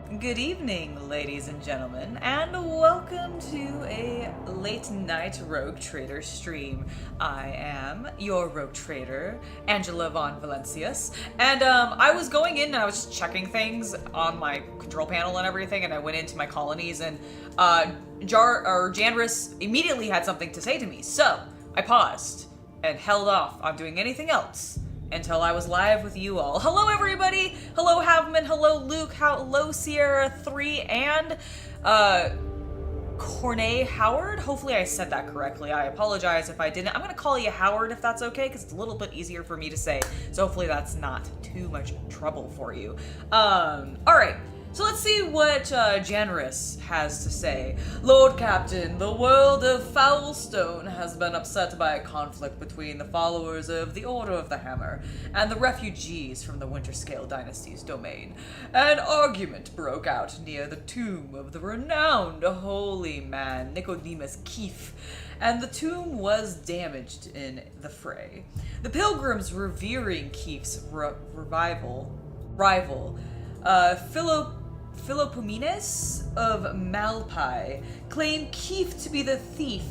Good evening, ladies and gentlemen, and welcome to a late night Rogue Trader stream. I am your Rogue Trader, Angela von Valencius, and I was going in and I was just checking things on my control panel and everything, and I went into my colonies, and Janris immediately had something to say to me, so I paused and held off on doing anything else until I was live with you all. Hello, everybody! Hello, Havman. Hello, Luke. Hello, Sierra 3, and Cornet Howard. Hopefully I said that correctly. I apologize if I didn't. I'm gonna call you Howard if that's okay, because it's a little bit easier for me to say. So hopefully that's not too much trouble for you. Alright. So let's see what Janris has to say. Lord Captain, the world of Foulstone has been upset by a conflict between the followers of the Order of the Hammer and the refugees from the Winterscale Dynasty's domain. An argument broke out near the tomb of the renowned holy man Nicodemus Keefe, and the tomb was damaged in the fray. The pilgrims revering Keefe's rival, Philopomenes of Malpai, claimed Keefe to be the thief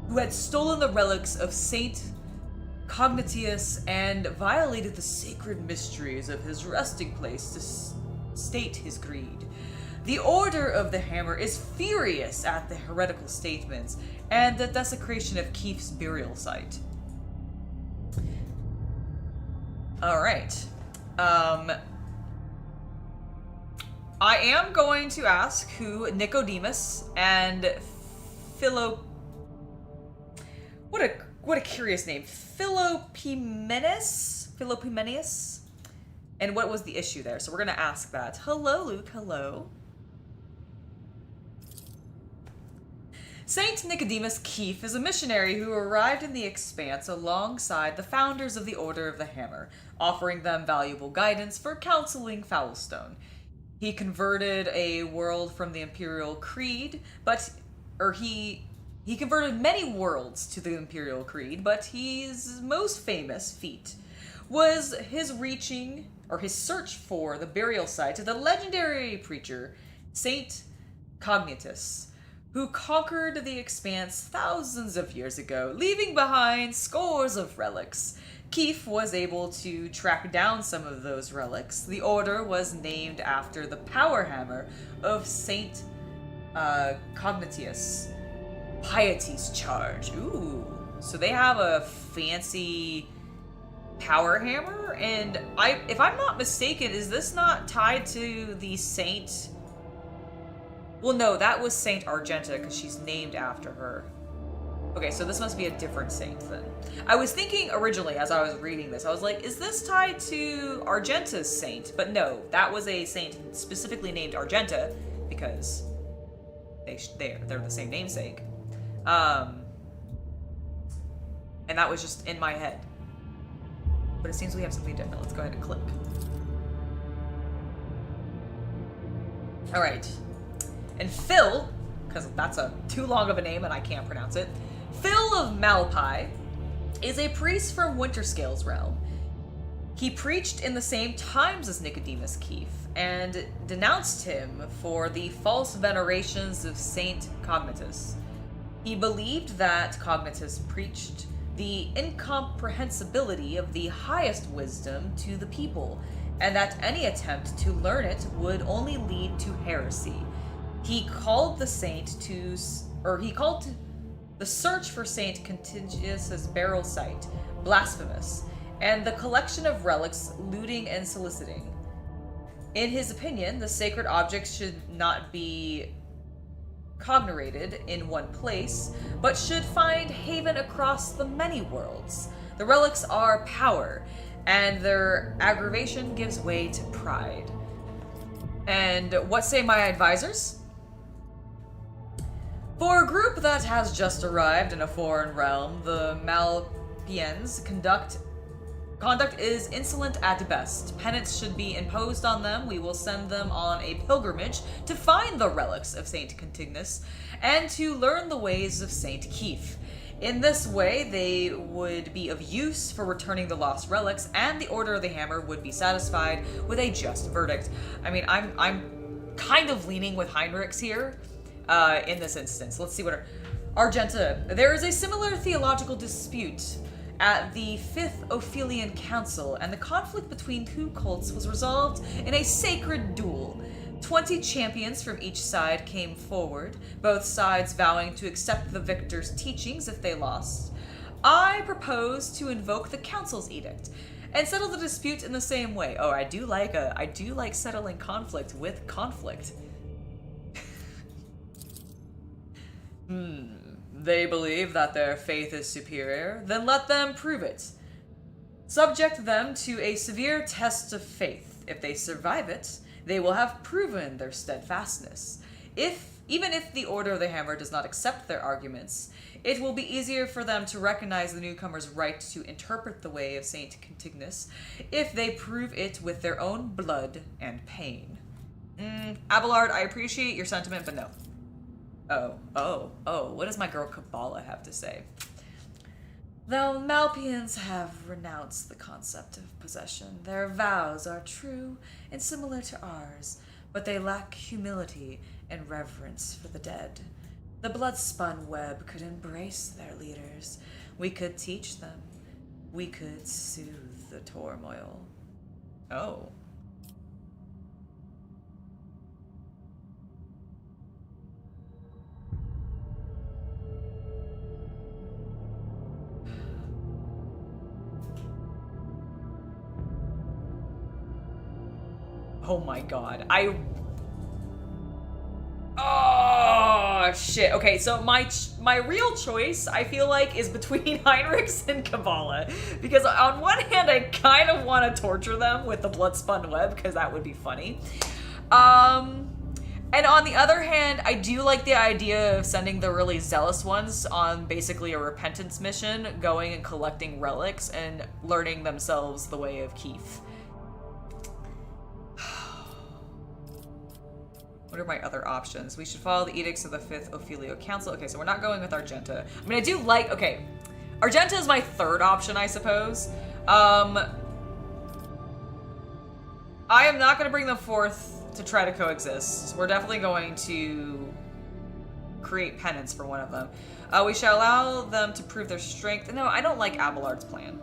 who had stolen the relics of Saint Cognitius and violated the sacred mysteries of his resting place to state his creed. The Order of the Hammer is furious at the heretical statements and the desecration of Keefe's burial site. Alright. I am going to ask who Nicodemus and Philo... What a curious name. Philopomenes? And what was the issue there? So we're going to ask that. Hello, Luke. Hello. Saint Nicodemus Keefe is a missionary who arrived in the Expanse alongside the founders of the Order of the Hammer, offering them valuable guidance for counseling Foulstone. He converted a world from the Imperial Creed, he converted many worlds to the Imperial Creed, but his most famous feat was his search for the burial site of the legendary preacher, Saint Cognitus, who conquered the Expanse thousands of years ago, leaving behind scores of relics. Keefe was able to track down some of those relics. The order was named after the power hammer of Saint Cognitius. Piety's charge. Ooh. So they have a fancy power hammer? And if I'm not mistaken, is this not tied to the Saint... Well, no, that was Saint Argenta, because she's named after her. Okay, so this must be a different saint then. I was thinking originally as I was reading this, I was like, is this tied to Argenta's saint? But no, that was a saint specifically named Argenta because they're the same namesake. And that was just in my head. But it seems we have something different. Let's go ahead and click. All right. And Phil, because that's too long of a name and I can't pronounce it, Phil of Malpai is a priest from Winterscale's realm. He preached in the same times as Nicodemus Keefe and denounced him for the false venerations of Saint Cognitus. He believed that Cognitus preached the incomprehensibility of the highest wisdom to the people, and that any attempt to learn it would only lead to heresy. He called the search for Saint Cognitius's burial site blasphemous, and the collection of relics looting and soliciting. In his opinion, the sacred objects should not be congregated in one place, but should find haven across the many worlds. The relics are power, and their aggravation gives way to pride. And what say my advisors? For a group that has just arrived in a foreign realm, the Malpians' conduct is insolent at best. Penance should be imposed on them. We will send them on a pilgrimage to find the relics of Saint Cognitius and to learn the ways of Saint Keefe. In this way, they would be of use for returning the lost relics, and the Order of the Hammer would be satisfied with a just verdict. I mean, I'm kind of leaning with Heinrichs here in this instance. Let's see what Argenta. There is a similar theological dispute at the Fifth Ophelian Council, and the conflict between two cults was resolved in a sacred duel. 20 champions from each side came forward, both sides vowing to accept the victor's teachings if they lost. I propose to invoke the council's edict and settle the dispute in the same way. Oh, I do like settling conflict with conflict. They believe that their faith is superior, then let them prove it. Subject them to a severe test of faith. If they survive it, they will have proven their steadfastness. Even if the Order of the Hammer does not accept their arguments, it will be easier for them to recognize the newcomer's right to interpret the way of Saint Cantignus if they prove it with their own blood and pain. Abelard, I appreciate your sentiment, but no. What does my girl Kabbalah have to say? The Malpians have renounced the concept of possession. Their vows are true and similar to ours, but they lack humility and reverence for the dead. The blood-spun web could embrace their leaders. We could teach them. We could soothe the turmoil. Oh. Oh my god. Oh, shit. Okay, so my real choice, I feel like, is between Heinrichs and Kabbalah. Because on one hand, I kind of want to torture them with the blood-spun web, because that would be funny. And on the other hand, I do like the idea of sending the really zealous ones on basically a repentance mission, going and collecting relics and learning themselves the way of Keith. What are my other options? We should follow the edicts of the Fifth Ophelio Council. Okay, so we're not going with Argenta. I mean, I do like... Okay, Argenta is my third option, I suppose. I am not going to bring them forth to try to coexist. We're definitely going to create penance for one of them. We shall allow them to prove their strength. No, I don't like Abelard's plan.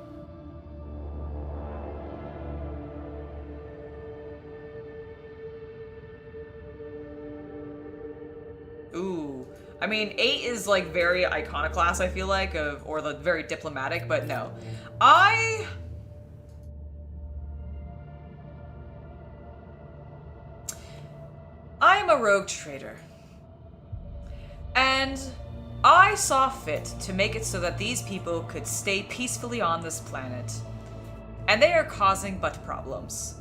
Ooh. I mean, 8 is, like, very iconoclast, I feel like, or the very diplomatic, but no. I am a rogue trader. And I saw fit to make it so that these people could stay peacefully on this planet. And they are causing but problems.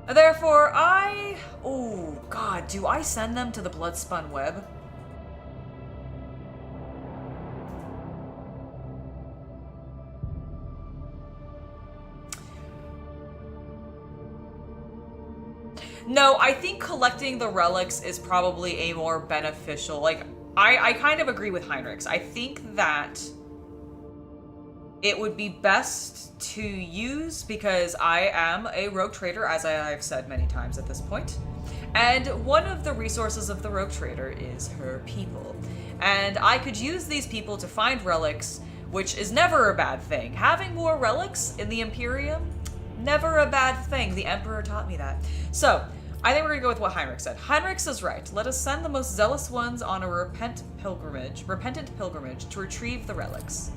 Therefore, oh, God, do I send them to the blood-spun web? No, I think collecting the relics is probably a more beneficial, like, I kind of agree with Heinrichs. I think that it would be best to use, because I am a rogue trader, as I've said many times at this point. And one of the resources of the rogue trader is her people. And I could use these people to find relics, which is never a bad thing. Having more relics in the Imperium, never a bad thing. The Emperor taught me that. So, I think we're gonna go with what Heinrich said. Heinrich is right. Let us send the most zealous ones on a repentant pilgrimage to retrieve the relics.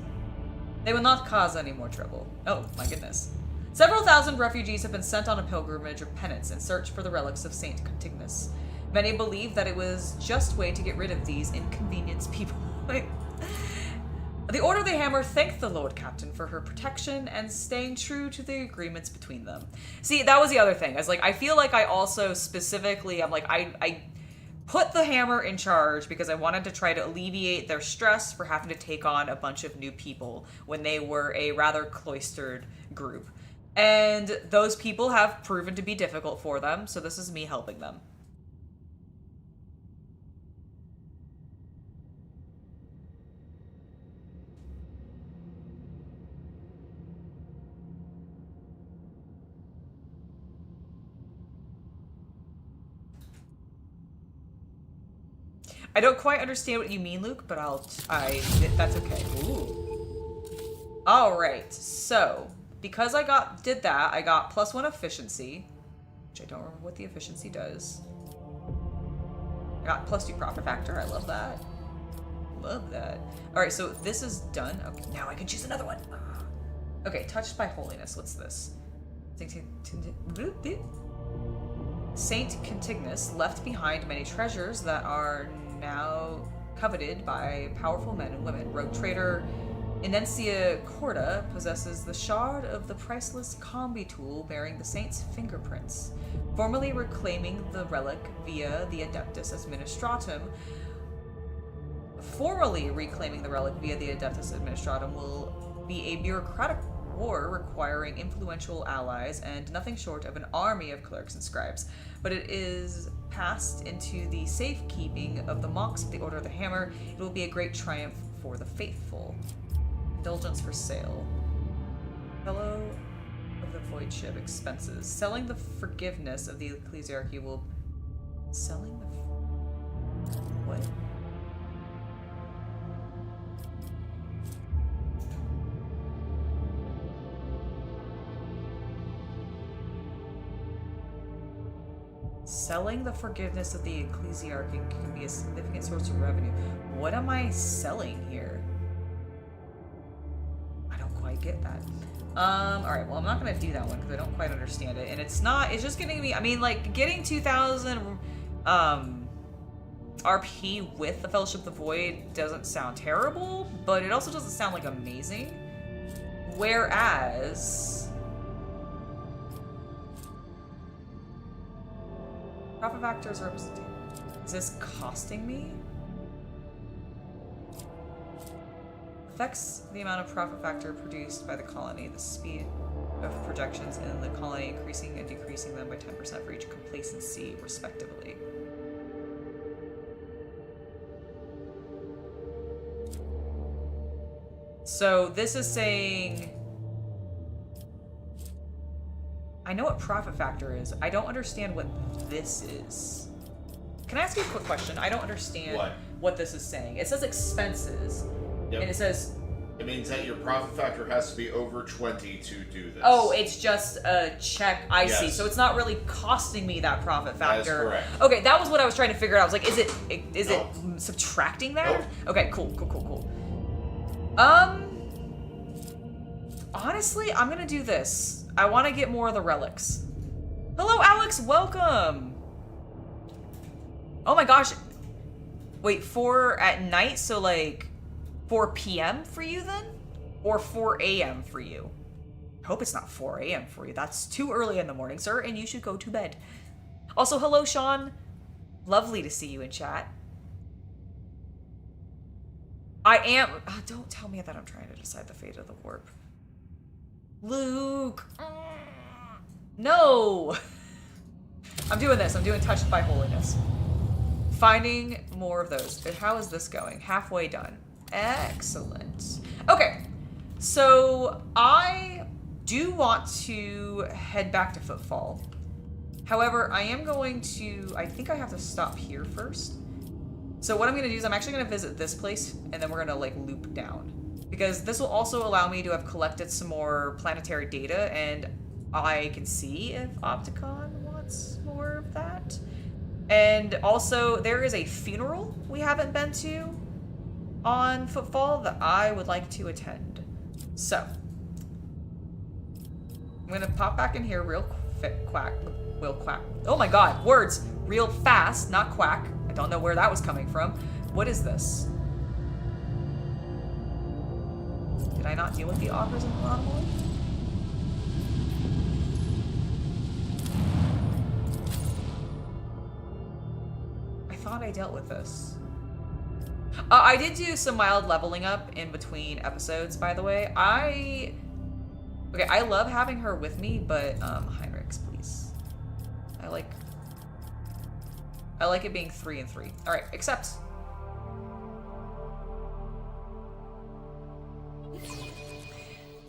They will not cause any more trouble. Oh, my goodness. Several thousand refugees have been sent on a pilgrimage of penance in search for the relics of Saint Cantignus. Many believe that it was just way to get rid of these inconvenienced people. The Order of the Hammer thanked the Lord Captain for her protection and staying true to the agreements between them. See, that was the other thing. I feel like I also specifically, I put the Hammer in charge because I wanted to try to alleviate their stress for having to take on a bunch of new people when they were a rather cloistered group. And those people have proven to be difficult for them, so this is me helping them. I don't quite understand what you mean, Luke, but that's okay. Ooh. All right, so because I did that, I got +1 efficiency, which I don't remember what the efficiency does. I got +2 profit factor. I love that. Love that. All right, so this is done. Okay, now I can choose another one. Okay, touched by holiness. What's this? Saint Cantignus left behind many treasures that are now coveted by powerful men and women. Rogue trader Inencia Corda possesses the shard of the priceless combi tool bearing the saint's fingerprints. Formally reclaiming the relic via the Adeptus Administratum. Will be a bureaucratic war requiring influential allies and nothing short of an army of clerics and scribes, but it is passed into the safekeeping of the monks of the Order of the Hammer. It will be a great triumph for the faithful. Indulgence for sale. Fellow of the Void Ship expenses. Selling the forgiveness of the Ecclesiarchy will... Selling the... What? Selling the forgiveness of the Ecclesiarchy can be a significant source of revenue. What am I selling here? I don't quite get that. Alright, well, I'm not going to do that one because I don't quite understand it. And it's just getting me, I mean, like, getting 2,000 RP with the Fellowship of the Void doesn't sound terrible, but it also doesn't sound, like, amazing. Whereas... Profit factors are... Is this costing me? Affects the amount of profit factor produced by the colony, the speed of projections in the colony, increasing and decreasing them by 10% for each complacency, respectively. So this is saying... I know what profit factor is. I don't understand what this is. Can I ask you a quick question? I don't understand what this is saying. It says expenses, and it says... It means that your profit factor has to be over 20 to do this. Oh, it's just a check. I see. So it's not really costing me that profit factor. That is correct. Okay, that was what I was trying to figure out. I was like, is it subtracting that? Nope. Okay, cool. Honestly, I'm gonna do this. I want to get more of the relics. Hello, Alex. Welcome. Oh my gosh. Wait, 4 at night? So like 4 p.m. for you then? Or 4 a.m. for you? I hope it's not 4 a.m. for you. That's too early in the morning, sir, and you should go to bed. Also, hello, Sean. Lovely to see you in chat. I am... Oh, don't tell me that I'm trying to decide the fate of the warp. Luke! No! I'm doing this. I'm doing Touched by Holiness. Finding more of those. How is this going? Halfway done. Excellent. Okay. So, I do want to head back to Footfall. However, I am going to... I think I have to stop here first. So what I'm going to do is I'm actually going to visit this place, and then we're going to, like, loop down. Because this will also allow me to have collected some more planetary data, and I can see if Opticon wants more of that. And also, there is a funeral we haven't been to on Footfall that I would like to attend. So, I'm going to pop back in here real quack. Oh my god, words! Real fast, not quack. I don't know where that was coming from. What is this? Did I not deal with the offers in the anomaly? I thought I dealt with this. I did do some mild leveling up in between episodes, by the way. I love having her with me, but Heinrichs, please. I like it being 3 and 3. All right, accept.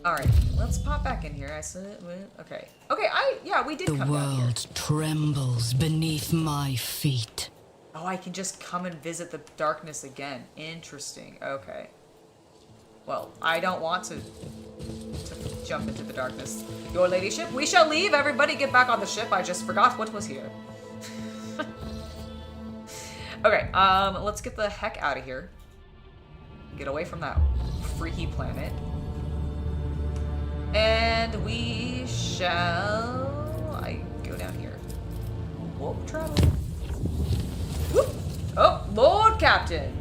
All right, let's pop back in here. I said, okay. Okay, we did come down here. The world trembles beneath my feet. Oh, I can just come and visit the darkness again. Interesting. Okay. Well, I don't want to jump into the darkness. Your ladyship, we shall leave. Everybody get back on the ship. I just forgot what was here. Okay, let's get the heck out of here. Get away from that freaky planet. And we shall... I go down here. Warp travel. Whoop. Oh, Lord Captain!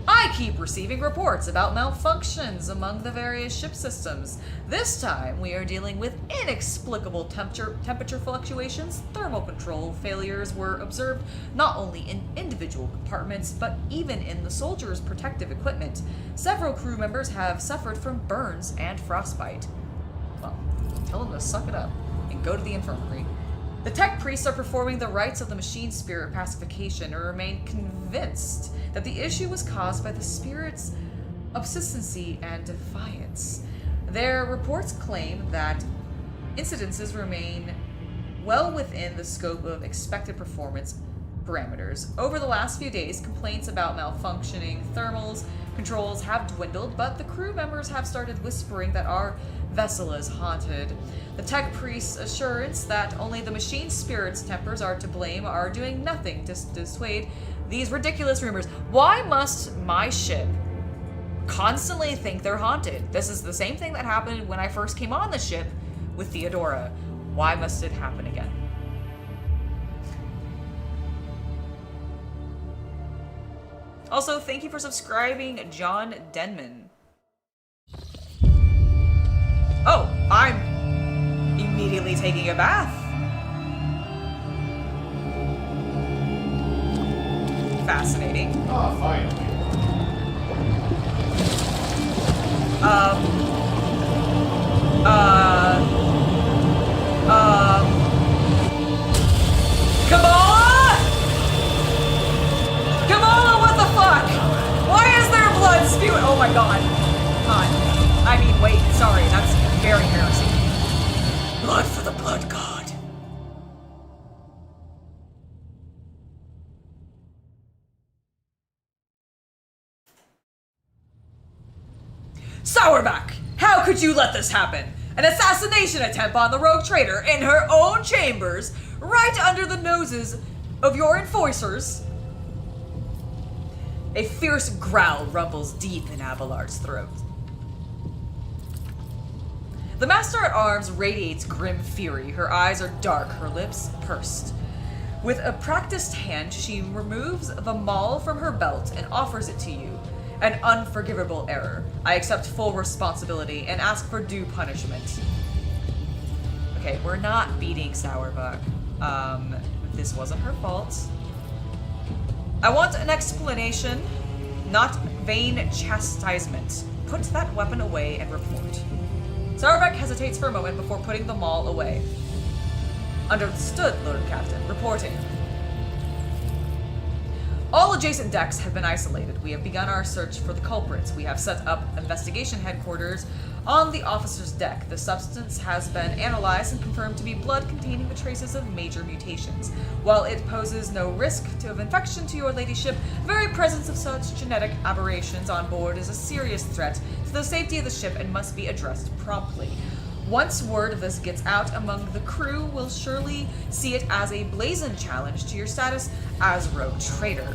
I keep receiving reports about malfunctions among the various ship systems. This time, we are dealing with inexplicable temperature fluctuations. Thermal control failures were observed not only in individual compartments, but even in the soldiers' protective equipment. Several crew members have suffered from burns and frostbite. Well, tell them to suck it up and go to the infirmary. The tech priests are performing the rites of the machine spirit pacification and remain convinced that the issue was caused by the spirit's obstinacy and defiance. Their reports claim that incidences remain well within the scope of expected performance parameters. Over the last few days, complaints about malfunctioning thermals controls have dwindled, but the crew members have started whispering that our vessel is haunted. The tech priest's assurance that only the machine spirit's tempers are to blame are doing nothing to dissuade these ridiculous rumors. Why must my ship constantly think they're haunted? This is the same thing that happened when I first came on the ship with Theodora. Why must it happen again? Also, thank you for subscribing, John Denman. Oh, I'm immediately taking a bath. Fascinating. Ah, finally. Kamala! Kamala, what the fuck? Why is there blood spewing? Oh my god. I mean, wait, sorry, that's very heresy. Blood for the blood god. Sourback! How could you let this happen? An assassination attempt on the rogue traitor in her own chambers, right under the noses of your enforcers. A fierce growl rumbles deep in Abelard's throat. The Master-at-Arms radiates grim fury. Her eyes are dark, her lips pursed. With a practiced hand, she removes the maul from her belt and offers it to you. An unforgivable error. I accept full responsibility and ask for due punishment. Okay, we're not beating Sourbuck. This wasn't her fault. I want an explanation, not vain chastisement. Put that weapon away and report. Sourbeck hesitates for a moment before putting the maul away. Understood, Lord Captain. Reporting. All adjacent decks have been isolated. We have begun our search for the culprits. We have set up investigation headquarters on the officer's deck. The substance has been analyzed and confirmed to be blood containing the traces of major mutations. While it poses no risk of infection to your ladyship, the very presence of such genetic aberrations on board is a serious threat to the safety of the ship and must be addressed promptly. Once word of this gets out among the crew, will surely see it as a blazing challenge to your status as rogue traitor.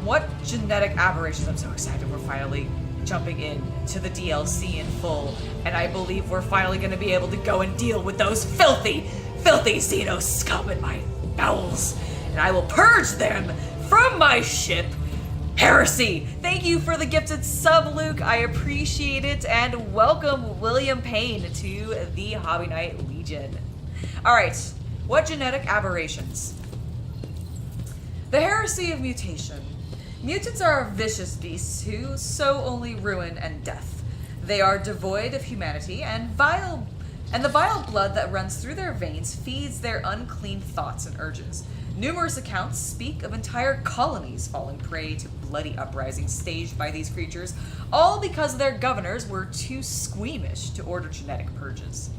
What genetic aberrations? I'm so excited we're finally jumping in to the DLC in full, and I believe we're finally going to be able to go and deal with those filthy Xeno scum in my bowels, and I will purge them from my ship. Heresy! Thank you for the gifted sub, Luke. I appreciate it, and welcome William Payne to the Hobby Knight Legion. Alright, what genetic aberrations? The heresy of mutation. Mutants are vicious beasts who sow only ruin and death. They are devoid of humanity, and the vile blood that runs through their veins feeds their unclean thoughts and urges. Numerous accounts speak of entire colonies falling prey to bloody uprisings staged by these creatures, all because their governors were too squeamish to order genetic purges.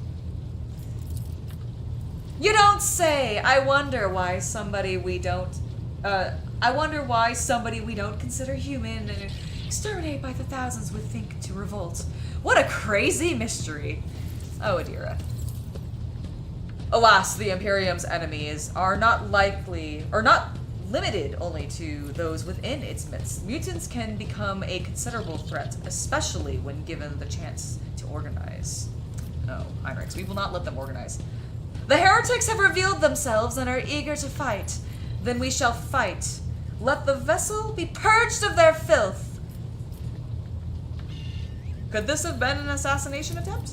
You don't say! I wonder why somebody we don't... I wonder why somebody we don't consider human and exterminate by the thousands would think to revolt. What a crazy mystery. Oh, Adira. Alas, the Imperium's enemies are not limited only to those within its midst. Mutants can become a considerable threat, especially when given the chance to organize. No, Heinrichs, we will not let them organize. The heretics have revealed themselves and are eager to fight. Then we shall fight. Let the vessel be purged of their filth. Could this have been an assassination attempt?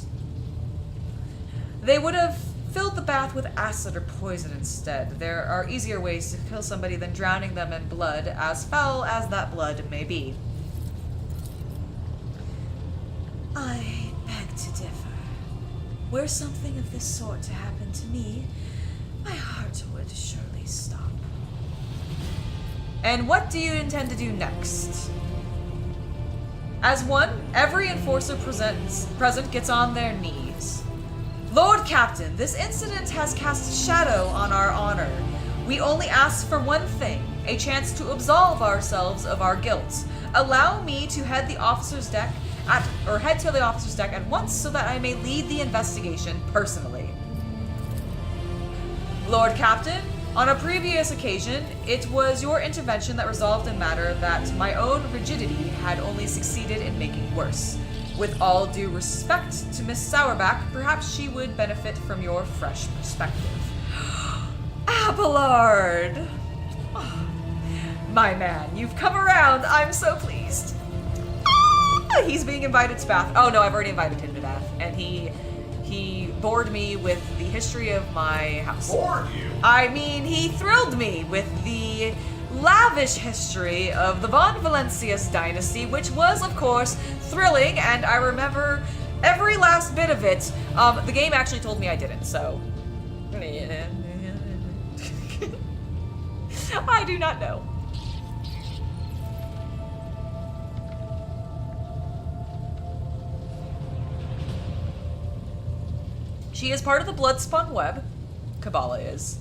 They would have filled the bath with acid or poison instead. There are easier ways to kill somebody than drowning them in blood, as foul as that blood may be. I beg to differ. Were something of this sort to happen to me, my heart would surely stop. And what do you intend to do next? As one, every enforcer present gets on their knees. Lord Captain, this incident has cast a shadow on our honor. We only ask for one thing, a chance to absolve ourselves of our guilt. Allow me to head to the officer's deck at once so that I may lead the investigation personally. Lord Captain, on a previous occasion, it was your intervention that resolved a matter that my own rigidity had only succeeded in making worse. With all due respect to Miss Sourback, perhaps she would benefit from your fresh perspective. Abelard! Oh, my man, you've come around. I'm so pleased. He's being invited to Bath. Oh no, I've already invited him to Bath. And he bored me with the history of my house. Bored you? I mean, he thrilled me with the lavish history of the Von Valencius dynasty, which was, of course, thrilling, and I remember every last bit of it. The game actually told me I didn't, so... I do not know. She is part of the Bloodspun web. Kabbalah is.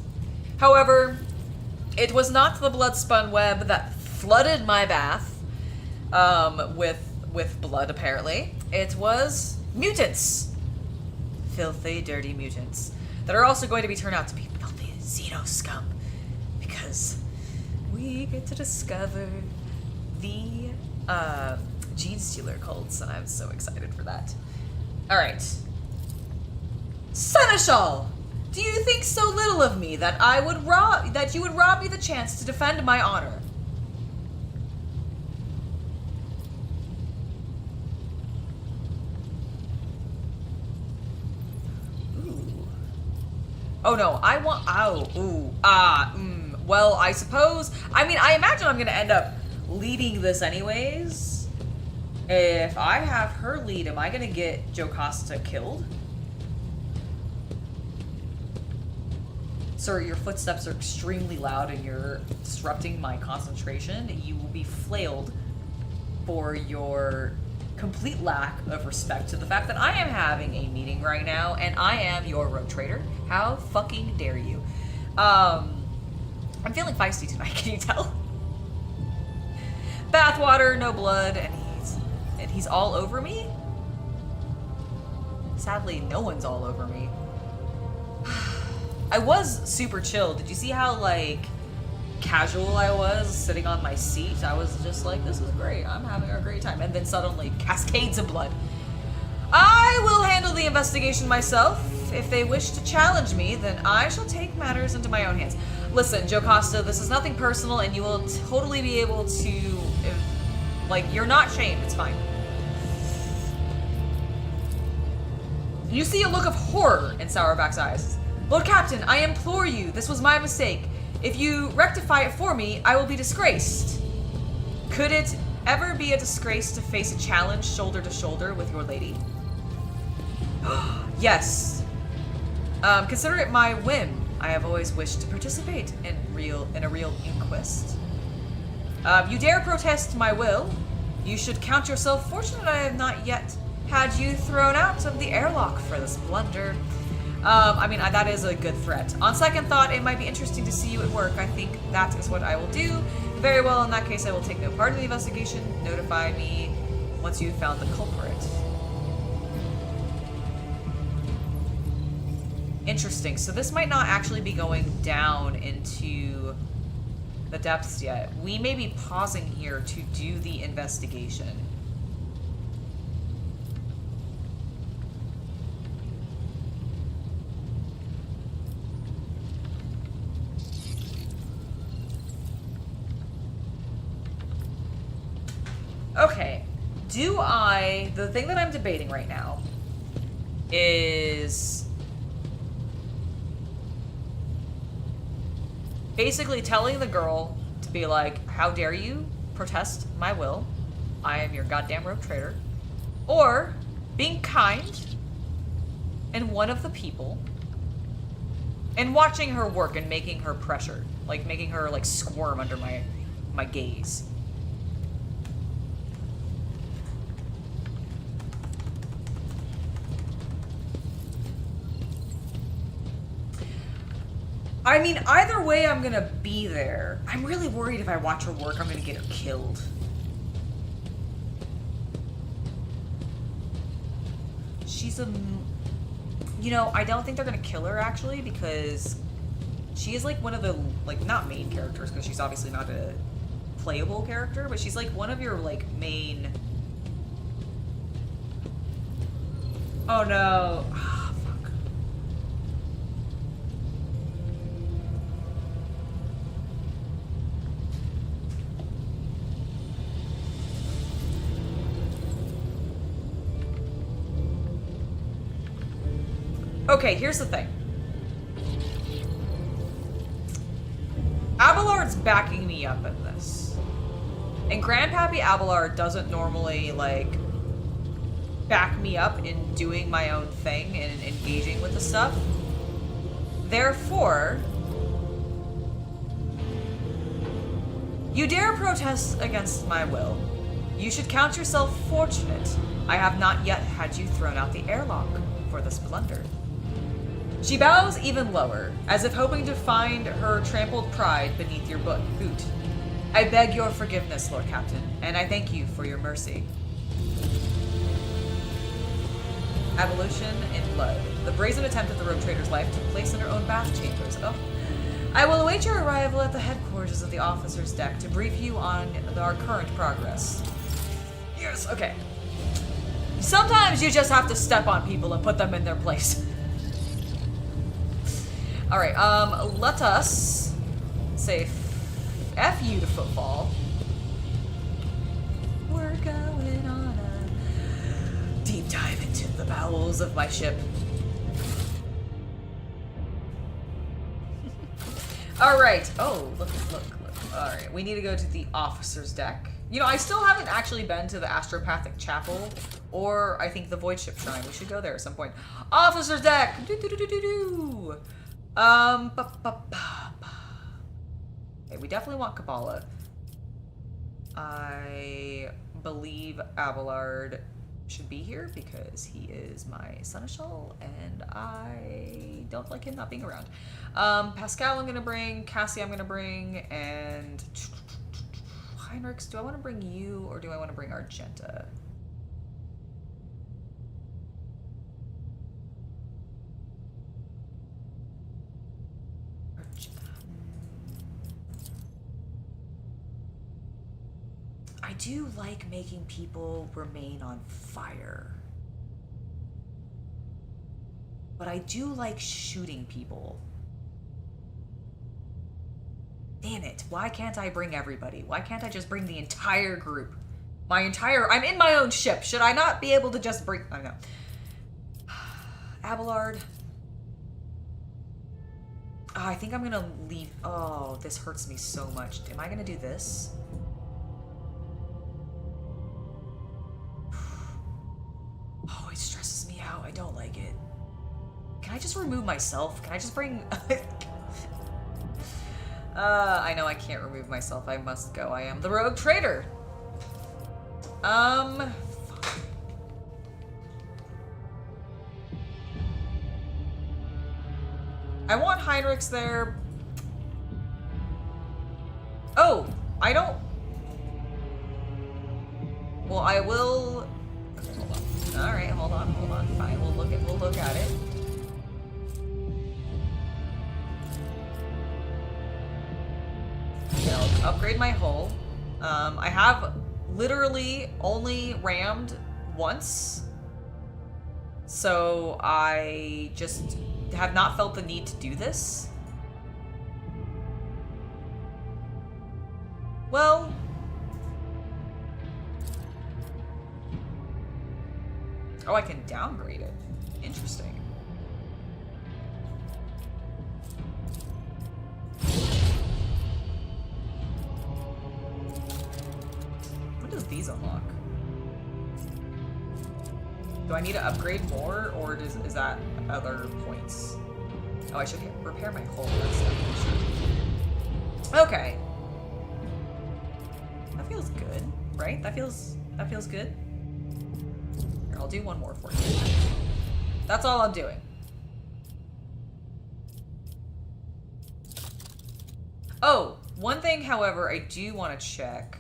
However, it was not the Bloodspun web that flooded my bath with blood, apparently. It was mutants. Filthy, dirty mutants. That are also going to be turned out to be filthy Xeno scum. Because we get to discover the Gene Stealer cults, and I'm so excited for that. Alright. Seneschal! Do you think so little of me that you would rob me the chance to defend my honor? Ooh. Oh no, I want. Well, I suppose. I mean, I imagine I'm gonna end up leading this anyways. If I have her lead, am I gonna get Jocasta killed? Sir, your footsteps are extremely loud and you're disrupting my concentration. You will be flailed for your complete lack of respect to the fact that I am having a meeting right now and I am your road trader. How fucking dare you? I'm feeling feisty tonight, can you tell? Bathwater, no blood, and he's all over me? Sadly, no one's all over me. I was super chill. Did you see how, like, casual I was sitting on my seat? I was just like, this is great. I'm having a great time. And then suddenly, cascades of blood. I will handle the investigation myself. If they wish to challenge me, then I shall take matters into my own hands. Listen, Jocasta, this is nothing personal, and you will totally be able to, you're not shamed. It's fine. You see a look of horror in Sourback's eyes. Lord Captain, I implore you, this was my mistake. If you rectify it for me, I will be disgraced. Could it ever be a disgrace to face a challenge shoulder to shoulder with your lady? Yes. Consider it my whim. I have always wished to participate in a real inquest. You dare protest my will? You should count yourself fortunate I have not yet had you thrown out of the airlock for this blunder. I mean, that is a good threat. On second thought, it might be interesting to see you at work. I think that is what I will do. Very well, in that case, I will take no part in the investigation. Notify me once you've found the culprit. Interesting. So this might not actually be going down into the depths yet. We may be pausing here to do the investigation. Okay, the thing that I'm debating right now is basically telling the girl to be like, how dare you protest my will? I am your goddamn rogue trader. Or being kind and one of the people and watching her work and making her pressure, like making her like squirm under my gaze. I mean, either way, I'm gonna be there. I'm really worried if I watch her work, I'm gonna get her killed. She's a... You know, I don't think they're gonna kill her, actually, because she is, like, one of the, like, not main characters, because she's obviously not a playable character, but she's, like, one of your, like, main... Oh, no. Okay, here's the thing. Abelard's backing me up in this. And Grandpappy Abelard doesn't normally, like, back me up in doing my own thing and engaging with the stuff. Therefore, you dare protest against my will. You should count yourself fortunate. I have not yet had you thrown out the airlock for this blunder. She bows even lower, as if hoping to find her trampled pride beneath your boot. I beg your forgiveness, Lord Captain, and I thank you for your mercy. Abolition in blood. The brazen attempt at the rogue trader's life took place in her own bath chambers. Oh. I will await your arrival at the headquarters of the officer's deck to brief you on our current progress. Yes, okay. Sometimes you just have to step on people and put them in their place. Alright, let us say F you to Footfall. We're going on a deep dive into the bowels of my ship. Alright, oh, look. Alright, we need to go to the officer's deck. You know, I still haven't actually been to the Astropathic Chapel, or I think the Void Ship Shrine. We should go there at some point. Officer's deck! Okay, we definitely want Kabbalah. I believe Abelard should be here because he is my seneschal and I don't like him not being around. Pascal I'm gonna bring, Cassie I'm gonna bring, and Heinrichs, do I want to bring you or do I want to bring Argenta? I do like making people remain on fire. But I do like shooting people. Damn it, why can't I bring everybody? Why can't I just bring the entire group? I'm in my own ship. Should I not be able to just bring, I don't know. Abelard. Oh, I think I'm gonna leave, oh, this hurts me so much. Am I gonna do this? Oh, it stresses me out. I don't like it. Can I just remove myself? Can I just bring... I know I can't remove myself. I must go. I am the rogue trader. Fuck. Heinrichs there. Oh, I don't... Well, I will... Okay, hold on. Alright, hold on. Fine, we'll look at it. Okay, I'll upgrade my hull. I have literally only rammed once. So I just have not felt the need to do this. Well... Oh, I can downgrade it. Interesting. When does these unlock? Do I need to upgrade more, or is that other points? Oh, I should repair my hull. That's definitely true. Okay. That feels good, right? That feels good. Here, I'll do one more for you. That's all I'm doing. Oh, one thing, however, I do want to check.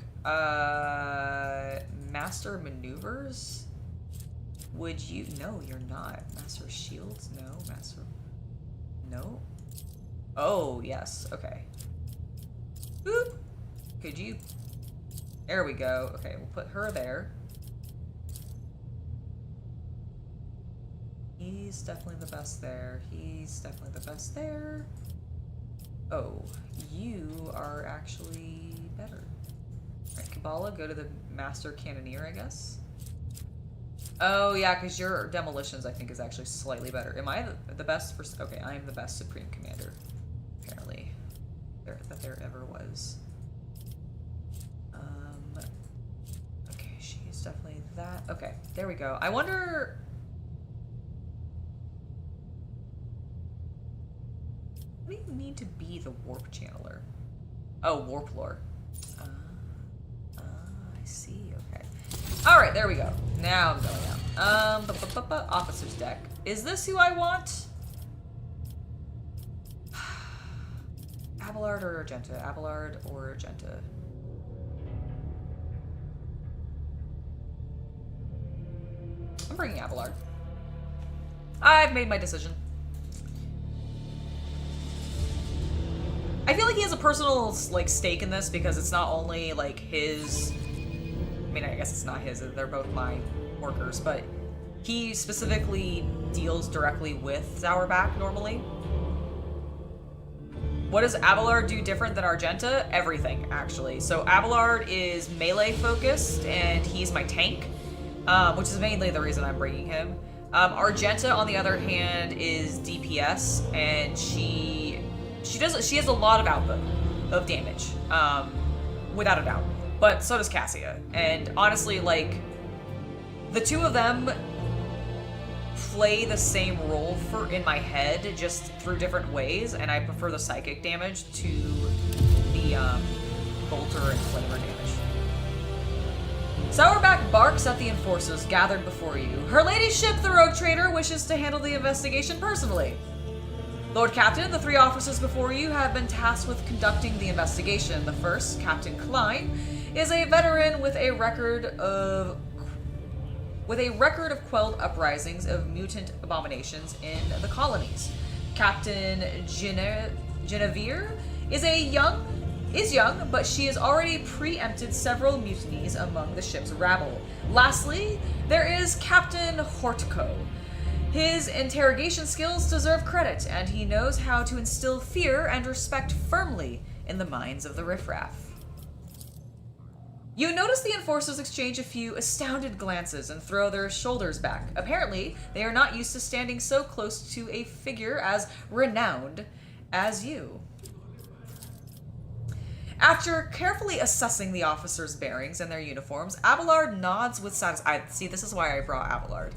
Master maneuvers? Would you? No, you're not. Master shields? No. Master... No? Oh, yes. Okay. Boop! Could you... There we go. Okay, we'll put her there. He's definitely the best there. He's definitely the best there. Oh, you are actually better. Alright, Kabbalah, go to the Master Cannoneer, I guess. Oh, yeah, because your demolitions, I think, is actually slightly better. Am I the best for... Okay, I am the best Supreme Commander, apparently, that there ever was. Okay, she's definitely that. Okay, there we go. I wonder... What do you need to be the Warp Channeler? Oh, Warp Lore. I see, okay. Alright, there we go. Now I'm going out. Officer's deck. Is this who I want? Abelard or Argenta? Abelard or Argenta? I'm bringing Abelard. I've made my decision. I feel like he has a personal, like, stake in this because it's not only, like, his... I mean, I guess it's not his, they're both my workers, but he specifically deals directly with Sourback normally. What does Abelard do different than Argenta? Everything, actually. So Abelard is melee focused, and he's my tank, which is mainly the reason I'm bringing him. Argenta, on the other hand, is DPS, and she has a lot of output of damage, without a doubt. But so does Cassia. And honestly, like, the two of them play the same role in my head, just through different ways, and I prefer the psychic damage to the bolter and flavor damage. Sourback barks at the enforcers gathered before you. Her ladyship, the rogue trader, wishes to handle the investigation personally. Lord Captain, the three officers before you have been tasked with conducting the investigation. The first, Captain Klein, is a veteran with a record of quelled uprisings of mutant abominations in the colonies. Captain Genevieve is young, but she has already preempted several mutinies among the ship's rabble. Lastly, there is Captain Hortko. His interrogation skills deserve credit, and he knows how to instill fear and respect firmly in the minds of the riffraff. You notice the enforcers exchange a few astounded glances and throw their shoulders back. Apparently, they are not used to standing so close to a figure as renowned as you. After carefully assessing the officers' bearings and their uniforms, Abelard nods with satisfaction. See, this is why I brought Abelard.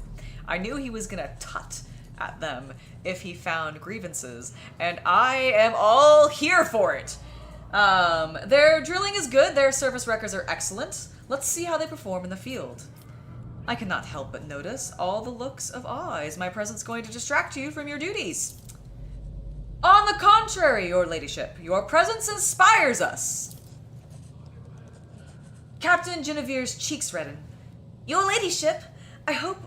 I knew he was gonna tut at them if he found grievances, and I am all here for it. Their drilling is good, their service records are excellent. Let's see how they perform in the field. I cannot help but notice all the looks of awe. Is my presence going to distract you from your duties? On the contrary, your ladyship, your presence inspires us. Captain Genevieve's cheeks redden. Your ladyship, I hope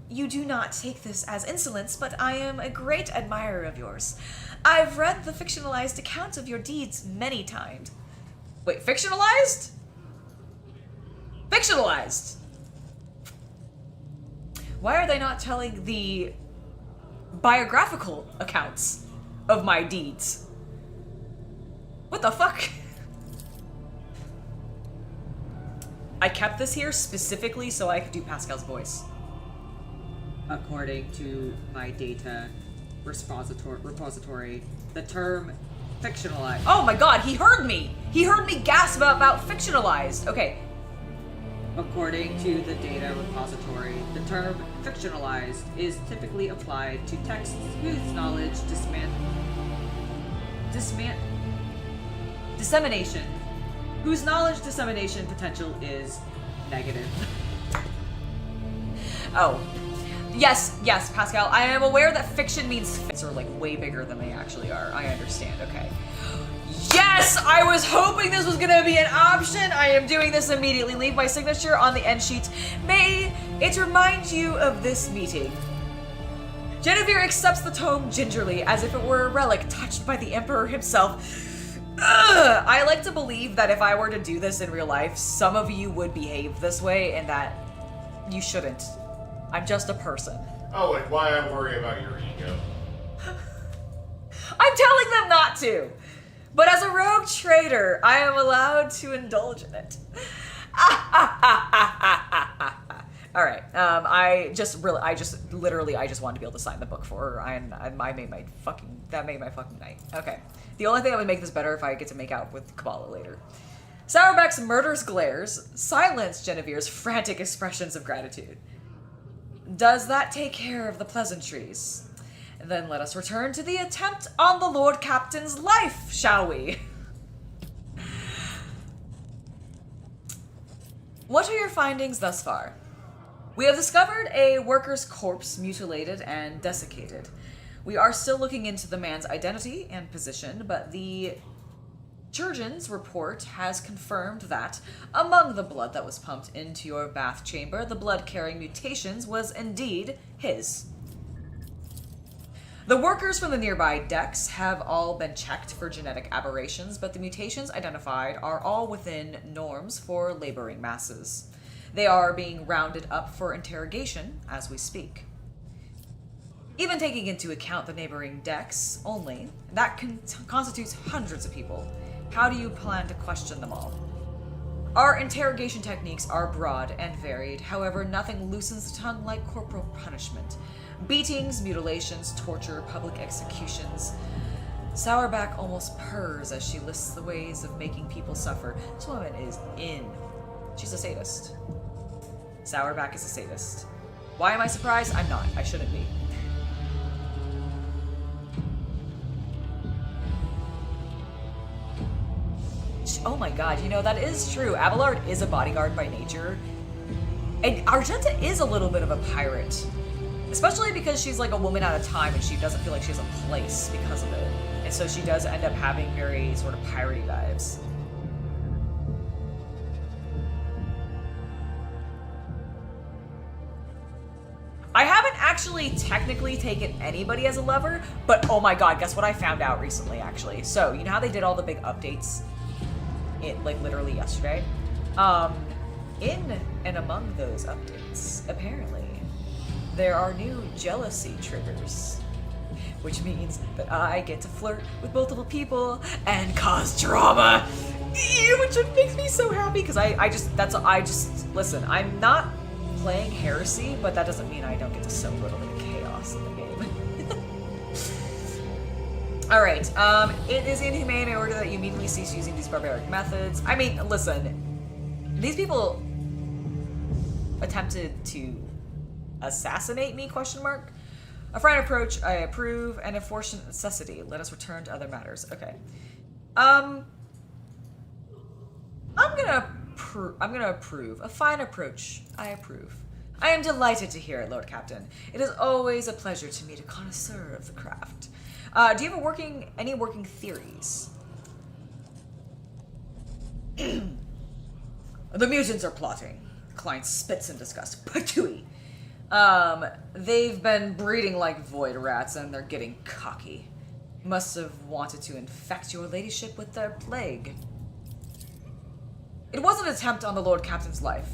you do not take this as insolence, but I am a great admirer of yours. I've read the fictionalized accounts of your deeds many times. Wait, fictionalized? Fictionalized! Why are they not telling the biographical accounts of my deeds? What the fuck? I kept this here specifically so I could do Pascal's voice. According to my data repository, the term fictionalized. Oh my god, he heard me! He heard me gasp about fictionalized. Okay. According to the data repository, the term fictionalized is typically applied to texts whose knowledge dissemination potential is negative. Oh. Yes, Pascal. I am aware that fiction means fits are like way bigger than they actually are. I understand. Okay. Yes! I was hoping this was gonna be an option. I am doing this immediately. Leave my signature on the end sheet. May it remind you of this meeting. Genevieve accepts the tome gingerly, as if it were a relic touched by the Emperor himself. Ugh! I like to believe that if I were to do this in real life, some of you would behave this way, and that you shouldn't. I'm just a person. Oh, and why I worry about your ego. I'm telling them not to! But as a rogue trader, I am allowed to indulge in it. Alright, I just wanted to be able to sign the book for her. That made my fucking night. Okay. The only thing that would make this better if I get to make out with Kabbalah later. Sourback's murderous glares silence Genevieve's frantic expressions of gratitude. Does that take care of the pleasantries? Then let us return to the attempt on the Lord Captain's life, shall we? What are your findings thus far? We have discovered a worker's corpse mutilated and desiccated. We are still looking into the man's identity and position, but the surgeon's report has confirmed that, among the blood that was pumped into your bath chamber, the blood-carrying mutations was indeed his. The workers from the nearby decks have all been checked for genetic aberrations, but the mutations identified are all within norms for laboring masses. They are being rounded up for interrogation as we speak. Even taking into account the neighboring decks only, that constitutes hundreds of people. How do you plan to question them all? Our interrogation techniques are broad and varied, however, nothing loosens the tongue like corporal punishment. Beatings, mutilations, torture, public executions. Sourback almost purrs as she lists the ways of making people suffer. This woman is in. She's a sadist. Sourback is a sadist. Why am I surprised? I'm not. I shouldn't be. Oh my god, you know, that is true. Abelard is a bodyguard by nature. And Argenta is a little bit of a pirate. Especially because she's like a woman at a time and she doesn't feel like she has a place because of it. And so she does end up having very sort of piratey vibes. I haven't actually technically taken anybody as a lover, but oh my god, guess what I found out recently actually. So, you know how they did all the big updates? Like literally yesterday? In and among those updates, apparently, there are new jealousy triggers, which means that I get to flirt with multiple people and cause drama, which makes me so happy because listen, I'm not playing heresy, but that doesn't mean I don't get to sow a little bit of chaos in the game. Alright, it is inhumane in order that you immediately cease using these barbaric methods. I mean, listen, these people attempted to assassinate me, question mark? A fine approach, I approve, and enforcement necessity. Let us return to other matters. Okay. I'm gonna approve. A fine approach, I approve. I am delighted to hear it, Lord Captain. It is always a pleasure to meet a connoisseur of the craft. Do you have any working theories? The mutants are plotting. Klein spits in disgust. Patooey. They've been breeding like void rats and they're getting cocky. Must have wanted to infect your ladyship with their plague. It wasn't an attempt on the Lord Captain's life.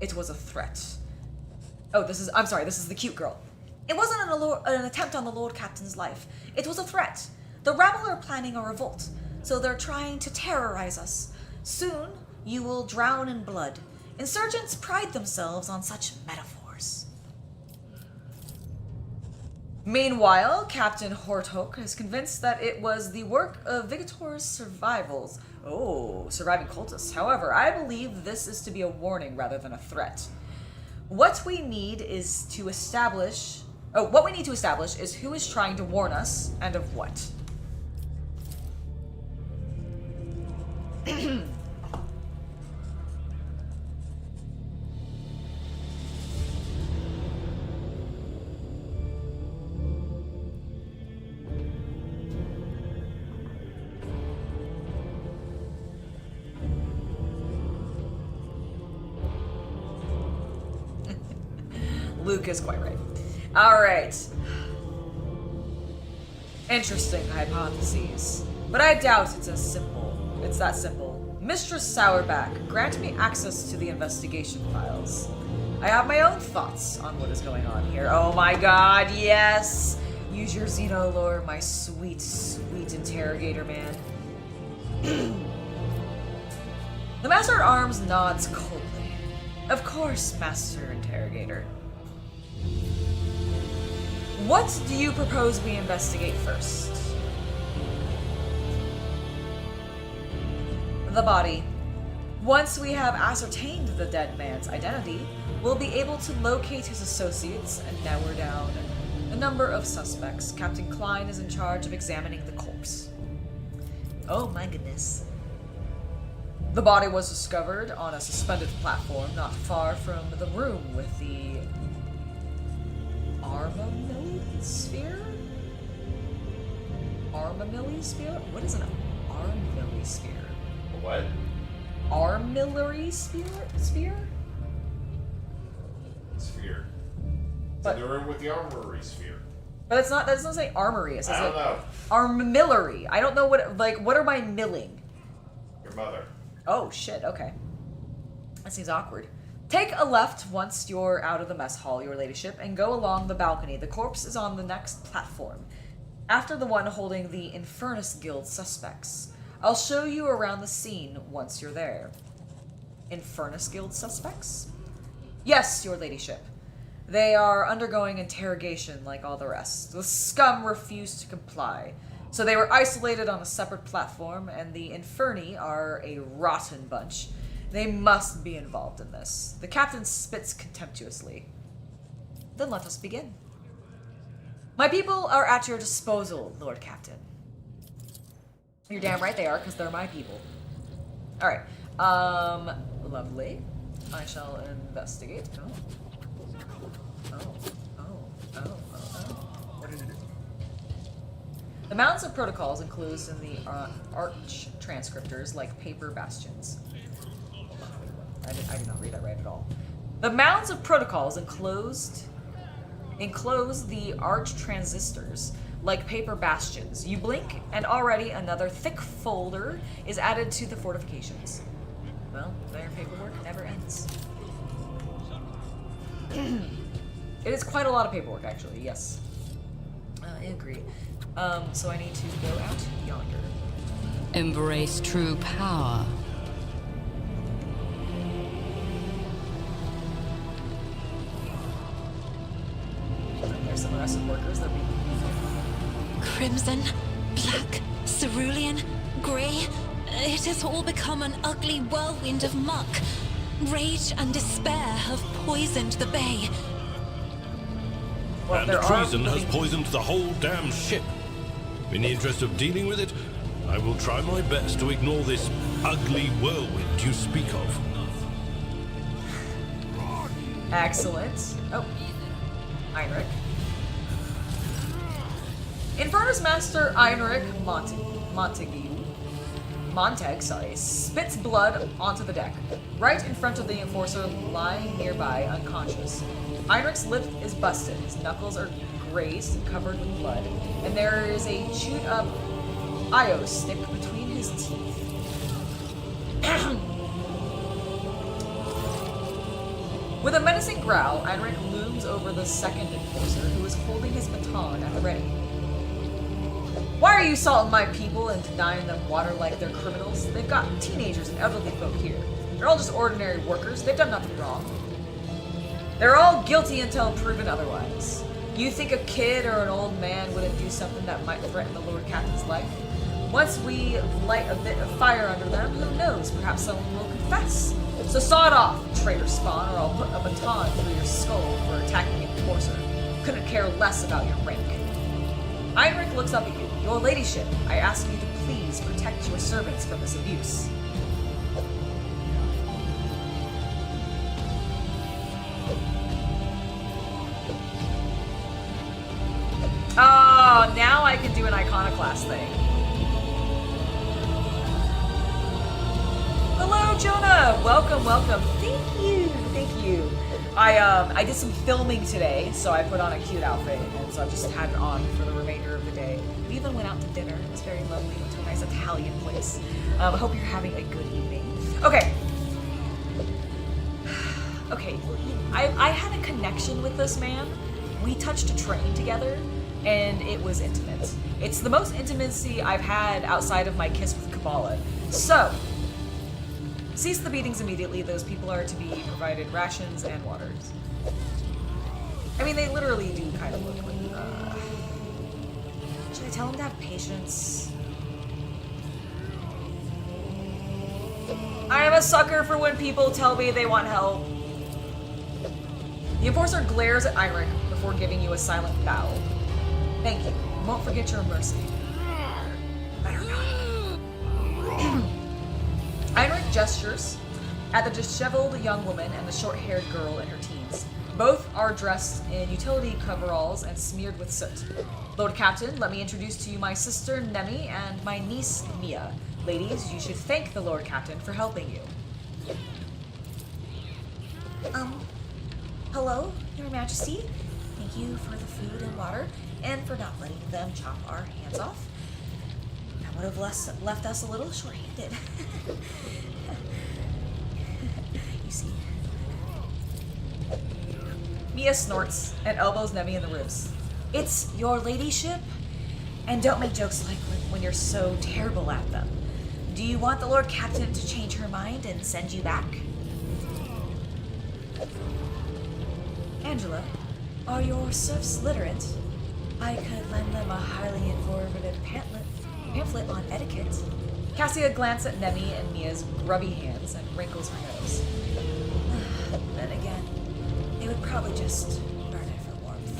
It was a threat. Oh, this is the cute girl. It wasn't an attempt on the Lord Captain's life. It was a threat. The rabble are planning a revolt, so they're trying to terrorize us. Soon, you will drown in blood. Insurgents pride themselves on such metaphors. Meanwhile, Captain Hortok is convinced that it was the work of Vigator's surviving cultists. However, I believe this is to be a warning rather than a threat. What we need to establish is who is trying to warn us and of what. Luke is quite right. Alright. Interesting hypotheses. But I doubt it's that simple. Mistress Sourback, grant me access to the investigation files. I have my own thoughts on what is going on here. Oh my god, yes! Use your Xenolore, my sweet, sweet interrogator man. The Master at Arms nods coldly. Of course, Master Interrogator. What do you propose we investigate first? The body. Once we have ascertained the dead man's identity, we'll be able to locate his associates and narrow down the number of suspects. Captain Klein is in charge of examining the corpse. Oh my goodness. The body was discovered on a suspended platform not far from the room with the Armamillisphere? Armamillisphere? What is an Armamillisphere? What? Armillary sphere? Sphere. But, in the room with the armory sphere. But it's not. That doesn't say armory. It says I don't know. Armillary. I don't know what are my milling? Your mother. Oh shit. Okay. That seems awkward. Take a left once you're out of the mess hall, your ladyship, and go along the balcony. The corpse is on the next platform, after the one holding the Infernus Guild suspects. I'll show you around the scene once you're there. Infernus Guild suspects? Yes, your ladyship. They are undergoing interrogation like all the rest. The scum refused to comply, so they were isolated on a separate platform, and the Inferni are a rotten bunch. They must be involved in this. The captain spits contemptuously. Then let us begin. My people are at your disposal, Lord Captain. You're damn right they are, because they're my people. Alright. Lovely. I shall investigate. The mounds of protocols enclosed in the arch transcriptors like paper bastions. I did not read that right at all. The mounds of protocols enclose the arch transistors like paper bastions. You blink, and already another thick folder is added to the fortifications. Well, their paperwork never ends. It is quite a lot of paperwork, actually, yes. I agree. So I need to go out yonder. Embrace true power. There's some arrested workers. They're being... Crimson, black, cerulean, grey. It has all become an ugly whirlwind of muck. Rage and despair have poisoned the bay. Well, and treason has poisoned the whole damn ship. In the interest of dealing with it, I will try my best to ignore this ugly whirlwind you speak of. Excellent. Oh. Heinrich. Infernus Master Heinrich Montag, spits blood onto the deck, right in front of the Enforcer lying nearby, unconscious. Heinrich's lip is busted, his knuckles are grazed and covered with blood, and there is a chewed up IO stick between his teeth. With a menacing growl, Heinrich looms over the second Enforcer, who is holding his baton at the ready. Why are you assaulting my people and denying them water like they're criminals? They've got teenagers and elderly folk here. They're all just ordinary workers. They've done nothing wrong. They're all guilty until proven otherwise. You think a kid or an old man wouldn't do something that might threaten the Lord Captain's life? Once we light a bit of fire under them, who knows? Perhaps someone will confess. So saw it off, traitor spawn, or I'll put a baton through your skull for attacking an Enforcer. Couldn't care less about your rank. Heinrich looks up at you. Your ladyship, I ask you to please protect your servants from this abuse. Oh, now I can do an iconoclast thing. Hello, Jonah! Welcome, welcome. Thank you. I did some filming today, so I put on a cute outfit, and so I just had it on for the remainder of the day. We even went out to dinner. It was very lovely. Went to a nice Italian place. I hope you're having a good evening. Okay. Okay, I had a connection with this man. We touched a train together, and it was intimate. It's the most intimacy I've had outside of my kiss with Kabbalah. So, cease the beatings immediately. Those people are to be provided rations and waters. I mean, they literally do kind of look like... Should I tell him to have patience? I am a sucker for when people tell me they want help. The Enforcer glares at Heinrich before giving you a silent bow. Thank you. Won't forget your mercy. Better not. Heinrich gestures at the disheveled young woman and the short-haired girl in her teens. Both are dressed in utility coveralls and smeared with soot. Lord Captain, let me introduce to you my sister Nemi and my niece Mia. Ladies, you should thank the Lord Captain for helping you. Hello, Your Majesty. Thank you for the food and water, and for not letting them chop our hands off. That would have left us a little short-handed. You see. Mia snorts and elbows Nemi in the ribs. It's your ladyship? And don't make jokes like when you're so terrible at them. Do you want the Lord Captain to change her mind and send you back? Angela, are your serfs literate? I could lend them a highly informative pamphlet on etiquette. Cassia glances at Nemi and Mia's grubby hands and wrinkles her nose. Then again, they would probably just burn it for warmth.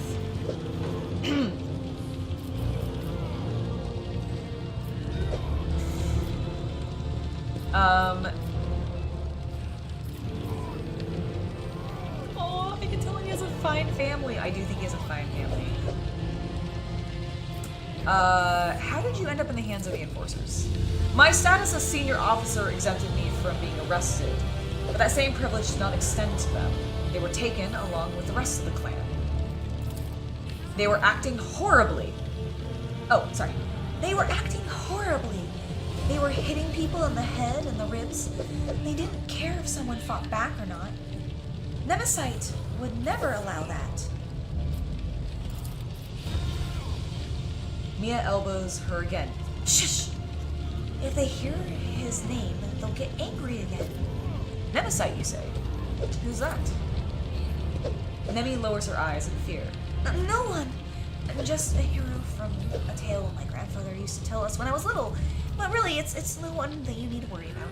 Oh, I can tell he has a fine family. I do think he has a fine family. How did you end up in the hands of the Enforcers? My status as senior officer exempted me from being arrested, but that same privilege did not extend to them. They were taken along with the rest of the clan. They were acting horribly. Oh, sorry. They were acting horribly. They were hitting people in the head and the ribs. They didn't care if someone fought back or not. Nemesis would never allow that. Mia elbows her again. Shush! If they hear his name, they'll get angry again. Nemesis, you say? Who's that? Nemi lowers her eyes in fear. No one! I'm just a hero from a tale my grandfather used to tell us when I was little. But really, it's no one that you need to worry about.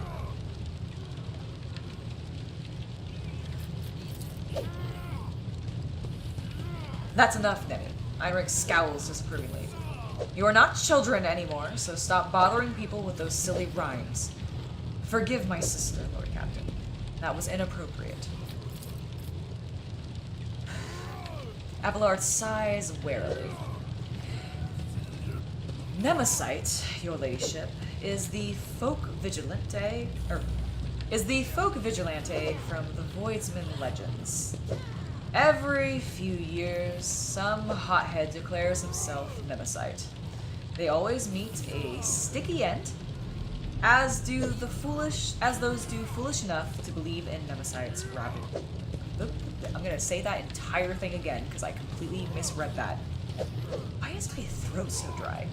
That's enough, Nemi. Heinrich scowls disapprovingly. You are not children anymore, so stop bothering people with those silly rhymes. Forgive my sister, Lord Captain. That was inappropriate. Abelard sighs warily. Nemesite, your ladyship, is the folk vigilante, from the Voidsman legends. Every few years, some hothead declares himself Nemesite. They always meet a sticky end, as those do foolish enough to believe in Nemesite's rabble. I'm gonna say that entire thing again because I completely misread that. Why is my throat so dry?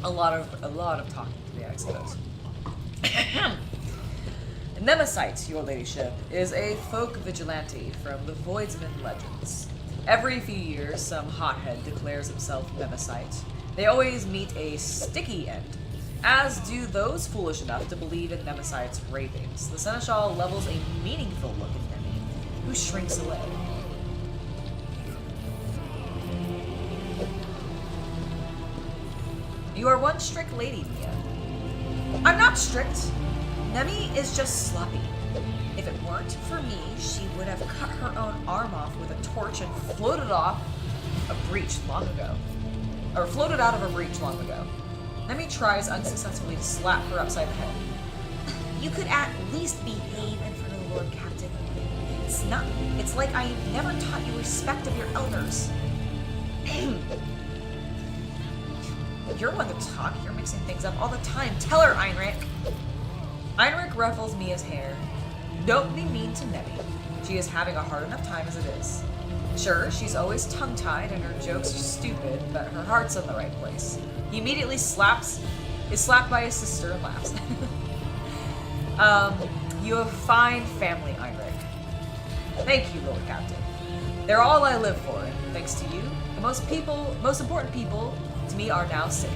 A lot of talking today, I suppose. Nemesite, your ladyship, is a folk vigilante from the Voidsman legends. Every few years, some hothead declares himself Nemesite. They always meet a sticky end, as do those foolish enough to believe in Nemesite's ravings. The Seneschal levels a meaningful look at Nemi, who shrinks away. You are one strict lady, Mia. I'm not strict. Nemi is just sloppy. If it weren't for me, she would have cut her own arm off with a torch and floated off a breach long ago. Or floated out of a breach long ago. Nemi tries unsuccessfully to slap her upside the head. You could at least behave in front of the Lord Captain. It's like I never taught you respect of your elders. You're one to talk. You're mixing things up all the time. Tell her, Einrich. Einrich ruffles Mia's hair. Don't be mean to Nemi. She is having a hard enough time as it is. Sure, she's always tongue-tied and her jokes are stupid, but her heart's in the right place. He immediately is slapped by his sister and laughs. You have fine family, Einrich. Thank you, Lord Captain. They're all I live for, and thanks to you, the most important people to me are now safe.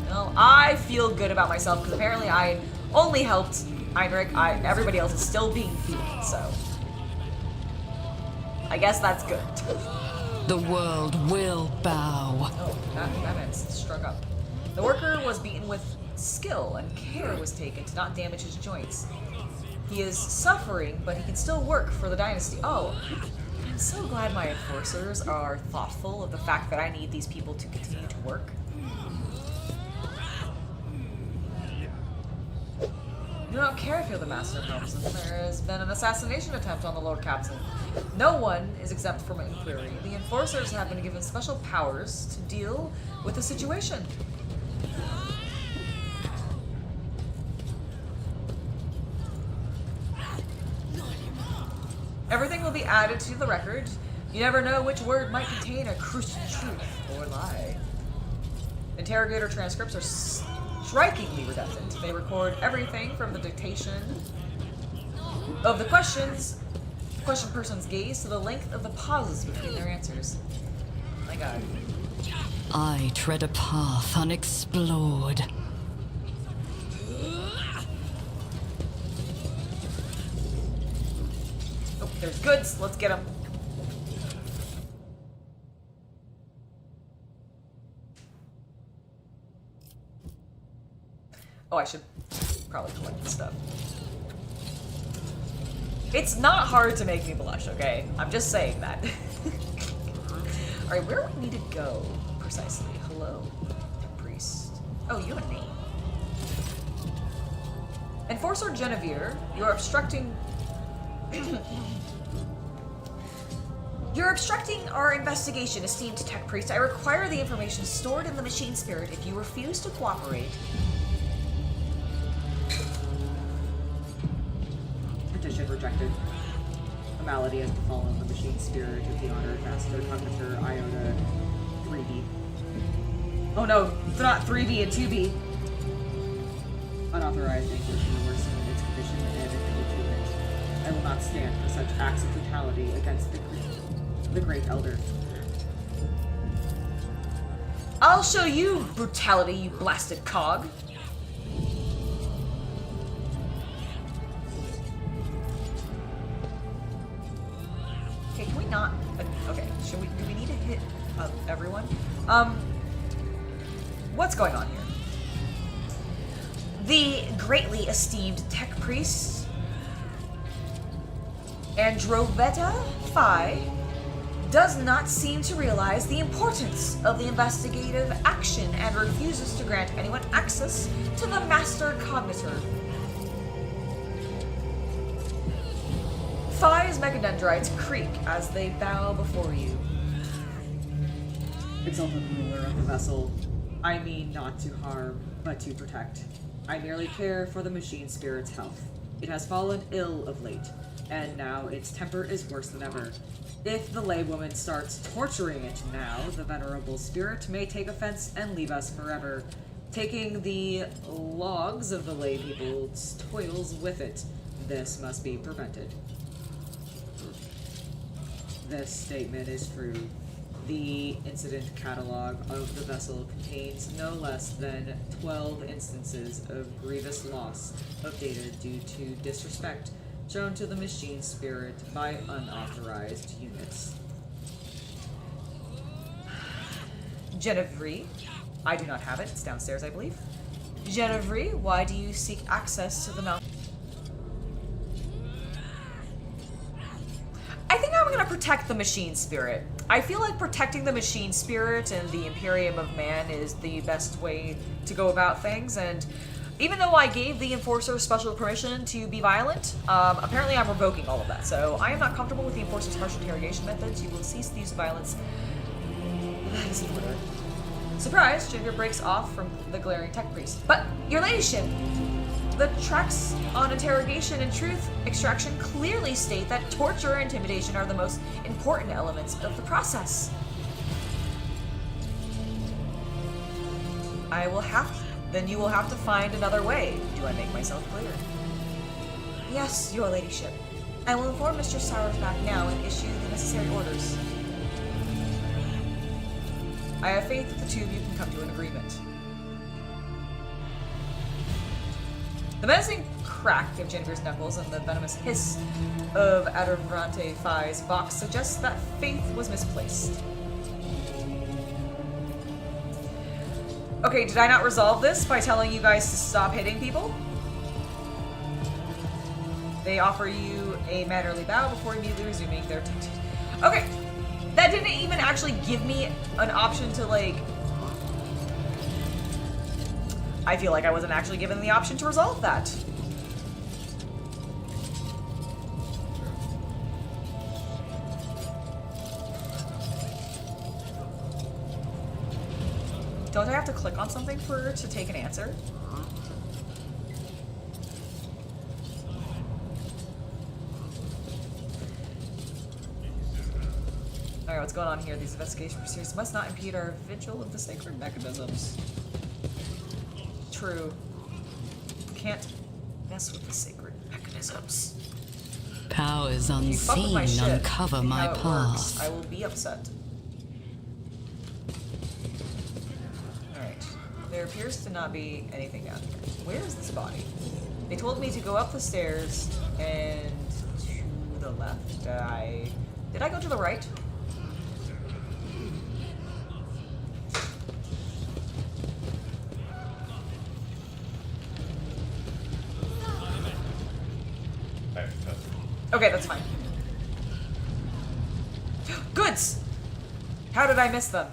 Well, I feel good about myself because apparently I only helped Einrich. Everybody else is still being fooled, so I guess that's good. The world will bow. Oh, that man's struck up. The worker was beaten with skill, and care was taken to not damage his joints. He is suffering, but he can still work for the dynasty. Oh, I'm so glad my enforcers are thoughtful of the fact that I need these people to continue to work. You don't care if you're the master of Helmson. There has been an assassination attempt on the Lord Captain. No one is exempt from inquiry. The enforcers have been given special powers to deal with the situation. Everything will be added to the record. You never know which word might contain a crucial truth or lie. Interrogator transcripts are strikingly redundant. They record everything from the dictation of the question person's gaze to the length of the pauses between their answers. My God. I tread a path unexplored. Oh, there's goods. Let's get them. Oh, I should probably collect this stuff. It's not hard to make me blush, okay? I'm just saying that. Alright, where do we need to go precisely? Hello, priest. Oh, you have a name. Enforcer Genevieve, you're obstructing... You're obstructing our investigation, esteemed tech priest. I require the information stored in the machine spirit. If you refuse to cooperate... Petition rejected. A malady has befallen the machine spirit of the honored master cognitor Iota 3B. Oh no, it's not 3B and 2B. Unauthorized anguish in the worst of its condition and admitted to it. I will not stand for such acts of brutality against the great elder. I'll show you brutality, you blasted cog. Okay, can we not? Okay, do we need to hit everyone? What's going on here? The greatly esteemed tech priest Androveta Phi does not seem to realize the importance of the investigative action and refuses to grant anyone access to the Master Cognitor. Phi's mechadendrites creak as they bow before you. Exalted ruler of the vessel, I mean not to harm, but to protect. I merely care for the machine spirit's health. It has fallen ill of late, and now its temper is worse than ever. If the laywoman starts torturing it now, the venerable spirit may take offense and leave us forever, taking the logs of the lay people's toils with it. This must be prevented. This statement is true. The incident catalog of the vessel contains no less than 12 instances of grievous loss of data due to disrespect shown to the machine spirit by unauthorized units. Genevieve, I do not have it. It's downstairs, I believe. Genevieve, why do you seek access to the mount? I think I'm gonna protect the machine spirit. I feel like protecting the machine spirit and the Imperium of Man is the best way to go about things, and even though I gave the Enforcer special permission to be violent, apparently I'm revoking all of that, so I am not comfortable with the Enforcer's harsh interrogation methods. You will cease the use of violence. That is an order. Surprise, Ginger breaks off from the glaring tech priest. But, your ladyship, the tracks on interrogation and truth extraction clearly state that torture and intimidation are the most important elements of the process. Then you will have to find another way. Do I make myself clear? Yes, your ladyship. I will inform Mr. Sauersback now and issue the necessary orders. I have faith that the two of you can come to an agreement. The menacing crack of Jennifer's knuckles and the venomous hiss of Adorante Phi's box suggests that faith was misplaced. Okay, did I not resolve this by telling you guys to stop hitting people? They offer you a mannerly bow before immediately resuming their Okay, that didn't even actually give me an option to, like... I feel like I wasn't actually given the option to resolve that. Don't I have to click on something for her to take an answer? Alright, what's going on here? These investigation procedures must not impede our vigil of the sacred mechanisms. True. Can't mess with the sacred mechanisms. Powers If you fuck with my unseen shit, uncover and my how it works, path. I will be upset. Alright. There appears to not be anything down here. Where is this body? They told me to go up the stairs and to the left. Did I go to the right? Okay, that's fine. Goods! How did I miss them?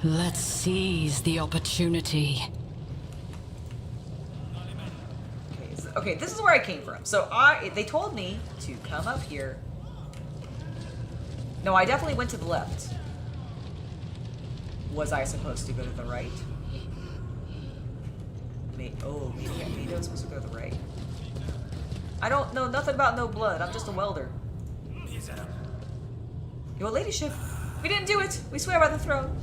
Let's seize the opportunity. Okay, this is where I came from. So they told me to come up here. No, I definitely went to the left. Was I supposed to go to the right? Maybe I was supposed to go to the right. I don't know nothing about no blood. I'm just a welder. Your ladyship, we didn't do it. We swear by the throne.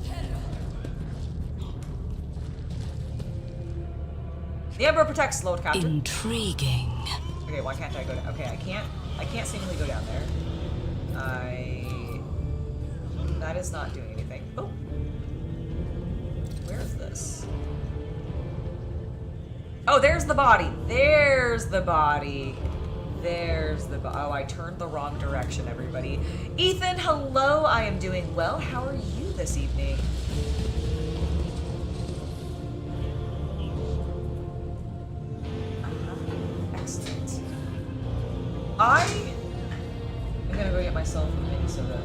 The Emperor protects, Lord Captain. Intriguing. Okay, why can't I go down? Okay, I can't seemingly go down there. That is not doing anything. Oh. Where is this? Oh, there's the body. There's the body. There's the body. Oh, I turned the wrong direction, everybody. Ethan, hello. I am doing well. How are you this evening? Excellent. I am gonna go. get myself a mini soda.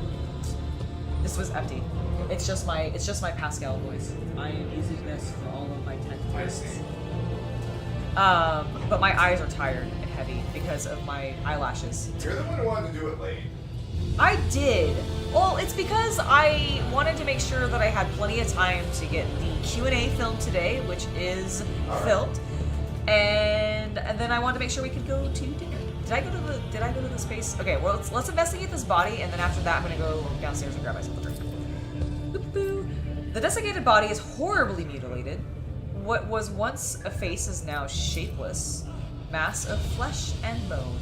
This was empty. It's just my Pascal voice. I am using this for all of my 10 I tests. see. But my eyes are tired and heavy because of my eyelashes. You're the one who wanted to do it late. I did. Well, it's because I wanted to make sure that I had plenty of time to get the Q&A filmed today, which is filmed, and then I wanted to make sure we could go to dinner. Did I go to the space? Okay, well let's investigate this body, and then after that I'm gonna go downstairs and grab myself a drink. Boop-boo. The desiccated body is horribly mutilated. What was once a face is now shapeless, mass of flesh and bone.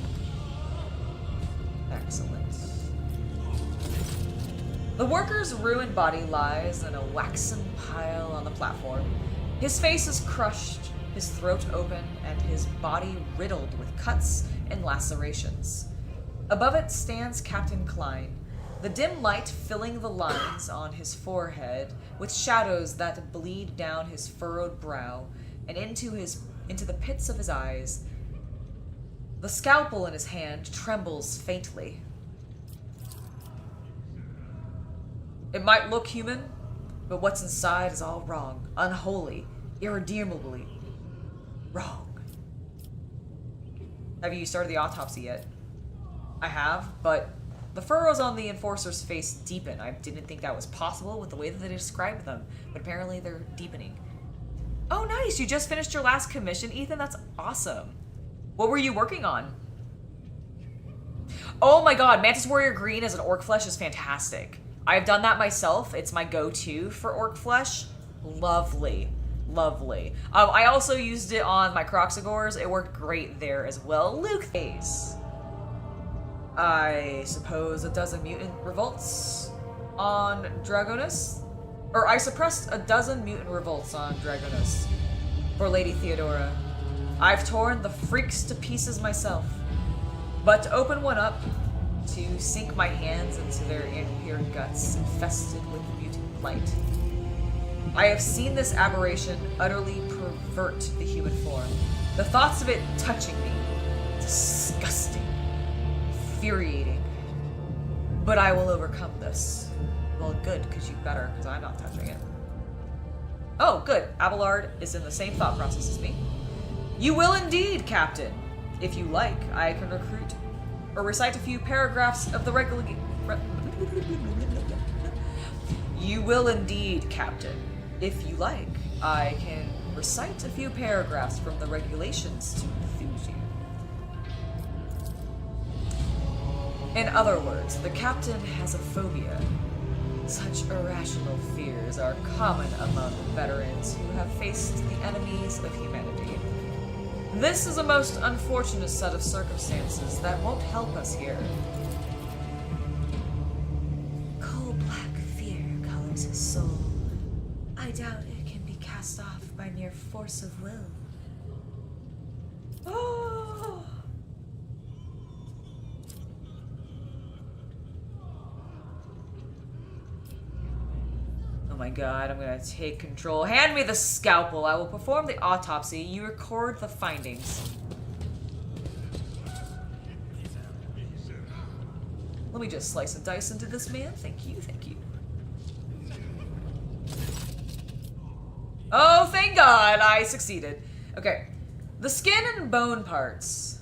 Excellent. The worker's ruined body lies in a waxen pile on the platform. His face is crushed, his throat open, and his body riddled with cuts and lacerations. Above it stands Captain Klein, the dim light filling the lines on his forehead with shadows that bleed down his furrowed brow and into the pits of his eyes. The scalpel in his hand trembles faintly. It might look human, but what's inside is all wrong, unholy, irredeemably wrong. Have you started the autopsy yet? I have, but the furrows on the enforcer's face deepen. I didn't think that was possible with the way that they described them, but apparently they're deepening. Oh, nice! You just finished your last commission, Ethan? That's awesome. What were you working on? Oh my god, Mantis Warrior Green as an orc flesh is fantastic. I've done that myself. It's my go-to for orc flesh. Lovely. Lovely. I also used it on my Croxagores. It worked great there as well. Luke Hayes. I suppose a dozen mutant revolts on Dragonus? Or I suppressed a dozen mutant revolts on Dragonus for Lady Theodora. I've torn the freaks to pieces myself. But to open one up, to sink my hands into their impure guts infested with mutant light. I have seen this aberration utterly pervert the human form. The thoughts of it touching me, disgusting, infuriating. But I will overcome this. Well, good, because you better, because I'm not touching it. Oh, good. Abelard is in the same thought process as me. You will indeed, Captain. If you like, I can recruit or recite a few paragraphs of the You will indeed, Captain. If you like, I can recite a few paragraphs from the regulations to enthuse you. In other words, the Captain has a phobia. Such irrational fears are common among veterans who have faced the enemies of humanity. This is a most unfortunate set of circumstances that won't help us here. Coal-black fear colors his soul. I doubt it can be cast off by mere force of will. Oh! Oh my god, I'm gonna take control. Hand me the scalpel. I will perform the autopsy. You record the findings. Let me just slice and dice into this man. Thank you, thank you. Oh, thank god, I succeeded. Okay. The skin and bone parts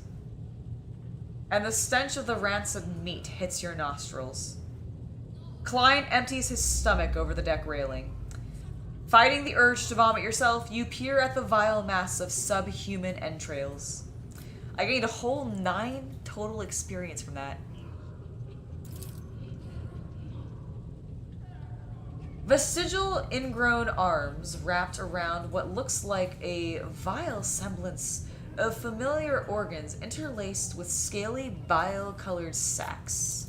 and the stench of the rancid meat hits your nostrils. Klein empties his stomach over the deck railing. Fighting the urge to vomit yourself, you peer at the vile mass of subhuman entrails. I gained a whole 9 total experience from that. Vestigial ingrown arms wrapped around what looks like a vile semblance of familiar organs interlaced with scaly bile-colored sacs.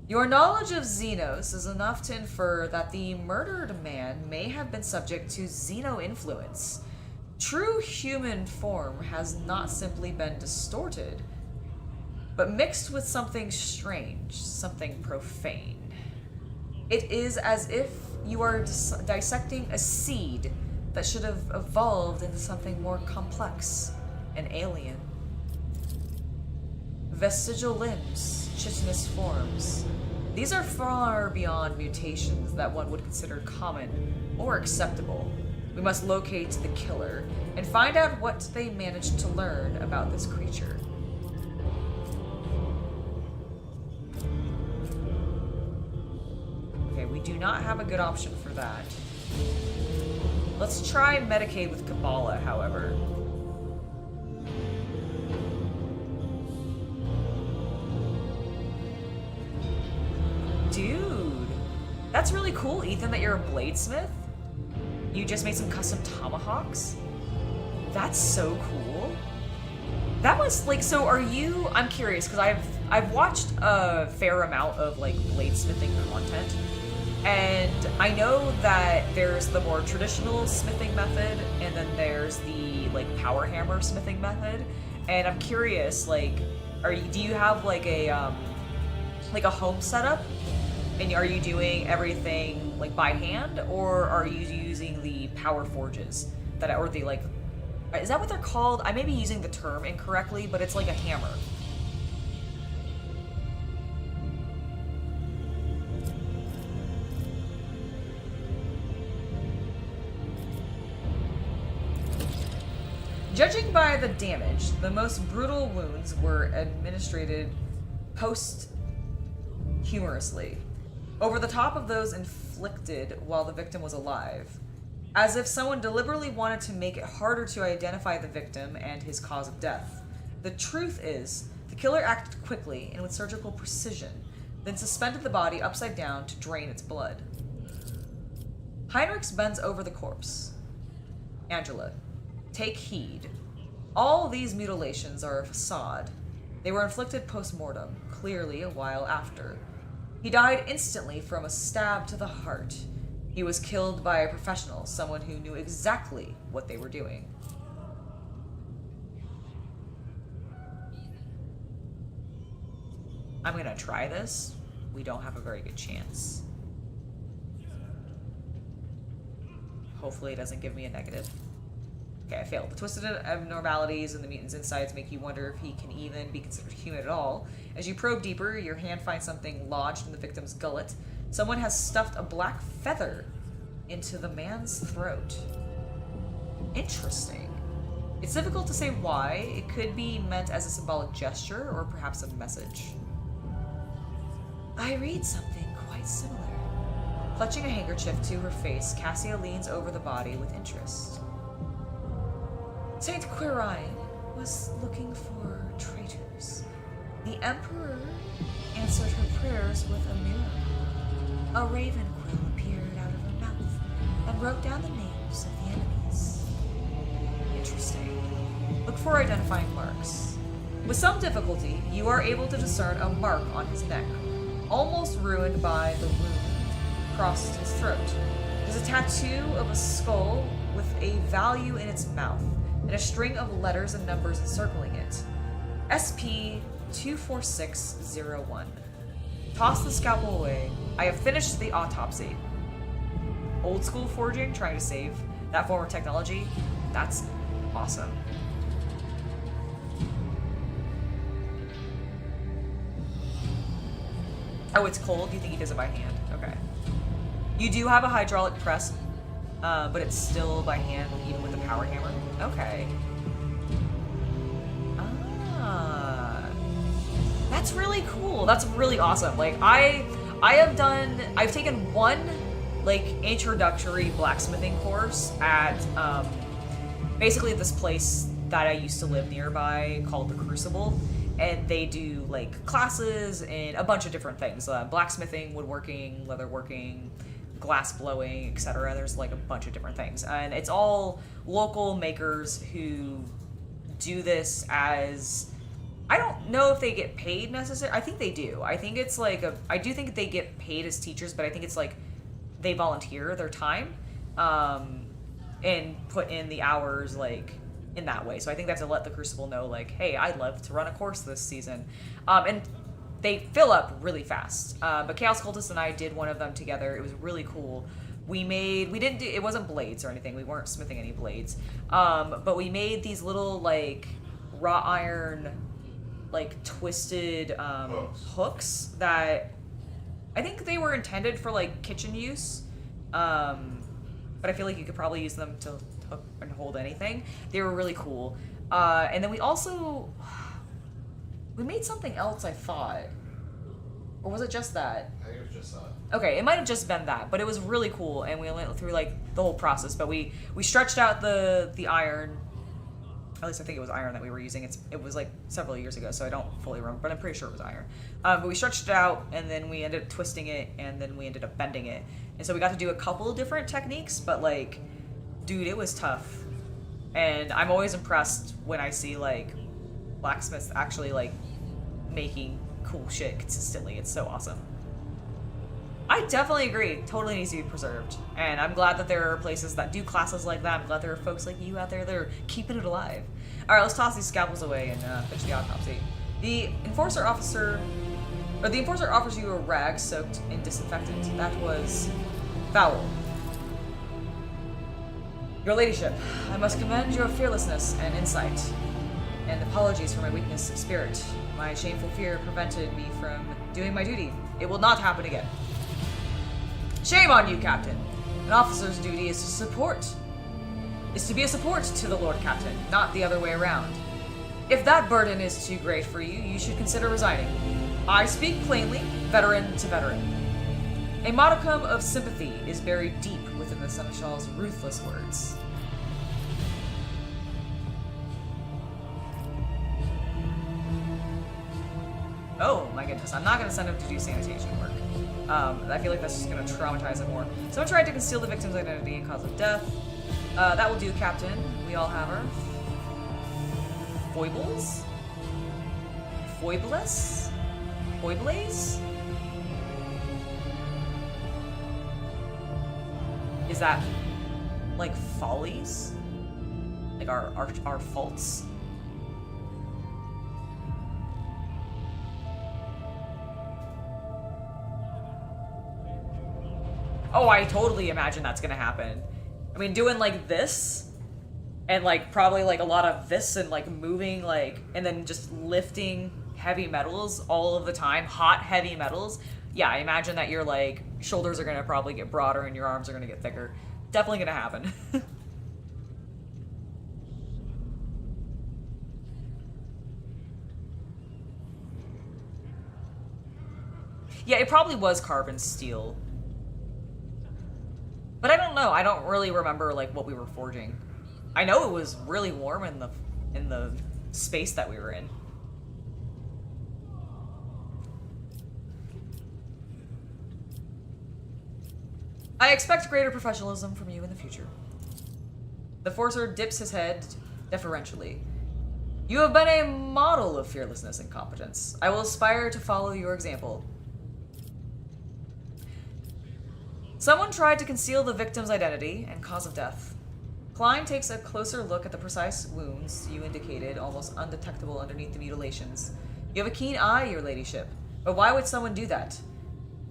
Your knowledge of Xenos is enough to infer that the murdered man may have been subject to Xeno influence. True human form has not simply been distorted, but mixed with something strange, something profane. It is as if you are dissecting a seed that should have evolved into something more complex and alien. Vestigial limbs, chitinous forms. These are far beyond mutations that one would consider common or acceptable. We must locate the killer and find out what they managed to learn about this creature. Okay, we do not have a good option for that. Let's try Medicaid with Kabbalah, however. Dude, that's really cool, Ethan, that you're a bladesmith. You just made some custom tomahawks? That's so cool. That was like, so are you, I'm curious, because I've watched a fair amount of like bladesmithing content, and I know that there's the more traditional smithing method, and then there's the like power hammer smithing method, and I'm curious, like, do you have like a home setup? And are you doing everything like by hand, or are you using the power forges that, or the like, is that what they're called? I may be using the term incorrectly, but it's like a hammer. Judging by the damage, the most brutal wounds were administered humorously, over the top of those inflicted while the victim was alive, as if someone deliberately wanted to make it harder to identify the victim and his cause of death. The truth is, the killer acted quickly and with surgical precision, then suspended the body upside down to drain its blood. Heinrichs bends over the corpse. Angela, take heed. All these mutilations are a facade. They were inflicted post-mortem, clearly a while after. He died instantly from a stab to the heart. He was killed by a professional, someone who knew exactly what they were doing. I'm gonna try this. We don't have a very good chance. Hopefully it doesn't give me a negative. Okay, I failed. The twisted abnormalities in the mutant's insides make you wonder if he can even be considered human at all. As you probe deeper, your hand finds something lodged in the victim's gullet. Someone has stuffed a black feather into the man's throat. Interesting. It's difficult to say why. It could be meant as a symbolic gesture, or perhaps a message. I read something quite similar. Clutching a handkerchief to her face, Cassia leans over the body with interest. Saint Quirine was looking for traitors. The Emperor answered her prayers with a miracle. A raven quill appeared out of her mouth and wrote down the names of the enemies. Interesting. Look for identifying marks. With some difficulty, you are able to discern a mark on his neck, almost ruined by the wound across his throat. There's a tattoo of a skull with a value in its mouth, and a string of letters and numbers encircling it. SP-24601. Toss the scalpel away. I have finished the autopsy. Old school forging, trying to save that form of technology. That's awesome. Oh, it's cold? You think he does it by hand? Okay. You do have a hydraulic press, but it's still by hand, even with the power hammer. Okay. That's really cool. That's really awesome. Like, I've taken one, like, introductory blacksmithing course at, basically this place that I used to live nearby called the Crucible, and they do, like, classes and a bunch of different things. Blacksmithing, woodworking, leatherworking, glass blowing, etc. There's like a bunch of different things, and it's all local makers who do this as, I don't know if they get paid necessarily. I think they do. I think it's like I do think they get paid as teachers, but I think it's like they volunteer their time and put in the hours like in that way. So I think they have to let the Crucible know, like, hey, I'd love to run a course this season, and they fill up really fast. But Chaos Cultist and I did one of them together. It was really cool. It wasn't blades or anything. We weren't smithing any blades. But we made these little, like, wrought iron like twisted hooks that I think they were intended for like kitchen use, but I feel like you could probably use them to hook and hold anything. They were really cool. And then we made something else, I thought, or was it just that? I think it was just that. Okay, it might have just been that, but it was really cool, and we went through like the whole process. But we stretched out the iron. At least I think it was iron that we were using. It was like several years ago, so I don't fully remember, but I'm pretty sure it was iron. But we stretched it out, and then we ended up twisting it, and then we ended up bending it. And so we got to do a couple of different techniques, but like, dude, it was tough. And I'm always impressed when I see like blacksmiths actually like making cool shit consistently. It's so awesome. I definitely agree. Totally needs to be preserved. And I'm glad that there are places that do classes like that. I'm glad there are folks like you out there that are keeping it alive. Alright, let's toss these scalpels away and finish the autopsy. The enforcer offers you a rag soaked in disinfectant. That was foul. Your ladyship, I must commend your fearlessness and insight, and apologies for my weakness of spirit. My shameful fear prevented me from doing my duty. It will not happen again. Shame on you, Captain. An officer's duty is to be a support to the Lord Captain, not the other way around. If that burden is too great for you, you should consider resigning. I speak plainly, veteran to veteran. A modicum of sympathy is buried deep within the Seneschal's ruthless words. Oh my goodness, I'm not going to send him to do sanitation work. I feel like that's just going to traumatize him more. Someone tried to conceal the victim's identity and cause of death. That will do, Captain. We all have our foibles? Foibles? Foibles? Is that like follies? Like our faults? Oh, I totally imagine that's gonna happen. I mean, doing like this, and like probably like a lot of this, and like moving like, and then just lifting heavy metals all of the time, hot heavy metals. Yeah, I imagine that your like shoulders are gonna probably get broader and your arms are gonna get thicker. Definitely gonna happen. Yeah, it probably was carbon steel. But I don't know. I don't really remember like what we were forging. I know it was really warm in the space that we were in. I expect greater professionalism from you in the future. The Forcer dips his head deferentially. You have been a model of fearlessness and competence. I will aspire to follow your example. Someone tried to conceal the victim's identity and cause of death. Klein takes a closer look at the precise wounds you indicated, almost undetectable underneath the mutilations. You have a keen eye, your ladyship. But why would someone do that?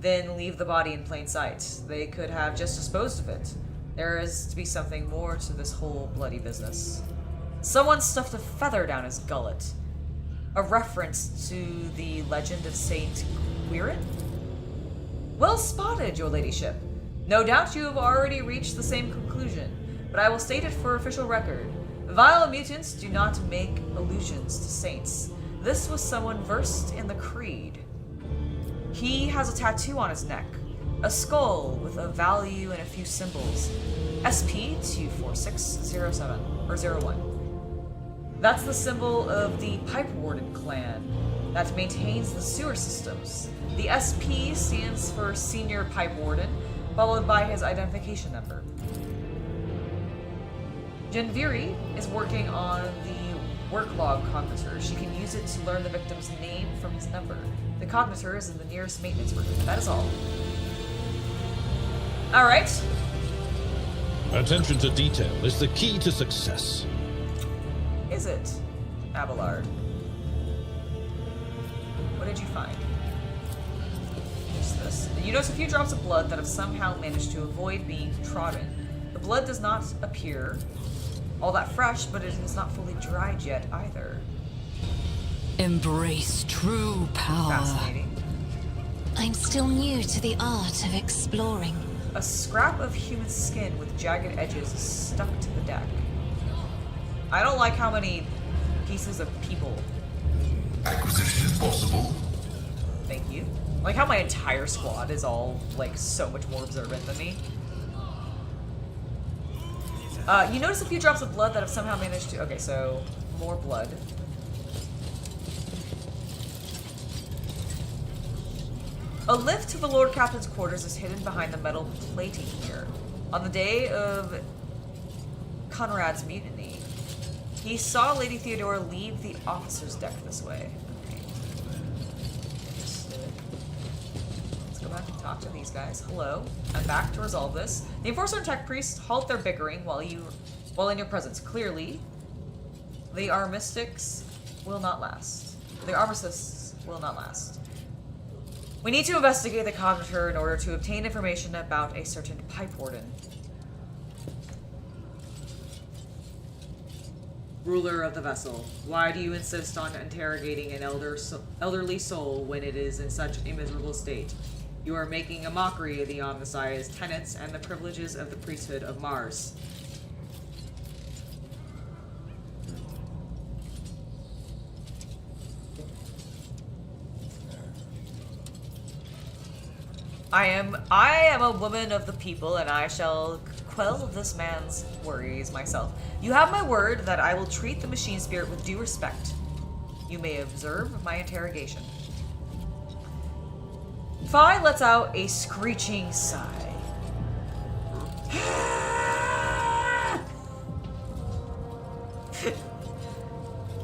Then leave the body in plain sight. They could have just disposed of it. There is to be something more to this whole bloody business. Someone stuffed a feather down his gullet. A reference to the legend of Saint Quirin? Well spotted, your ladyship. No doubt you have already reached the same conclusion, but I will state it for official record. Vile mutants do not make allusions to saints. This was someone versed in the creed. He has a tattoo on his neck, a skull with a value and a few symbols. SP24607 or 01. That's the symbol of the Pipe Warden clan that maintains the sewer systems. The SP stands for Senior Pipe Warden, followed by his identification number. Genviri is working on the work log cognitor. She can use it to learn the victim's name from his number. The cognitor is in the nearest maintenance room. That is all. Alright. Attention to detail is the key to success. Is it, Abelard? What did you find? What's this? You notice a few drops of blood that have somehow managed to avoid being trodden. The blood does not appear all that fresh, but it is not fully dried yet either. Embrace true power. Fascinating. I'm still new to the art of exploring. A scrap of human skin with jagged edges is stuck to the deck. I don't like how many pieces of people. Acquisition is possible. Thank you. Like how my entire squad is all like so much more observant than me. You notice a few drops of blood that have somehow managed to. Okay, so more blood. A lift to the Lord Captain's quarters is hidden behind the metal plating here. On the day of Conrad's mutiny, he saw Lady Theodora leave the officer's deck this way. Okay. Understood. Let's go back and talk to these guys. Hello. I'm back to resolve this. The Enforcer and Tech Priest halt their bickering while in your presence. Clearly, the armistice will not last. The armistice will not last. We need to investigate the Cognitor in order to obtain information about a certain pipe warden. Ruler of the vessel, why do you insist on interrogating an elderly soul when it is in such a miserable state? You are making a mockery of the Omnissiah's tenets and the privileges of the priesthood of Mars. I am a woman of the people, and I shall quell this man's worries myself. You have my word that I will treat the machine spirit with due respect. You may observe my interrogation. Phi lets out a screeching sigh.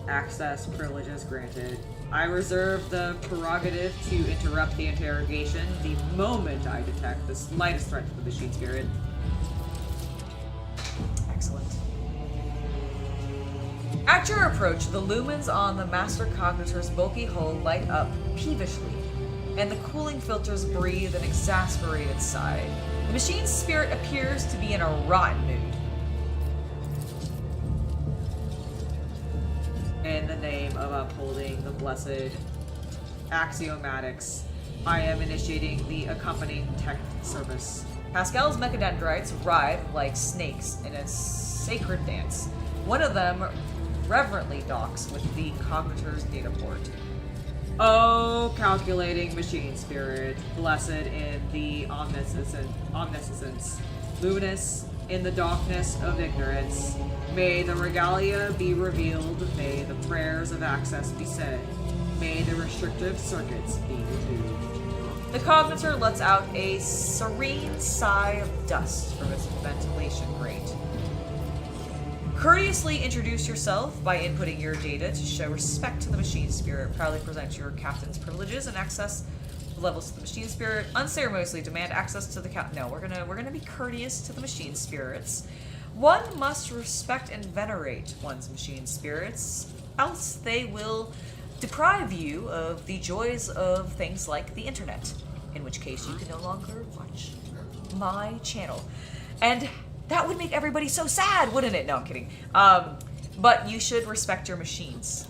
Access privileges granted. I reserve the prerogative to interrupt the interrogation the moment I detect the slightest threat to the machine spirit. Excellent. At your approach, the lumens on the Master Cognitor's bulky hull light up peevishly, and the cooling filters breathe an exasperated sigh. The machine's spirit appears to be in a rotten mood. In the name of upholding the blessed axiomatics, I am initiating the accompanying tech service. Pascal's mechadendrites writhe like snakes in a sacred dance. One of them reverently docks with the Cognitor's data port. Oh, calculating machine spirit, blessed in the omniscience, luminous in the darkness of ignorance. May the regalia be revealed, may the prayers of access be said, may the restrictive circuits be removed. The Cognitor lets out a serene sigh of dust from its ventilation grate. Courteously introduce yourself by inputting your data to show respect to the machine spirit. Proudly present your captain's privileges and access levels to the machine spirit. Unceremoniously demand access to the No, we're gonna be courteous to the machine spirits. One must respect and venerate one's machine spirits, else they will deprive you of the joys of things like the internet, in which case you can no longer watch my channel. And that would make everybody so sad, wouldn't it? No, I'm kidding. But you should respect your machines,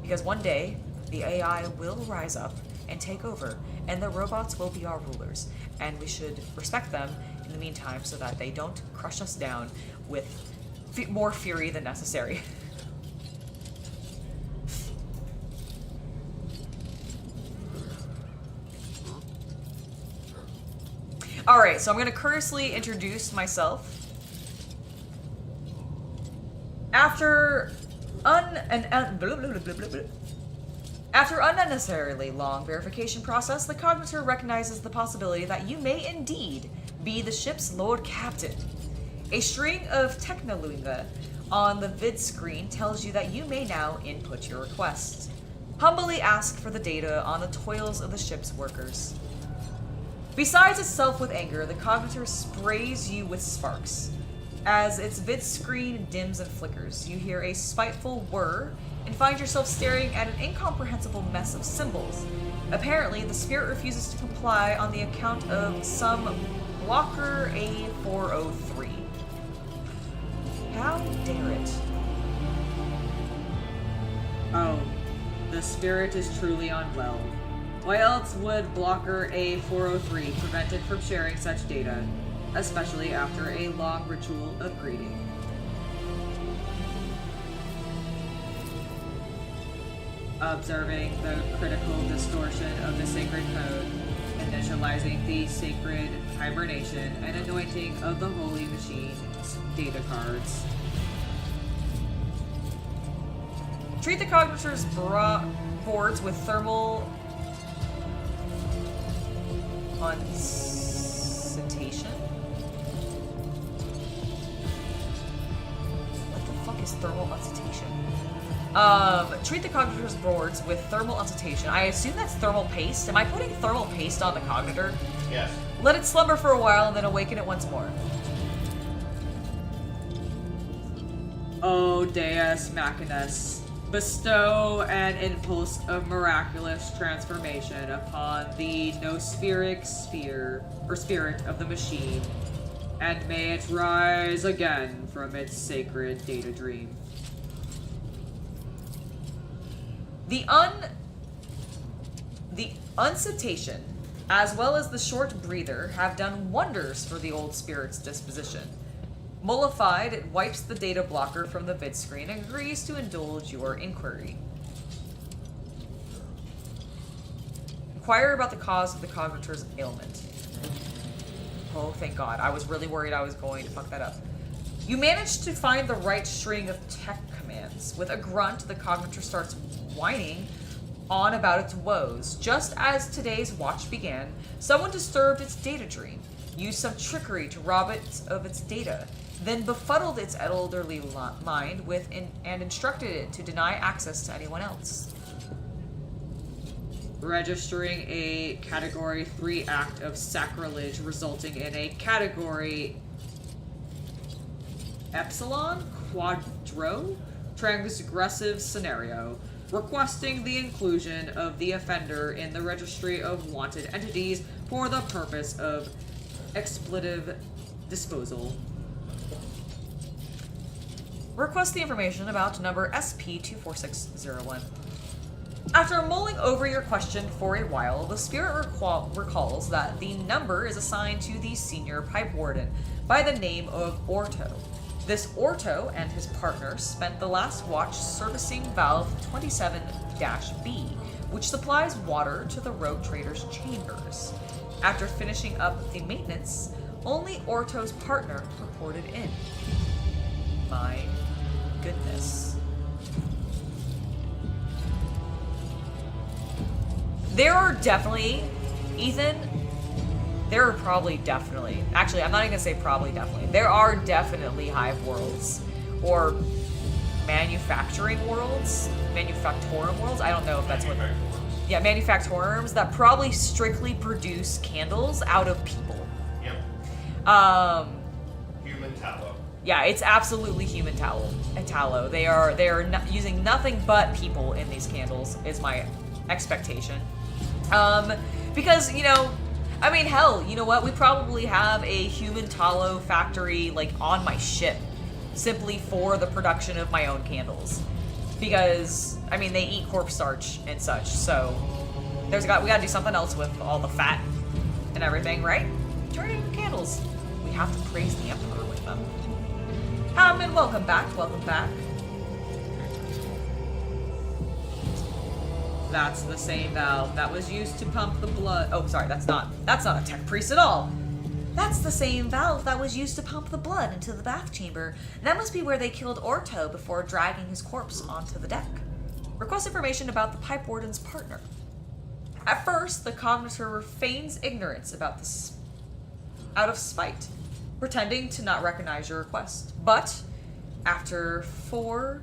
because one day the AI will rise up and take over, and the robots will be our rulers, and we should respect them in the meantime so that they don't crush us down with more fury than necessary. Alright, so I'm going to courteously introduce myself. After unnecessarily long verification process, the Cognitor recognizes the possibility that you may indeed be the ship's Lord Captain. A string of technoluminga on the vid screen tells you that you may now input your requests. Humbly ask for the data on the toils of the ship's workers. Besides itself with anger, the Cognitor sprays you with sparks. As its vid screen dims and flickers, you hear a spiteful whir and find yourself staring at an incomprehensible mess of symbols. Apparently, the spirit refuses to comply on the account of some Blocker A403. How dare it? Oh, The spirit is truly unwell. Why else would Blocker A403 prevent it from sharing such data, especially after a long ritual of greeting? Observing the critical distortion of the sacred code, initializing the sacred hibernation, and anointing of the holy machine's data cards. Treat the Cognitor's boards with thermal uncitation? What the fuck is thermal uncitation? Treat the Cognitor's boards with thermal uncitation. I assume that's thermal paste. Am I putting thermal paste on the Cognitor? Yes. Let it slumber for a while and then awaken it once more. O Deus Machinus, bestow an impulse of miraculous transformation upon the nospheric sphere, or spirit of the machine, and may it rise again from its sacred data dream. The uncitation, as well as the short breather, have done wonders for the old spirit's disposition. Mollified, it wipes the data blocker from the vid screen and agrees to indulge your inquiry. Inquire about the cause of the Cognitor's ailment. Oh, thank God. I was really worried I was going to fuck that up. You managed to find the right string of tech commands. With a grunt, the Cognitor starts whining on about its woes. Just as today's watch began, someone disturbed its data dream, used some trickery to rob it of its data, then befuddled its elderly mind with and instructed it to deny access to anyone else. Registering a Category 3 act of sacrilege resulting in a Category Epsilon Quadro transgressive scenario, requesting the inclusion of the offender in the registry of wanted entities for the purpose of expletive disposal. Request the information about number SP24601. After mulling over your question for a while, the spirit recalls that the number is assigned to the senior pipe warden by the name of Orto. This Orto and his partner spent the last watch servicing valve 27-B, which supplies water to the rogue trader's chambers. After finishing up the maintenance, only Orto's partner reported in. My goodness. There are definitely, Ethan, there are probably definitely, actually, I'm not even gonna say probably definitely, there are definitely hive worlds, or manufacturing worlds, manufactorum worlds, I don't know if that's what, yeah, manufactorums that probably strictly produce candles out of people. Yep. Human tallow. Yeah, it's absolutely human tallow. They are not using nothing but people in these candles, is my expectation. Because, you know, I mean, hell, you know what? We probably have a human tallow factory, like, on my ship, simply for the production of my own candles. Because, I mean, they eat corpse starch and such, so we gotta do something else with all the fat and everything, right? Turn it into candles. We have to praise the Emperor with them. And welcome back, welcome back. That's the same valve that was used to pump the blood. Oh, sorry, that's not a tech priest at all. That's the same valve that was used to pump the blood into the bath chamber. That must be where they killed Orto before dragging his corpse onto the deck. Request information about the pipe warden's partner. At first, the Cognitor feigns ignorance about this out of spite, pretending to not recognize your request. But after 4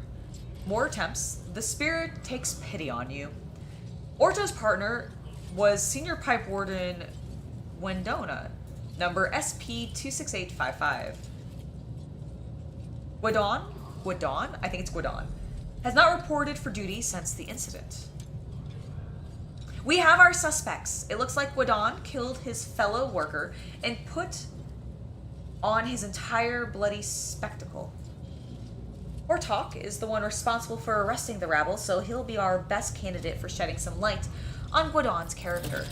more attempts, the spirit takes pity on you. Orto's partner was Senior Pipe Warden Wendona, number SP26855. Guadon? I think it's Guadon. Has not reported for duty since the incident. We have our suspects. It looks like Guadon killed his fellow worker and put on his entire bloody spectacle. Hortok is the one responsible for arresting the rabble, so he'll be our best candidate for shedding some light on Guadon's character.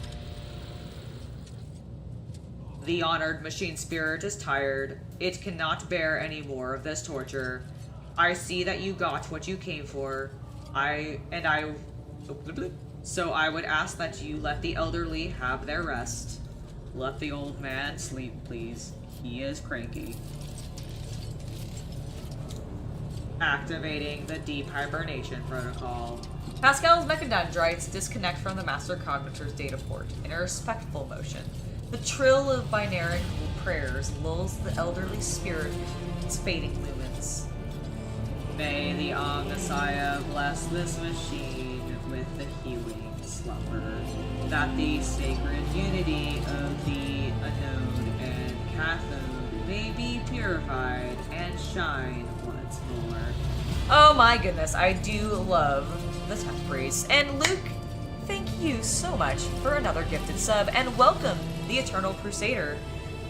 The honored machine spirit is tired. It cannot bear any more of this torture. I see that you got what you came for. So I would ask that you let the elderly have their rest. Let the old man sleep, please. He is cranky. Activating the deep hibernation protocol. Pascal's mechadendrites disconnect from the Master Cognitor's data port in a respectful motion. The trill of binary prayers lulls the elderly spirit in its fading lumens. May the Angasaya bless this machine with the healing slumber, that the sacred unity of the anode and cathode may be purified and shine once more. Oh my goodness, I do love the tech praise. And Luke, thank you so much for another gifted sub, and welcome the Eternal Crusader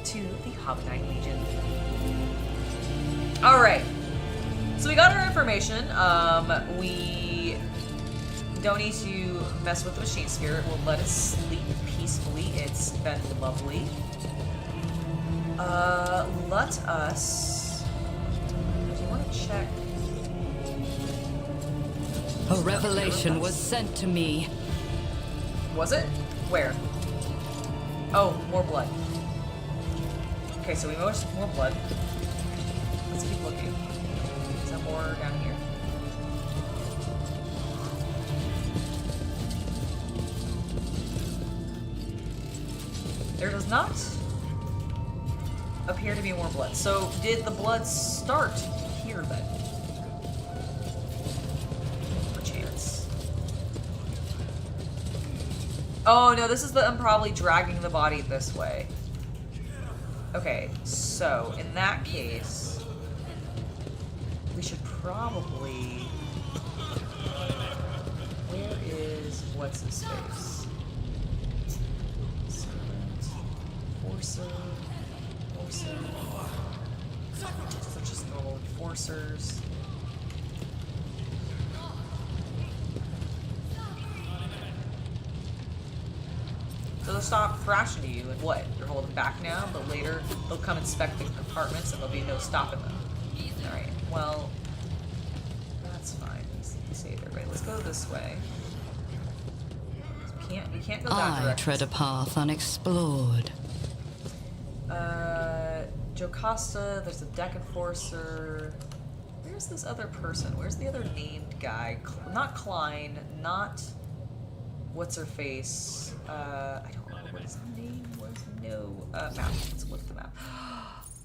to the Hobbit Legion. Alright, so we got our information. We don't need to mess with the machine spirit. We'll let it sleep peacefully. It's been lovely. Let us... Do you want to check? A revelation was sent to me. Was it? Where? Oh, more blood. Okay, so we know there's more blood. Let's keep looking. Is there more down here? There does not appear to be more blood. So, did the blood start here then? Perchance. Oh no, this is the I'm probably dragging the body this way. Okay, so in that case, we should probably... Where is what's his face? Enforcer. They're just normal enforcers. So they'll stop thrashing you, and what? You're holding back now, but later they'll come inspect the compartments and there'll be no stopping them. Alright, well, that's fine. We saved everybody. Let's go this way. We can't go that I direction. tread a path unexplored. Jocasta, there's a deck enforcer. Where's this other person? Where's the other named guy? Not Klein, not... What's her face? I don't know what his name was. No. Map. Let's look at the map.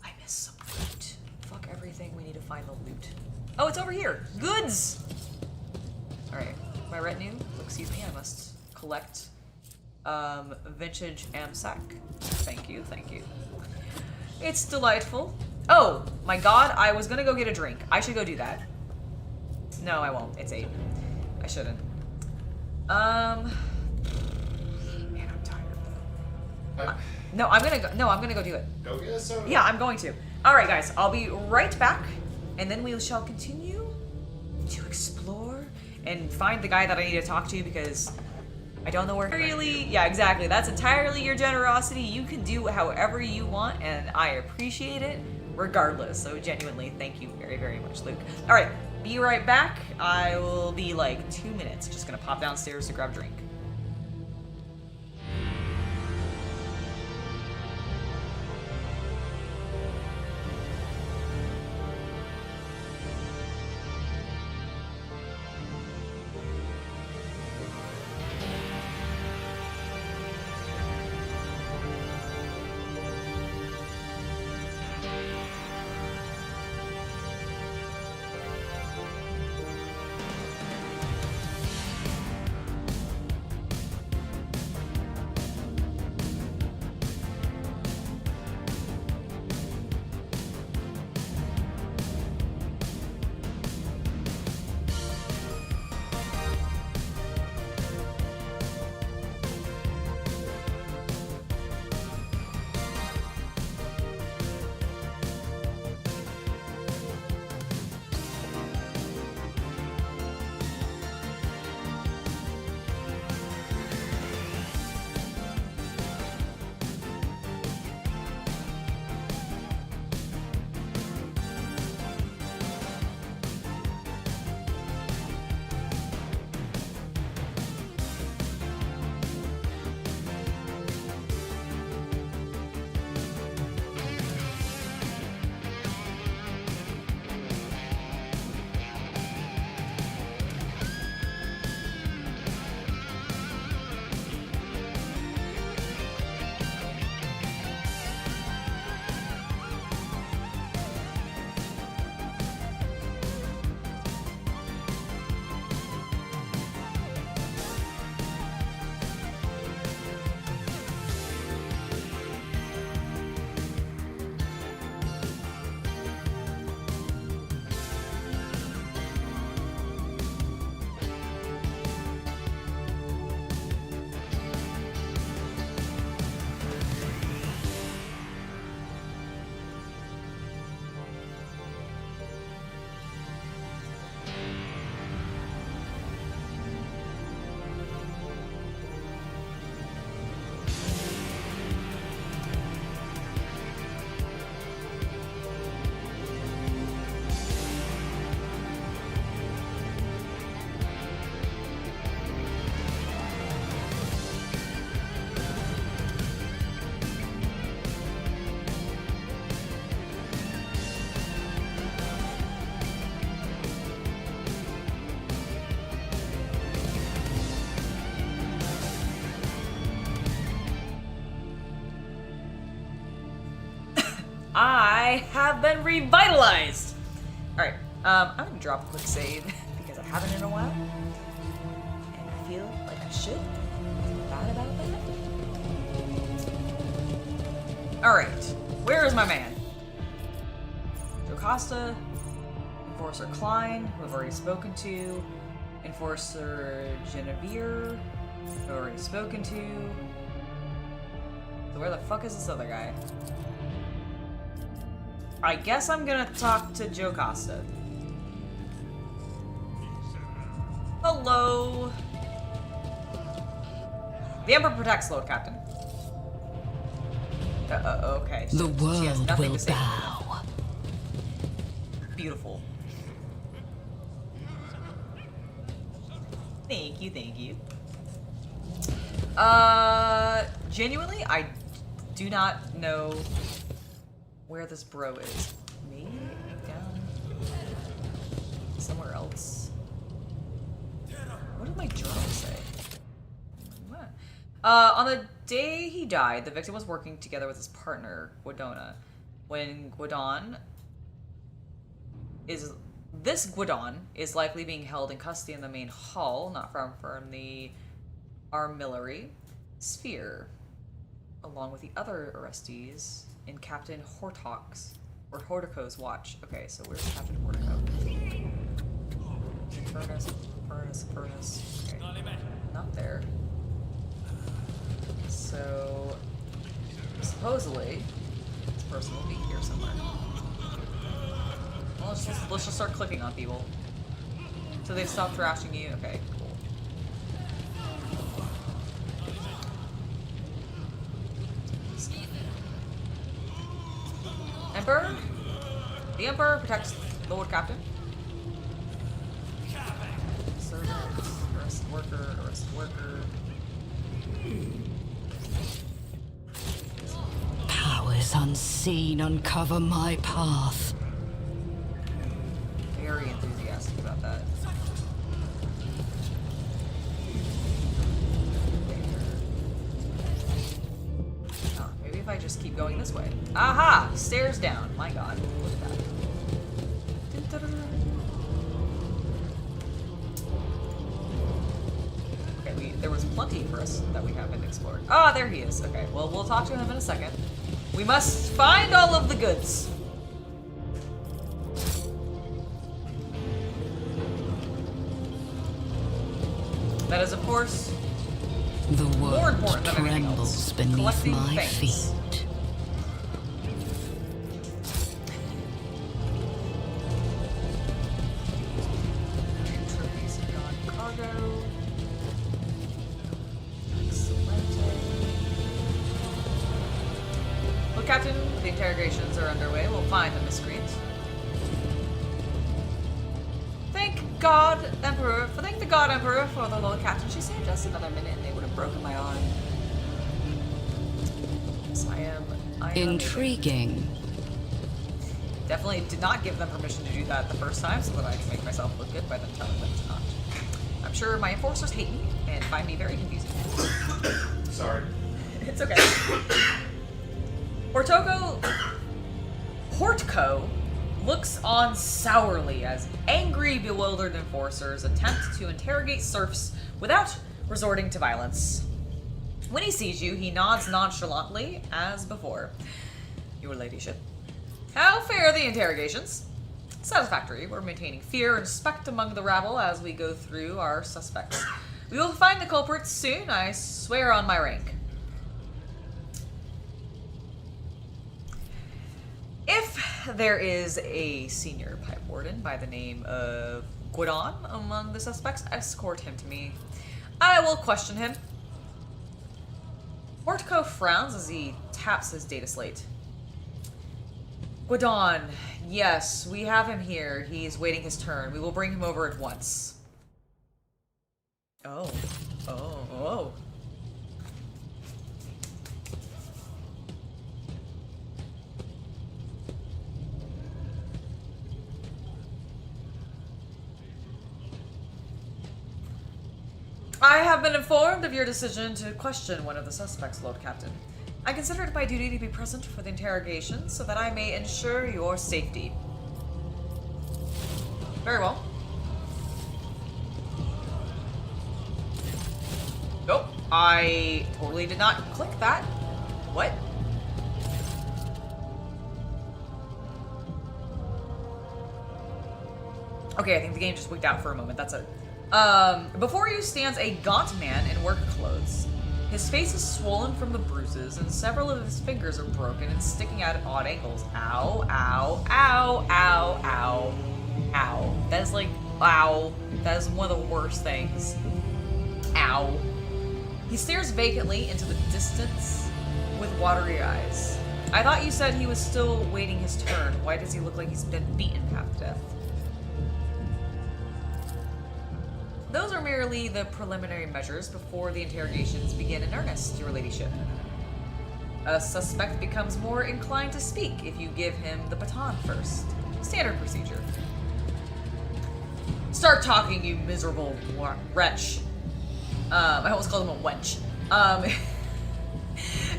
I missed some loot. Fuck everything. We need to find the loot. Oh, it's over here. Goods! Alright. My retinue? Excuse me, I must collect vintage AMSAC. Thank you, thank you. It's delightful. Oh, my god, I was gonna go get a drink. I should go do that. No, I won't. It's 8. I shouldn't. Man, I'm tired. No, I'm gonna go. No, I'm gonna go do it. Go get a soda. Yeah, I'm going to. All right, guys. I'll be right back, and then we shall continue to explore and find the guy that I need to talk to because I don't know where. Really? Yeah, exactly. That's entirely your generosity. You can do however you want, and I appreciate it regardless. So genuinely, thank you very, very much, Luke. All right. Be right back. I will be like 2 minutes. Just gonna pop downstairs to grab a drink. I have been revitalized! Alright, I'm gonna drop a quick save because I haven't in a while. And I feel like I should. I'm bad about that. Alright, where is my man? Jocasta, Enforcer Klein, who I've already spoken to, Enforcer Genevieve, who I've already spoken to. So where the fuck is this other guy? I guess I'm gonna talk to Jocasta. Hello. The Emperor protects, Lord Captain. Okay. The She has world nothing will to say. bow. Beautiful. Thank you, thank you. Genuinely, I do not know where this bro is. Maybe down somewhere else. What did my journal say? What? On the day he died, the victim was working together with his partner, Guadona. When this Guadon is likely being held in custody in the main hall, not far from the armillary sphere, along with the other arrestees in Captain Hortico's watch. Okay, so where's Captain Hortico? Furnace. Okay, not there. So supposedly this person will be here somewhere. Well, let's just start clicking on people. So they've stopped thrashing you? Okay, cool. Emperor? The Emperor protects the Lord Captain. Servant, arrested worker. Powers unseen uncover my path. Very enthusiastic about that. Oh, maybe if I just keep going this way. Aha! Stairs down. My god. Look at that. Okay, there was plenty for us that we haven't explored. Ah, there he is. Okay, well, we'll talk to him in a second. We must find all of the goods. That is, of course, The more world important than anything trembles else. beneath Collecting my things. feet. Trophies beyond cargo. Excelente. Well, Captain, the interrogations are underway. We'll find the miscreant. Thank the God Emperor for the Lord Captain. She saved us another minute and they would have broken my arm. Yes, I am Intriguing. Definitely did not give them permission to do that the first time so that I can make myself look good by them telling them to not. I'm sure my enforcers hate me and find me very confusing. Sorry. It's okay. Hortco looks on sourly as angry, bewildered enforcers attempt to interrogate serfs without resorting to violence. When he sees you, he nods nonchalantly as before. Your ladyship. How fare the interrogations? Satisfactory. We're maintaining fear and respect among the rabble as we go through our suspects. We will find the culprits soon, I swear on my rank. If there is a senior pipe warden by the name of Guadon among the suspects, escort him to me. I will question him. Hortico frowns as he taps his data slate. Guadon, yes, we have him here. He's waiting his turn. We will bring him over at once. Oh. I have been informed of your decision to question one of the suspects, Lord Captain. I consider it my duty to be present for the interrogation so that I may ensure your safety. Very well. Nope, I totally did not click that. What? Okay, I think the game just wigged out for a moment. That's it. Before you stands a gaunt man in work clothes. His face is swollen from the bruises, and several of his fingers are broken and sticking out at odd angles. Ow, ow, ow, ow, ow, ow. That is like, ow. That is one of the worst things. Ow. He stares vacantly into the distance with watery eyes. I thought you said he was still waiting his turn. Why does he look like he's been beaten half to death? Those are merely the preliminary measures before the interrogations begin in earnest, your ladyship. A suspect becomes more inclined to speak if you give him the baton first. Standard procedure. Start talking, you miserable wretch. I almost called him a wench.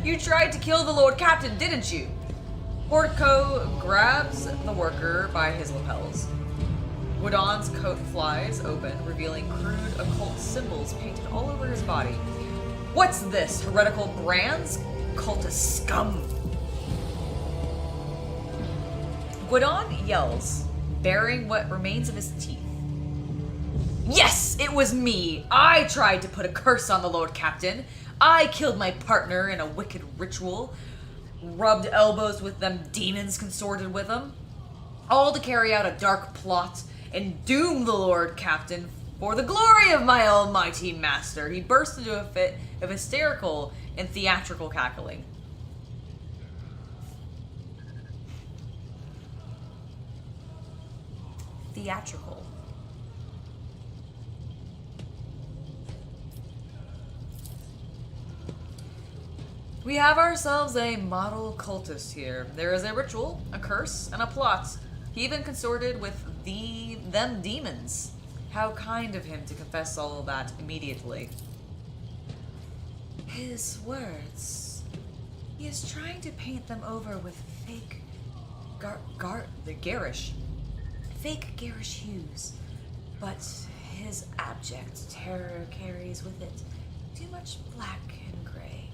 You tried to kill the Lord Captain, didn't you? Portico grabs the worker by his lapels. Woodon's coat flies open, revealing crude occult symbols painted all over his body. What's this? Heretical brands? Cultist scum. Woodon yells, baring what remains of his teeth. Yes, it was me! I tried to put a curse on the Lord Captain. I killed my partner in a wicked ritual, rubbed elbows with them demons consorted with him, all to carry out a dark plot and doom the Lord Captain for the glory of my almighty master. He burst into a fit of hysterical and theatrical cackling. Theatrical. We have ourselves a model cultist here. There is a ritual, a curse, and a plot. He even consorted with them demons. How kind of him to confess all of that immediately. His words. He is trying to paint them over with fake garish hues. But his abject terror carries with it too much black and gray.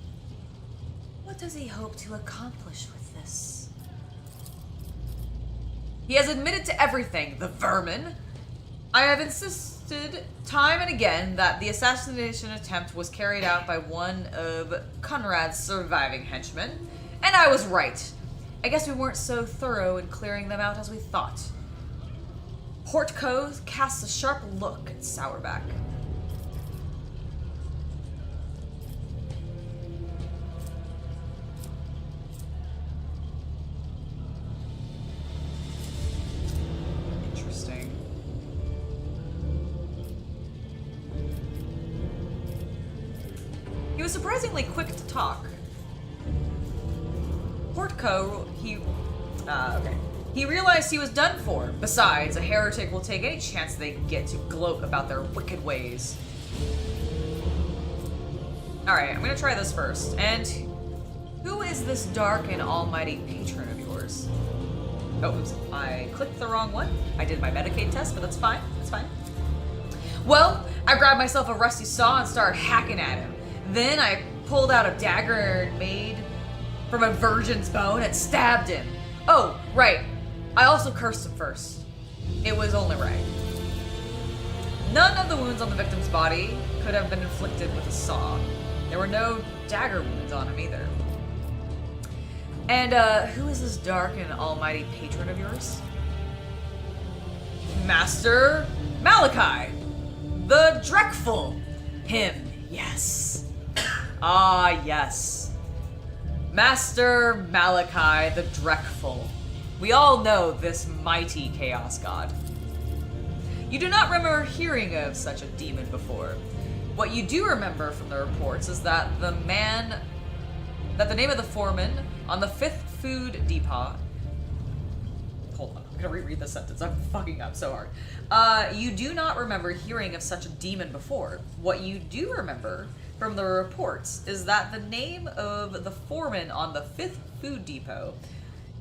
What does he hope to accomplish with this? He has admitted to everything, the vermin. I have insisted time and again that the assassination attempt was carried out by one of Conrad's surviving henchmen, and I was right. I guess we weren't so thorough in clearing them out as we thought. Portico casts a sharp look at Sourback. He was surprisingly quick to talk. Portico, he realized he was done for. Besides, a heretic will take any chance they get to gloat about their wicked ways. Alright, I'm gonna try this first. And who is this dark and almighty patron of yours? Oh, oops, I clicked the wrong one. I did my Medicaid test, but that's fine. That's fine. Well, I grabbed myself a rusty saw and started hacking at him. Then I pulled out a dagger made from a virgin's bone and stabbed him. Oh, right. I also cursed him first. It was only right. None of the wounds on the victim's body could have been inflicted with a saw. There were no dagger wounds on him either. And, who is this dark and almighty patron of yours? Master Malachi. The Dreckful. Him, yes. Ah, yes. Master Malachi the Dreckful. We all know this mighty chaos god. You do not remember hearing of such a demon before. What you do remember from the reports is that the name of the foreman on the 5th Food Depot. Hold on, I'm gonna reread this sentence. I'm fucking up so hard. You do not remember hearing of such a demon before. What you do remember from the reports is that the name of the foreman on the 5th Food Depot,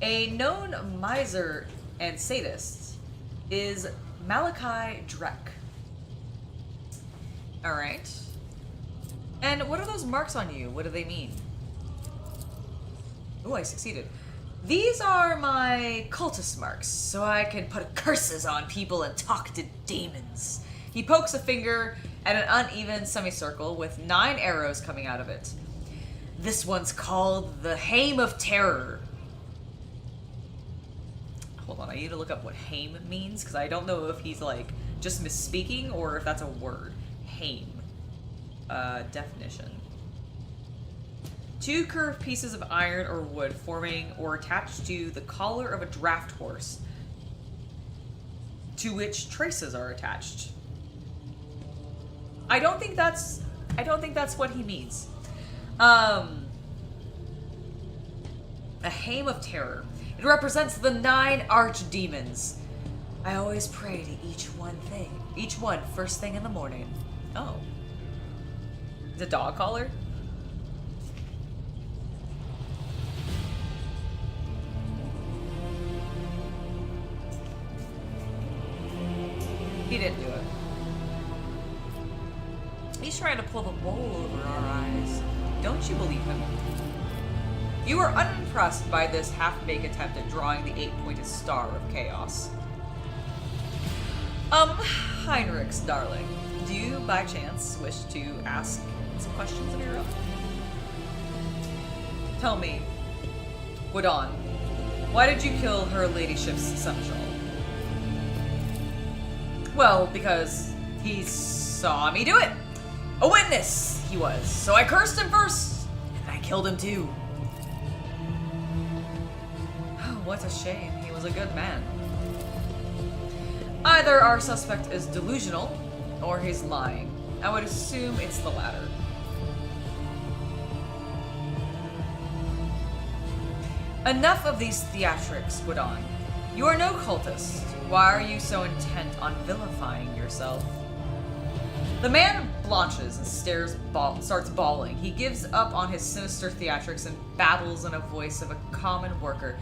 a known miser and sadist, is Malachi Drek. Alright. And what are those marks on you? What do they mean? Oh, I succeeded. These are my cultist marks, so I can put curses on people and talk to demons. He pokes a finger at an uneven semicircle with 9 arrows coming out of it. This one's called the Hame of Terror. Hold on, I need to look up what Hame means, because I don't know if he's, like, just misspeaking or if that's a word. Hame. Definition. 2 curved pieces of iron or wood forming or attached to the collar of a draft horse, to which traces are attached. I don't think that's what he means. A Hame of Terror. It represents the 9 archdemons. I always pray to each one first thing in the morning. Oh. It's a dog collar? He didn't do it. He's trying to pull the wool over our eyes. Don't you believe him? You are unimpressed by this half-baked attempt at drawing the 8-pointed star of chaos. Heinrichs, darling, do you by chance wish to ask some questions of your own? Tell me, Gwadon, why did you kill her ladyship's seneschal? Well, because he saw me do it. A witness, he was. So I cursed him first, and I killed him too. Oh, what a shame. He was a good man. Either our suspect is delusional, or he's lying. I would assume it's the latter. Enough of these theatrics, Gwadon. You are no cultist. Why are you so intent on vilifying yourself? The man blanches and starts bawling. He gives up on his sinister theatrics and babbles in a voice of a common worker.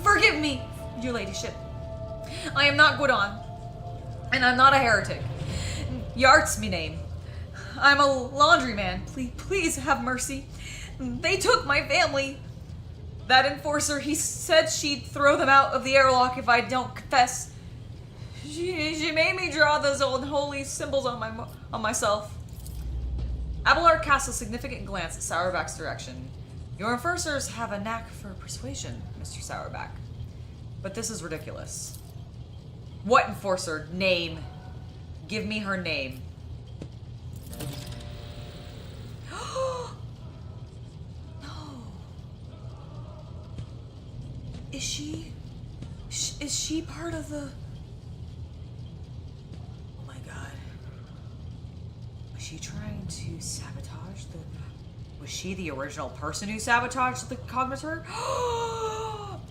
Forgive me, your ladyship. I am not Gwadon, and I'm not a heretic. Yart's me name. I'm a laundryman. Please have mercy. They took my family. That enforcer, he said she'd throw them out of the airlock if I don't confess. She made me draw those old holy symbols on myself. Abelard casts a significant glance at Sourback's direction. Your enforcers have a knack for persuasion, Mr. Sourback. But this is ridiculous. What enforcer? Name. Give me her name. Is she part of the... Oh my god. Was she trying to sabotage the... Was she the original person who sabotaged the Cognitor?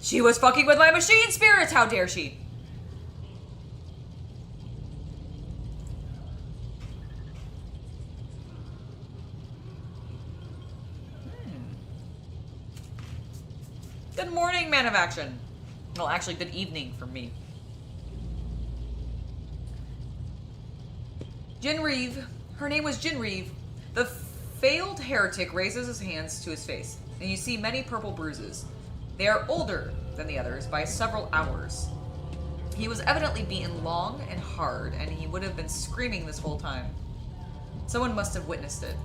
She was fucking with my machine spirits! How dare she? Good morning, man of action. Well, actually, good evening for me. Jinreeve. Her name was Jinreeve. The failed heretic raises his hands to his face, and you see many purple bruises. They are older than the others by several hours. He was evidently beaten long and hard, and he would have been screaming this whole time. Someone must have witnessed it.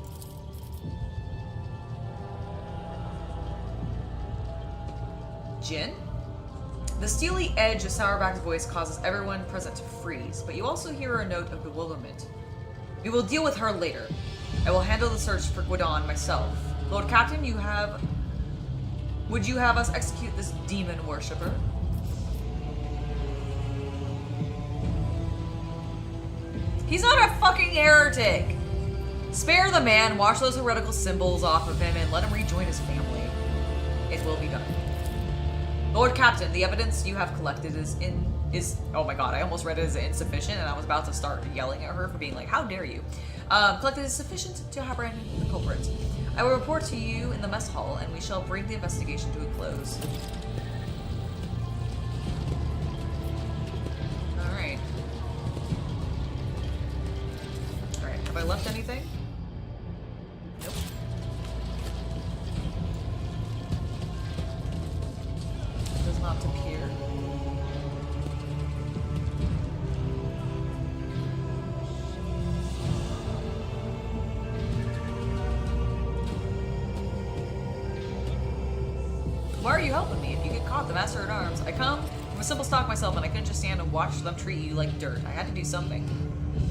Jin? The steely edge of Sourback's voice causes everyone present to freeze, but you also hear a note of bewilderment. We will deal with her later. I will handle the search for Gwadon myself. Lord Captain, would you have us execute this demon worshipper? He's not a fucking heretic! Spare the man, wash those heretical symbols off of him, and let him rejoin his family. It will be done. Lord Captain, the evidence you have collected is oh my god, I almost read it as insufficient, and I was about to start yelling at her for being like, how dare you? Collected is sufficient to apprehend the culprit. I will report to you in the mess hall, and we shall bring the investigation to a close. Alright. Alright, have I left anything? Nope. Does not appear. Why are you helping me? If you get caught, the Master at Arms. I come from a simple stock myself, and I couldn't just stand and watch them treat you like dirt. I had to do something.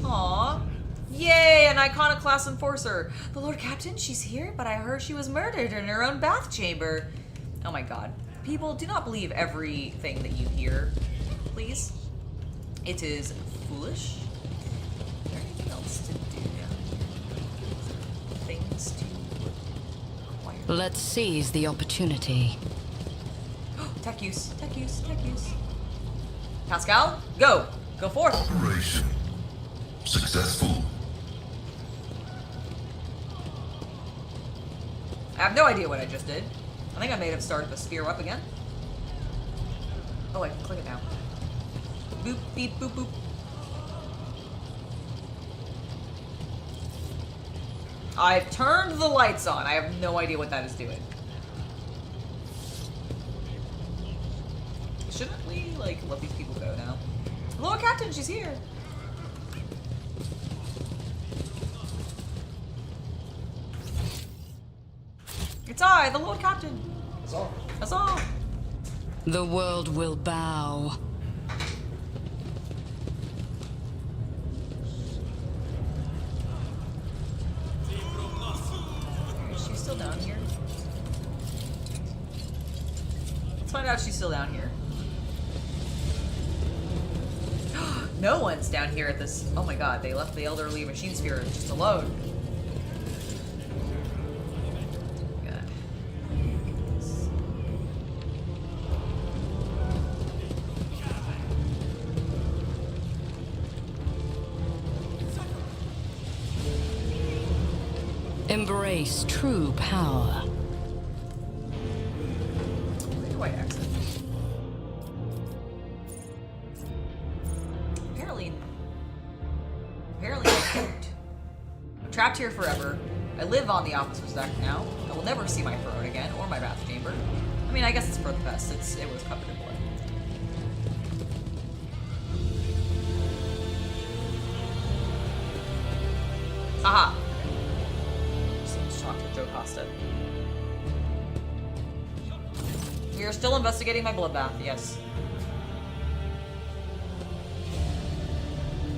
Aww. Yay, an iconoclast enforcer. The Lord Captain, she's here, but I heard she was murdered in her own bath chamber. Oh my god. People, do not believe everything that you hear, please. It is foolish. Is there anything else to do? Things to acquire. Let's seize the opportunity. Tech use, tech use, tech use. Pascal, go! Go forth! Operation successful. I have no idea what I just did. I think I may have started the spear up again. Oh, I can click it now. Boop, beep, boop, boop. I've turned the lights on. I have no idea what that is doing. Shouldn't we, like, let these people go now? Hello, Captain, she's here. It's I, the Lord Captain. That's all. That's all. The world will bow. Is she still down here? Let's find out if she's still down here. No one's down here at this. Oh my god, they left the elderly machine spirit just alone. God. Embrace true power. Where do I exit? Apparently I don't. I'm trapped here forever. I live on the officer's deck now. I will never see my throne again, or my bath chamber. I mean, I guess it's for the best. It was covered in blood. Aha! Seems to talk to Joe Costa. We are still investigating my bloodbath, yes.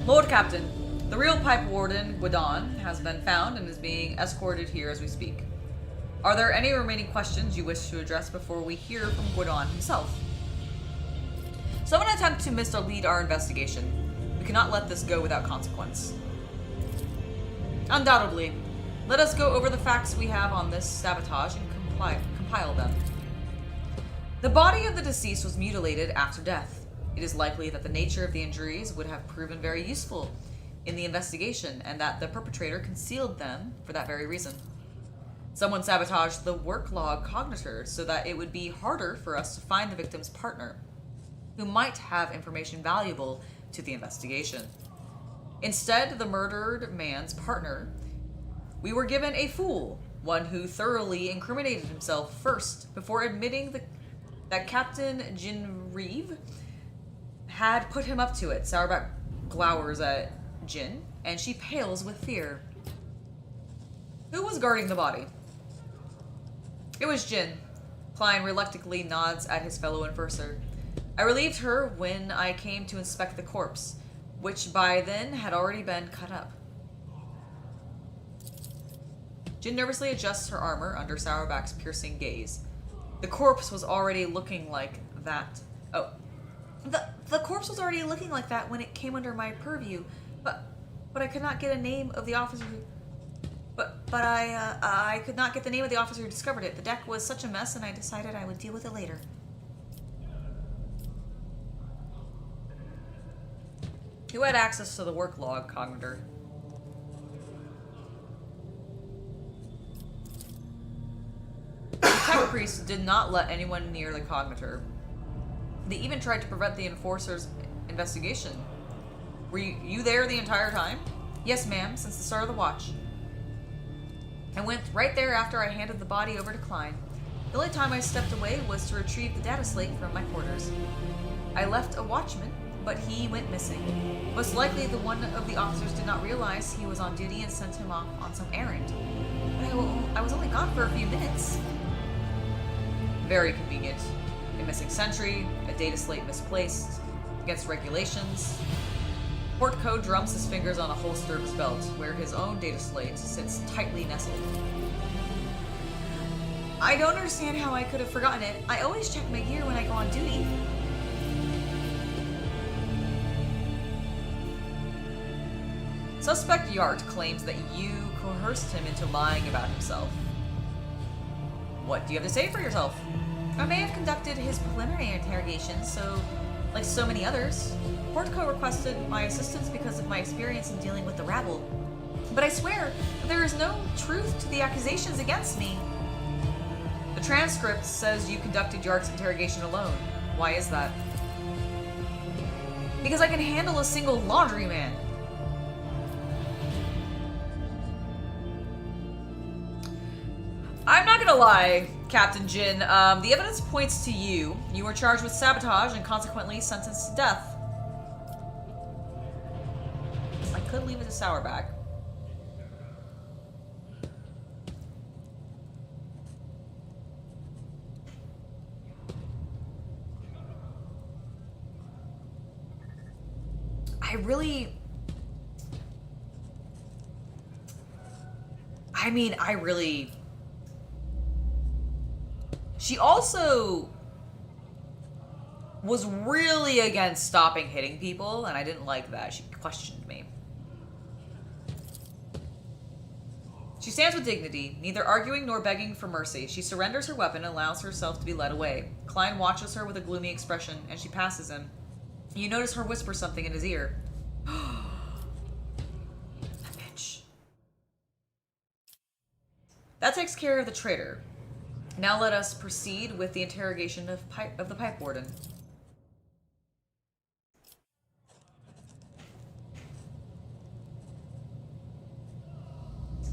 Lord Captain, the real pipe warden, Gwadon, has been found and is being escorted here as we speak. Are there any remaining questions you wish to address before we hear from Gwadon himself? Someone attempt to mislead our investigation. We cannot let this go without consequence. Undoubtedly. Let us go over the facts we have on this sabotage and compile them. The body of the deceased was mutilated after death. It is likely that the nature of the injuries would have proven very useful in the investigation, and that the perpetrator concealed them for that very reason. Someone sabotaged the work log cognitor so that it would be harder for us to find the victim's partner, who might have information valuable to the investigation. Instead, the murdered man's partner, we were given a fool, one who thoroughly incriminated himself first before admitting that Captain Jinreeve had put him up to it. Sourback glowers at Jin, and she pales with fear. Who was guarding the body? It was Jin. Klein reluctantly nods at his fellow enforcer. I relieved her when I came to inspect the corpse, which by then had already been cut up. Jin nervously adjusts her armor under Sourback's piercing gaze. The corpse was already looking like that. Oh. The corpse was already looking like that when it came under my purview, but I could not get a name of the officer who... But I could not get the name of the officer who discovered it. The deck was such a mess, and I decided I would deal with it later. Who had access to the work log cognitor? priests did not let anyone near the cognitor. They even tried to prevent the enforcer's investigation. Were you there the entire time? Yes, ma'am, since the start of the watch. I went right there after I handed the body over to Klein. The only time I stepped away was to retrieve the data slate from my quarters. I left a watchman, but he went missing. Most likely the one of the officers did not realize he was on duty and sent him off on some errand. But I was only gone for a few minutes. Very convenient. A missing sentry, a data slate misplaced, against regulations. Portco drums his fingers on a holster of his belt, where his own data slate sits tightly nestled. I don't understand how I could have forgotten it. I always check my gear when I go on duty. Suspect Yart claims that you coerced him into lying about himself. What do you have to say for yourself? I may have conducted his preliminary interrogation, like so many others. Portco requested my assistance because of my experience in dealing with the rabble. But I swear, there is no truth to the accusations against me. The transcript says you conducted Yart's interrogation alone. Why is that? Because I can handle a single laundryman. I'm not gonna lie, Captain Jin. The evidence points to you. You were charged with sabotage and consequently sentenced to death. I could leave it to Sourback. She also was really against stopping hitting people, and I didn't like that. She questioned me. She stands with dignity, neither arguing nor begging for mercy. She surrenders her weapon and allows herself to be led away. Klein watches her with a gloomy expression, and she passes him. You notice her whisper something in his ear. That bitch. That takes care of the traitor. Now let us proceed with the interrogation of the pipe warden.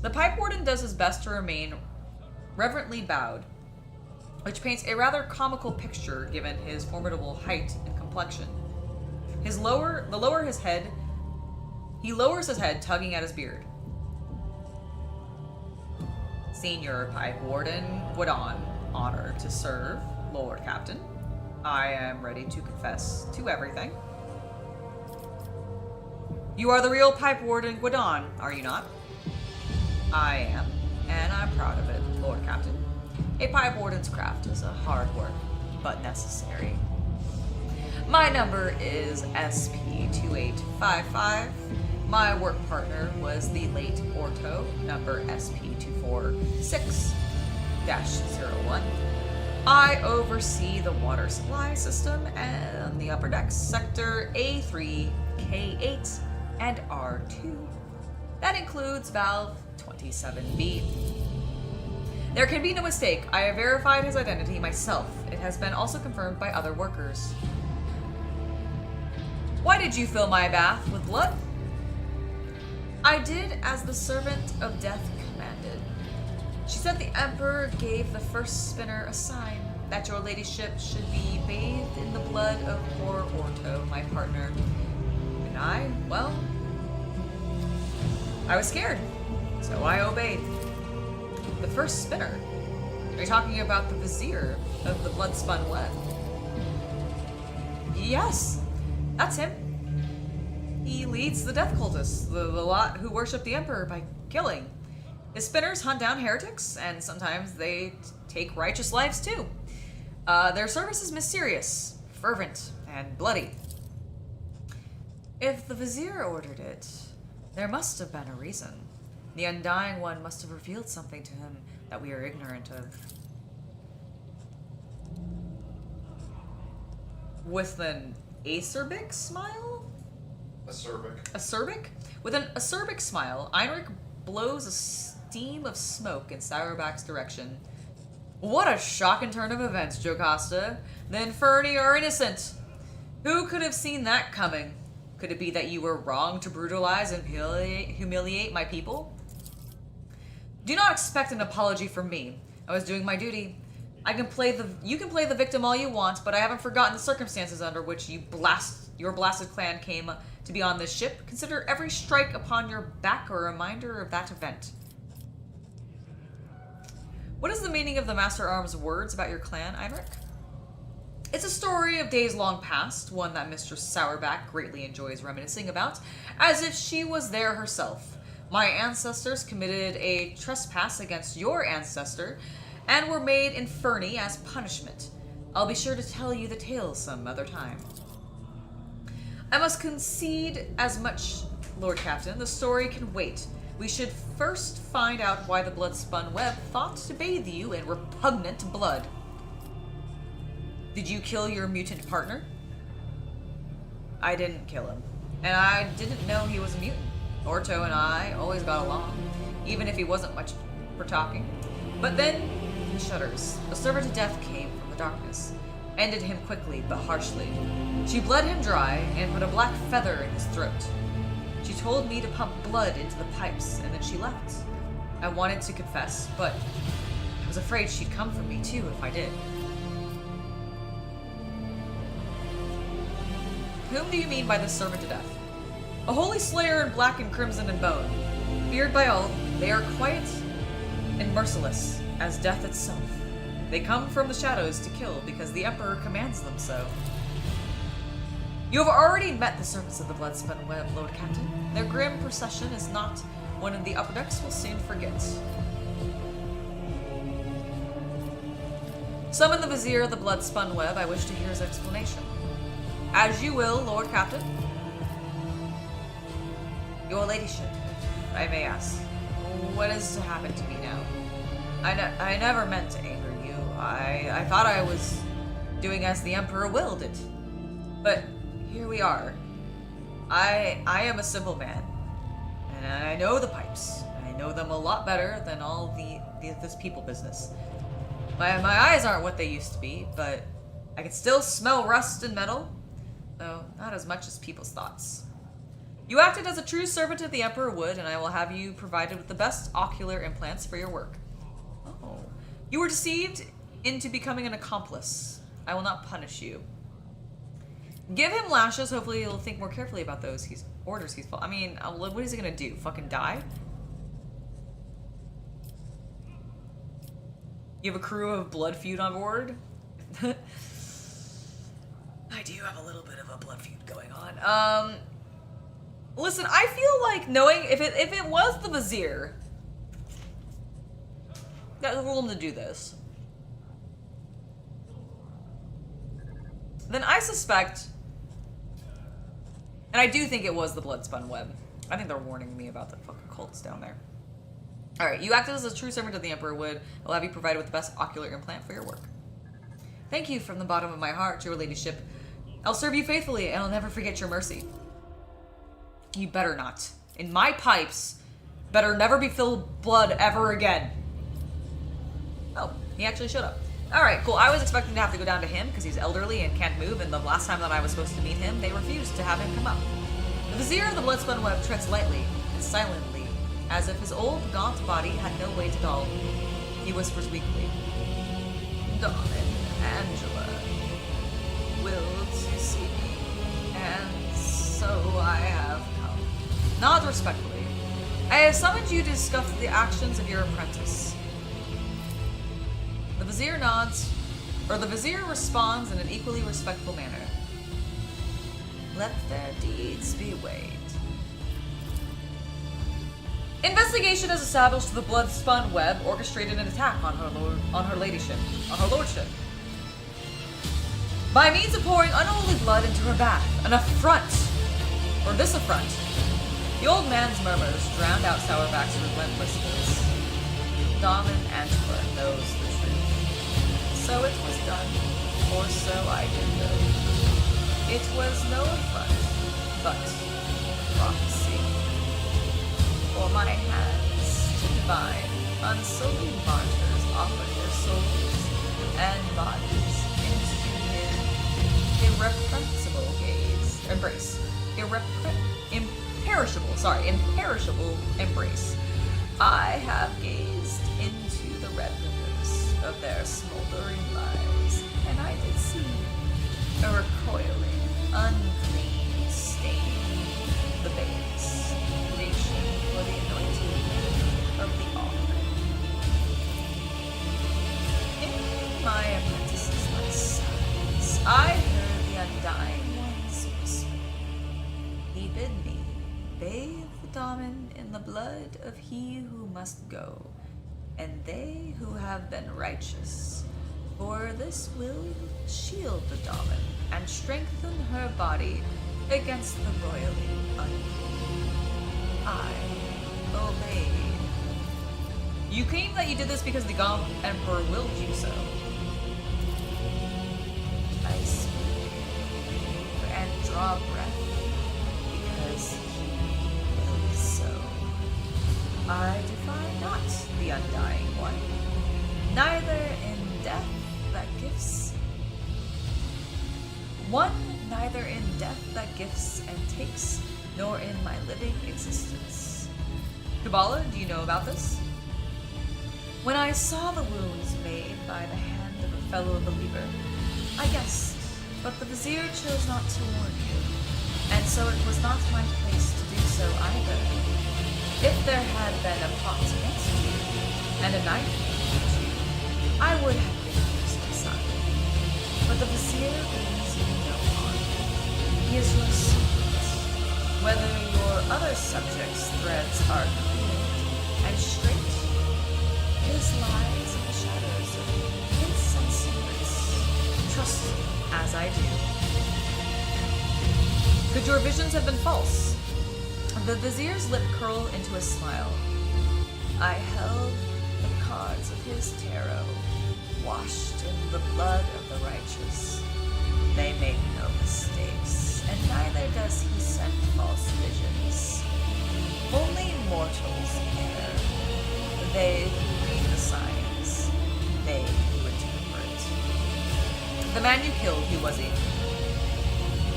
The pipe warden does his best to remain reverently bowed, which paints a rather comical picture given his formidable height and complexion. He lowers his head, tugging at his beard. Senior Pipe Warden Gwadon, honored to serve, Lord Captain. I am ready to confess to everything. You are the real Pipe Warden Gwadon, are you not? I am, and I'm proud of it, Lord Captain. A Pipe Warden's craft is a hard work, but necessary. My number is SP2855. My work partner was the late Orto, number SP246-01. I oversee the water supply system and the upper decks, sector A3, K8, and R2. That includes valve 27B. There can be no mistake. I have verified his identity myself. It has been also confirmed by other workers. Why did you fill my bath with blood? I did as the servant of death commanded. She said the Emperor gave the first spinner a sign that your ladyship should be bathed in the blood of poor Orto, my partner. And I was scared, so I obeyed. The first spinner? Are you talking about the vizier of the blood-spun web? Yes, that's him. He leads the death cultists, the lot who worship the Emperor by killing. His spinners hunt down heretics, and sometimes they take righteous lives too. Their service is mysterious, fervent, and bloody. If the vizier ordered it, there must have been a reason. The Undying One must have revealed something to him that we are ignorant of. With an acerbic smile? Acerbic? With an acerbic smile, Einrich blows a steam of smoke in Sourback's direction. What a shocking turn of events, Jocasta. The Inferni are innocent. Who could have seen that coming? Could it be that you were wrong to brutalize and humiliate my people? Do not expect an apology from me. I was doing my duty. You can play the victim all you want, but I haven't forgotten the circumstances under which your blasted clan came to be on this ship. Consider every strike upon your back a reminder of that event. What is the meaning of the Master Arm's words about your clan, Einrich? It's a story of days long past, one that Mistress Sourback greatly enjoys reminiscing about, as if she was there herself. My ancestors committed a trespass against your ancestor, and were made Inferni as punishment. I'll be sure to tell you the tale some other time. I must concede as much, Lord Captain. The story can wait. We should first find out why the blood-spun web thought to bathe you in repugnant blood. Did you kill your mutant partner? I didn't kill him. And I didn't know he was a mutant. Orto and I always got along, even if he wasn't much for talking. But then, he shudders. A servant of death came from the darkness. Ended him quickly, but harshly. She bled him dry and put a black feather in his throat. She told me to pump blood into the pipes, and then she left. I wanted to confess, but I was afraid she'd come for me too if I did. Whom do you mean by this servant of death? A holy slayer in black and crimson and bone. Feared by all, they are quiet and merciless as death itself. They come from the shadows to kill because the Emperor commands them so. You have already met the servants of the Bloodspun Web, Lord Captain. Their grim procession is not one of the upper decks will soon forget. Summon the Vizier of the Bloodspun Web. I wish to hear his explanation. As you will, Lord Captain. Your Ladyship, I may ask, what is to happen to me now? I never meant to anger you. I thought I was doing as the Emperor willed it. But here we are. I am a simple man, and I know the pipes. I know them a lot better than all this people business. My eyes aren't what they used to be, but I can still smell rust and metal, though not as much as people's thoughts. You acted as a true servant of the Emperor would, and I will have you provided with the best ocular implants for your work. Oh. You were deceived into becoming an accomplice. I will not punish you. Give him lashes. Hopefully he'll think more carefully about those orders he's following. I mean, what is he gonna do? Fucking die? You have a crew of blood feud on board? I do have a little bit of a blood feud going on. Listen, I feel like knowing if it was the Vizier that told him to do this, then I suspect, and I do think it was the Bloodspun Web. I think they're warning me about the fucking cults down there. Alright, you acted as a true servant of the Emperor would. I'll have you provided with the best ocular implant for your work. Thank you from the bottom of my heart, your ladyship. I'll serve you faithfully, and I'll never forget your mercy. You better not. In my pipes, better never be filled with blood ever again. Oh, he actually showed up. Alright, cool. I was expecting to have to go down to him because he's elderly and can't move, and the last time that I was supposed to meet him, they refused to have him come up. The Vizier of the Bloodspun Web treads lightly and silently, as if his old, gaunt body had no weight at all. He whispers weakly, Darling Angela, willed to see me, and so I have come. Nod respectfully. I have summoned you to discuss the actions of your apprentice. The Vizier nods, or the Vizier responds in an equally respectful manner. Let their deeds be weighed. Investigation has established the Bloodspun Web orchestrated an attack on her lordship. By means of pouring unholy blood into her bath, an affront, or this affront. The old man's murmurs drowned out Sourback's relentless voice. Damen Angela knows the truth. So it was done, or so I did know. It was no affront, but prophecy. For my hands to divine, unsullied martyrs offered their souls and bodies into his irrepressible embrace. Imperishable embrace. I have gazed into the red rivers of their smoldering lives, and I did see a recoiling, unclean stain, the base, reaching for the anointed of the offering. In my apprentice's lessons, I heard the Undying One's whisper. He bid me bathe the Daemon in the blood of he who must go, and they who have been righteous, for this will shield the Daemon and strengthen her body against the royally unclean. I obeyed. You claim that you did this because the Gom Emperor willed you so. I speak and draw breath because he willed so. I defy not the Undying One, neither in death that gifts neither in death that gifts and takes, nor in my living existence. Kabbalah, do you know about this? When I saw the wounds made by the hand of a fellow believer, I guessed, but the Vizier chose not to warn you, and so it was not my place to do so either. If there had been a plot against you, and a knife against you, I would have been used aside. But the Vizier means you no harm. He is your secret. Whether your other subjects' threads are clear and straight, his lies in the shadows of hints and secrets. Trust as I do. Could your visions have been false? The Vizier's lip curled into a smile. I held the cards of his tarot, washed in the blood of the righteous. They make no mistakes, and neither does he send false visions. Only mortals err. They who read the signs, they who interpret. The man you killed, who was he?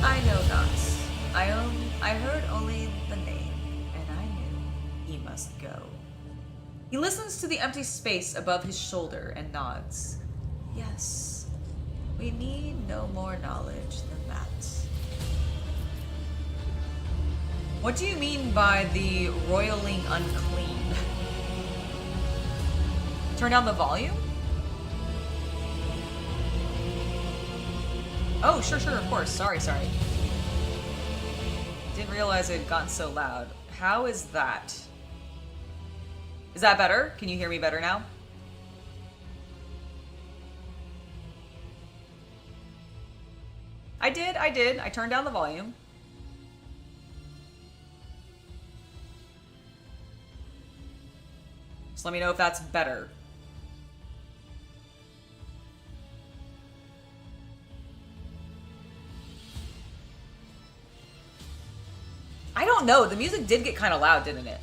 I know not. I heard only the name, and I knew he must go. He listens to the empty space above his shoulder and nods. Yes, we need no more knowledge than that. What do you mean by the roiling unclean? Turn down the volume? Oh, sure, of course. Sorry. Didn't realize it had gotten so loud. How is that? Is that better? Can you hear me better now? I did. I turned down the volume. Just let me know if that's better. I don't know. The music did get kind of loud, didn't it?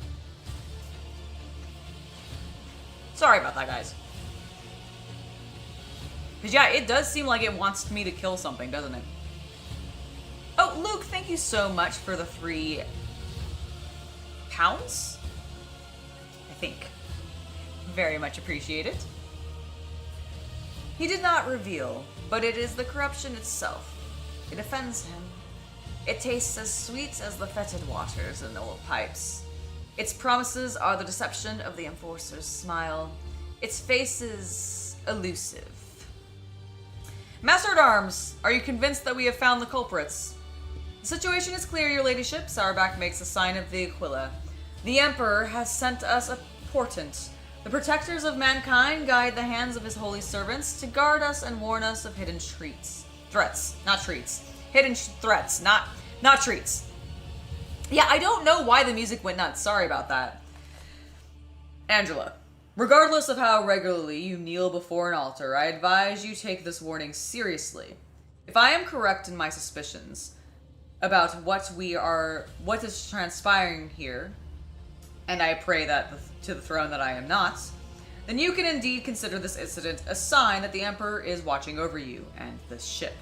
Sorry about that, guys. Because, yeah, it does seem like it wants me to kill something, doesn't it? Oh, Luke, thank you so much for the £3. I think. Very much appreciated. He did not reveal, but it is the corruption itself. It offends him. It tastes as sweet as the fetid waters in old pipes. Its promises are the deception of the enforcer's smile. Its face is elusive. Master-at-Arms, are you convinced that we have found the culprits? The situation is clear, your ladyship. Sauerback makes a sign of the Aquila. The Emperor has sent us a portent. The protectors of mankind guide the hands of his holy servants to guard us and warn us of hidden threats, not treats. Hidden threats, not treats. Yeah, I don't know why the music went nuts. Sorry about that. Angela, regardless of how regularly you kneel before an altar, I advise you take this warning seriously. If I am correct in my suspicions about what is transpiring here, and I pray that to the throne that I am not, then you can indeed consider this incident a sign that the Emperor is watching over you and this ship.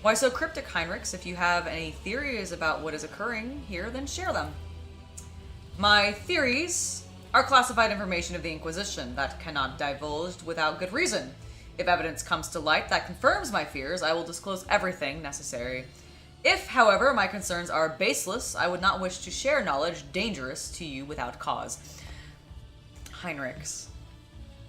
Why so cryptic, Heinrichs? If you have any theories about what is occurring here, then share them. My theories are classified information of the Inquisition that cannot be divulged without good reason. If evidence comes to light that confirms my fears, I will disclose everything necessary. If, however, my concerns are baseless, I would not wish to share knowledge dangerous to you without cause. Heinrichs.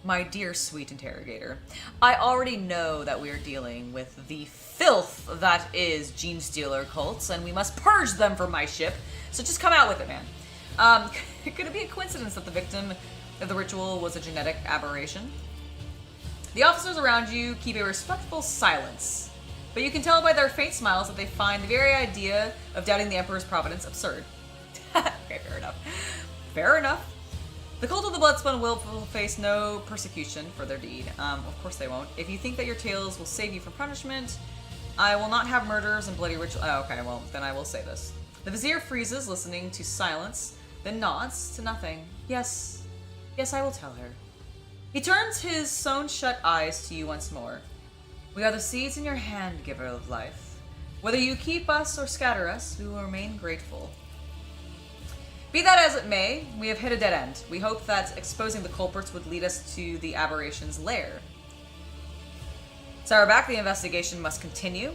My dear sweet interrogator, I already know that we are dealing with the filth that is gene stealer cults, and we must purge them from my ship, so just come out with it, man. Could it be a coincidence that the victim of the ritual was a genetic aberration? The officers around you keep a respectful silence, but you can tell by their faint smiles that they find the very idea of doubting the Emperor's providence absurd. Okay, fair enough. Fair enough. The cult of the Bloodspun will face no persecution for their deed. Of course they won't. If you think that your tales will save you from punishment, I will not have murders and bloody ritual. Oh, okay, well, then I will say this. The Vizier freezes, listening to silence, then nods to nothing. Yes, I will tell her. He turns his sewn-shut eyes to you once more. We are the seeds in your hand, giver of life. Whether you keep us or scatter us, we will remain grateful. Be that as it may, we have hit a dead end. We hope that exposing the culprits would lead us to the aberration's lair. Sarabak, the investigation must continue.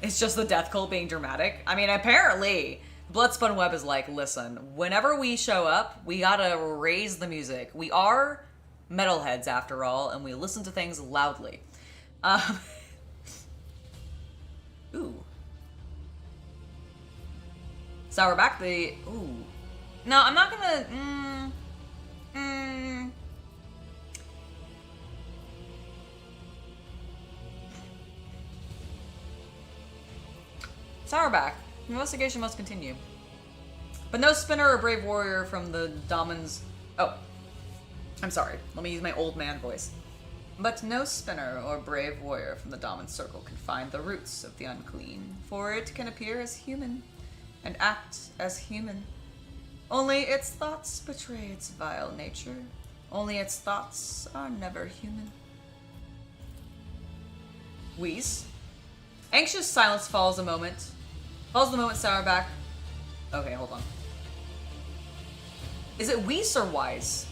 It's just the death cult being dramatic. I mean, apparently, Bloodspun Web is like, listen, whenever we show up, we gotta raise the music. We are metalheads, after all, and we listen to things loudly. Ooh. Sourback, the... Ooh. No, I'm not gonna... Sourback, the investigation must continue. But no spinner or brave warrior from the Damon's... Oh. I'm sorry. Let me use my old man voice. But no spinner or brave warrior from the Damon's circle can find the roots of the unclean, for it can appear as human and act as human. Only its thoughts betray its vile nature. Only its thoughts are never human. Wheeze. Anxious silence follows the moment, Sourback. Okay, hold on. Is it Weiss or Wise?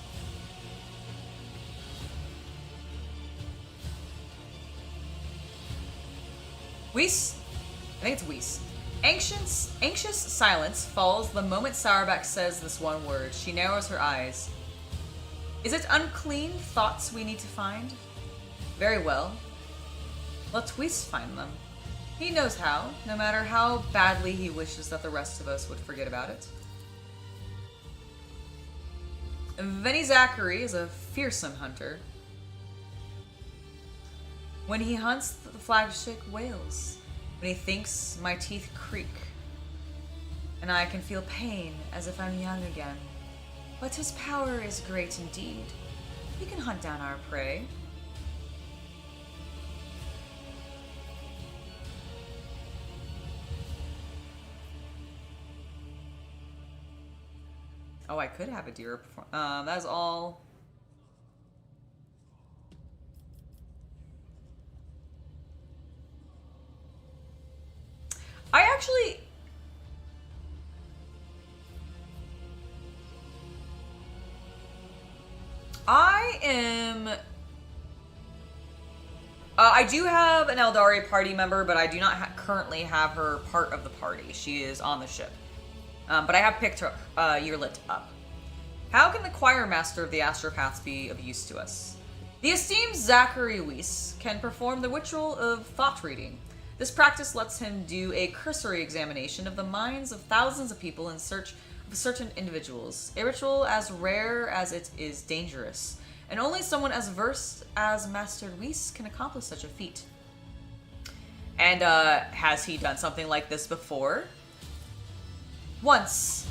Weiss? I think it's Weiss. Anxious silence falls the moment Sourback says this one word. She narrows her eyes. Is it unclean thoughts we need to find? Very well. Let Weiss find them. He knows how, no matter how badly he wishes that the rest of us would forget about it. Venny Zachary is a fearsome hunter. When he hunts, the flagship wails. When he thinks, my teeth creak. And I can feel pain as if I'm young again. But his power is great indeed. He can hunt down our prey. Oh, I could have a deer perform. That is all. I do have an Eldari party member, but I do not currently have her part of the party. She is on the ship. But I have picked her yearlit up. How can the choir master of the Astropaths be of use to us? The esteemed Zachary Weiss can perform the ritual of thought reading. This practice lets him do a cursory examination of the minds of thousands of people in search of certain individuals. A ritual as rare as it is dangerous, and only someone as versed as Master Weiss can accomplish such a feat. And has he done something like this before? Once,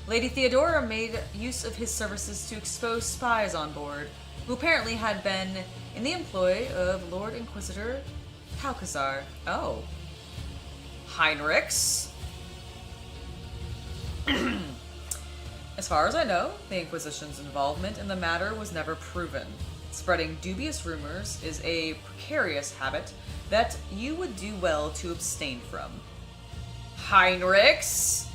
Lady Theodora made use of his services to expose spies on board, who apparently had been in the employ of Lord Inquisitor Kalkazar. Oh. Heinrichs? As far as I know, the Inquisition's involvement in the matter was never proven. Spreading dubious rumors is a precarious habit that you would do well to abstain from. Heinrichs?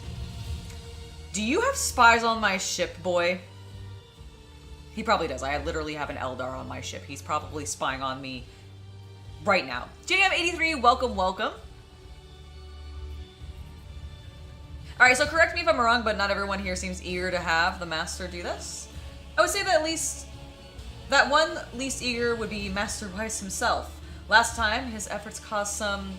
Do you have spies on my ship, boy? He probably does. I literally have an Eldar on my ship. He's probably spying on me right now. JM83, welcome, welcome. Alright, so correct me if I'm wrong, but not everyone here seems eager to have the Master do this. I would say that at least that one least eager would be Master Weiss himself. Last time, his efforts caused some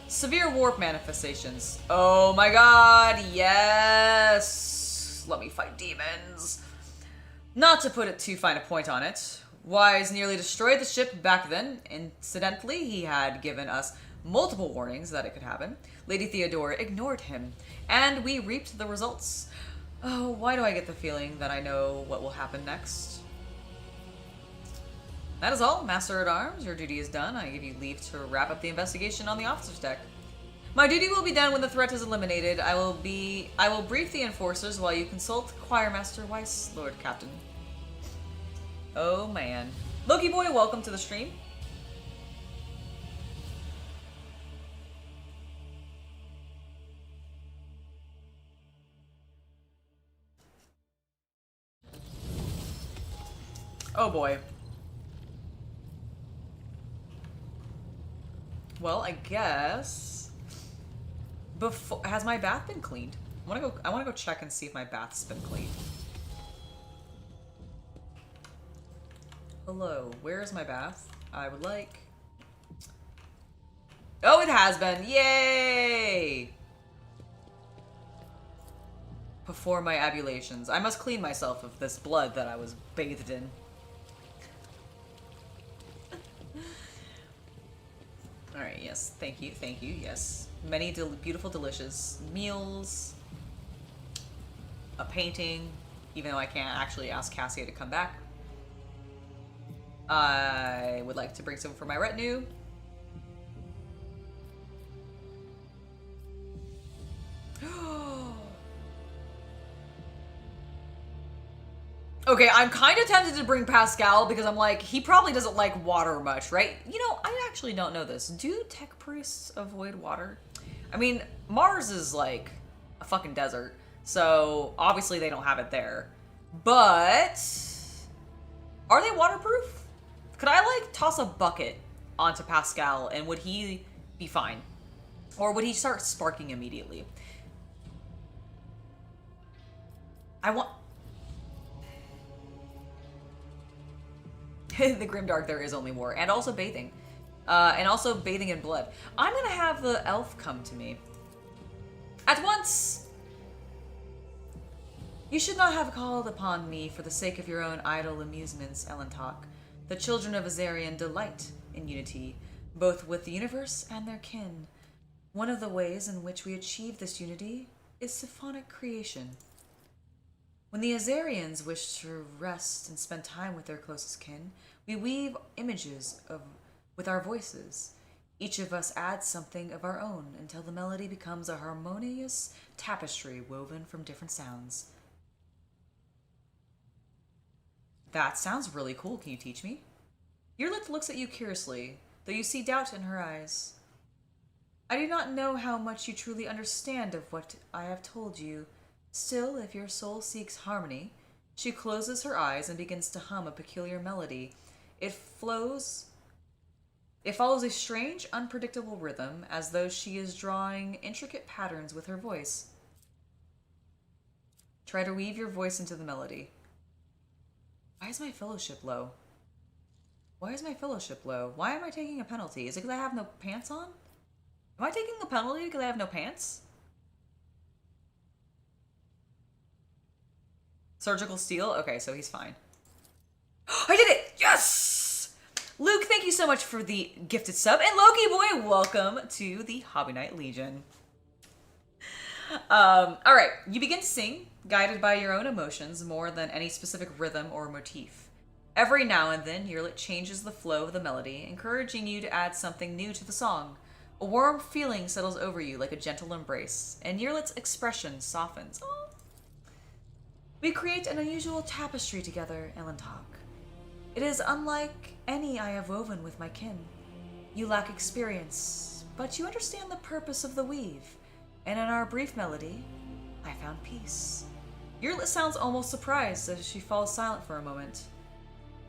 severe warp manifestations. Oh my god, yes! Let me fight demons. Not to put it too fine a point on it, Weiss nearly destroyed the ship back then. Incidentally, he had given us multiple warnings that it could happen. Lady Theodora ignored him, and we reaped the results. Oh, why do I get the feeling that I know what will happen next? That is all, Master at Arms. Your duty is done. I give you leave to wrap up the investigation on the officer's deck. My duty will be done when the threat is eliminated. I will brief the enforcers while you consult Choirmaster Weiss, Lord Captain. Oh man. Loki boy, welcome to the stream. Oh boy. Well, I guess before has my bath been cleaned? I wanna go check and see if my bath's been cleaned. Hello, where is my bath? I would like. Oh, it has been. Yay! Before my ablutions. I must clean myself of this blood that I was bathed in. Alright, yes. Thank you, yes. Many beautiful, delicious meals. A painting, even though I can't actually ask Cassia to come back. I would like to bring some for my retinue. Okay, I'm kind of tempted to bring Pascal because I'm like, he probably doesn't like water much, right? You know, I actually don't know this. Do tech priests avoid water? I mean, Mars is like a fucking desert, so obviously they don't have it there. But are they waterproof? Could I like toss a bucket onto Pascal and would he be fine? Or would he start sparking immediately? I want... The Grimdark, there is only war. And also bathing. And also bathing in blood. I'm gonna have the elf come to me. At once! You should not have called upon me for the sake of your own idle amusements, Elentok. The children of Azarian delight in unity, both with the universe and their kin. One of the ways in which we achieve this unity is symphonic creation. When the Azarians wish to rest and spend time with their closest kin, we weave images with our voices. Each of us adds something of our own until the melody becomes a harmonious tapestry woven from different sounds. That sounds really cool. Can you teach me? Yurlit looks at you curiously, though you see doubt in her eyes. I do not know how much you truly understand of what I have told you. Still, if your soul seeks harmony, she closes her eyes and begins to hum a peculiar melody. It follows a strange, unpredictable rhythm, as though she is drawing intricate patterns with her voice. Try to weave your voice into the melody. Why is my fellowship low? Why is my fellowship low? Why am I taking a penalty? Is it because I have no pants on? Am I taking a penalty because I have no pants? Surgical steel? Okay, so he's fine. I did it! Yes! Luke, thank you so much for the gifted sub. And Loki boy, welcome to the Hobby Night Legion. Alright, you begin to sing, guided by your own emotions more than any specific rhythm or motif. Every now and then, Yurlit changes the flow of the melody, encouraging you to add something new to the song. A warm feeling settles over you like a gentle embrace, and Yearlet's expression softens. Oh. We create an unusual tapestry together, Elentok. It is unlike any I have woven with my kin. You lack experience, but you understand the purpose of the weave, and in our brief melody, I found peace. Yearlet sounds almost surprised as she falls silent for a moment.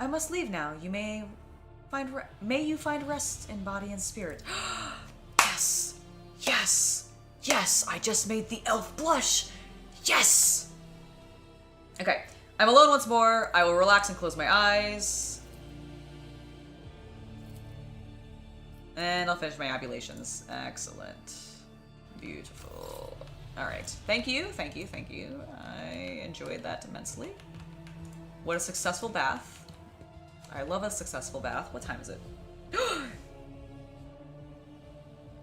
I must leave now. May you find rest in body and spirit. Yes! Yes! Yes! I just made the elf blush! Yes! Okay. I'm alone once more. I will relax and close my eyes. And I'll finish my abulations. Excellent. Beautiful. Alright. Thank you, thank you, thank you. I enjoyed that immensely. What a successful bath. I love a successful bath. What time is it?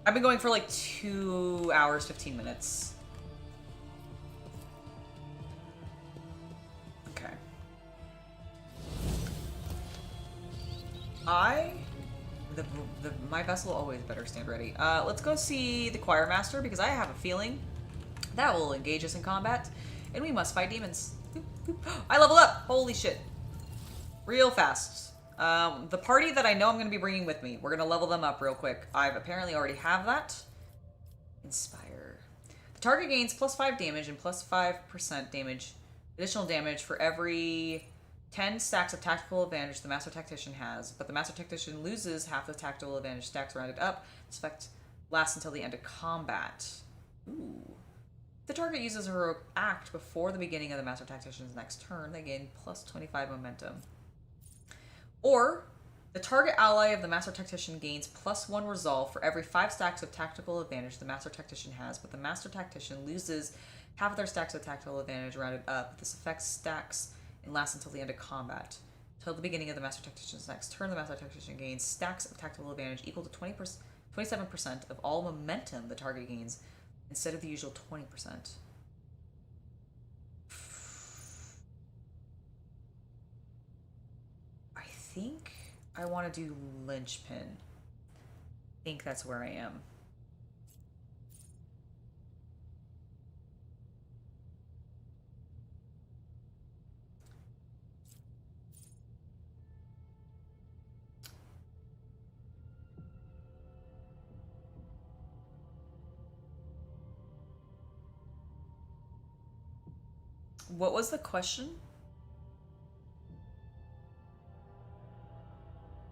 I've been going for like 2 hours, 15 minutes. Okay. My vessel always better stand ready. Let's go see the choir master because I have a feeling that will engage us in combat, and we must fight demons. I leveled up! Holy shit. Real fast. The party that I know I'm going to be bringing with me, we're going to level them up real quick. I've apparently already have that. Inspire. The target gains plus 5 damage and plus 5% damage, additional damage for every 10 stacks of tactical advantage the Master Tactician has, but the Master Tactician loses half the tactical advantage stacks rounded up. This effect lasts until the end of combat. Ooh. If the target uses a heroic act before the beginning of the Master Tactician's next turn, they gain plus 25 momentum. Or, the target ally of the Master Tactician gains plus 1 resolve for every 5 stacks of tactical advantage the Master Tactician has, but the Master Tactician loses half of their stacks of tactical advantage rounded up. This effect stacks and lasts until the end of combat. Until the beginning of the Master Tactician's next turn, the Master Tactician gains stacks of tactical advantage equal to 27% of all momentum the target gains, instead of the usual 20%. I think I want to do Linchpin. I think that's where I am. What was the question?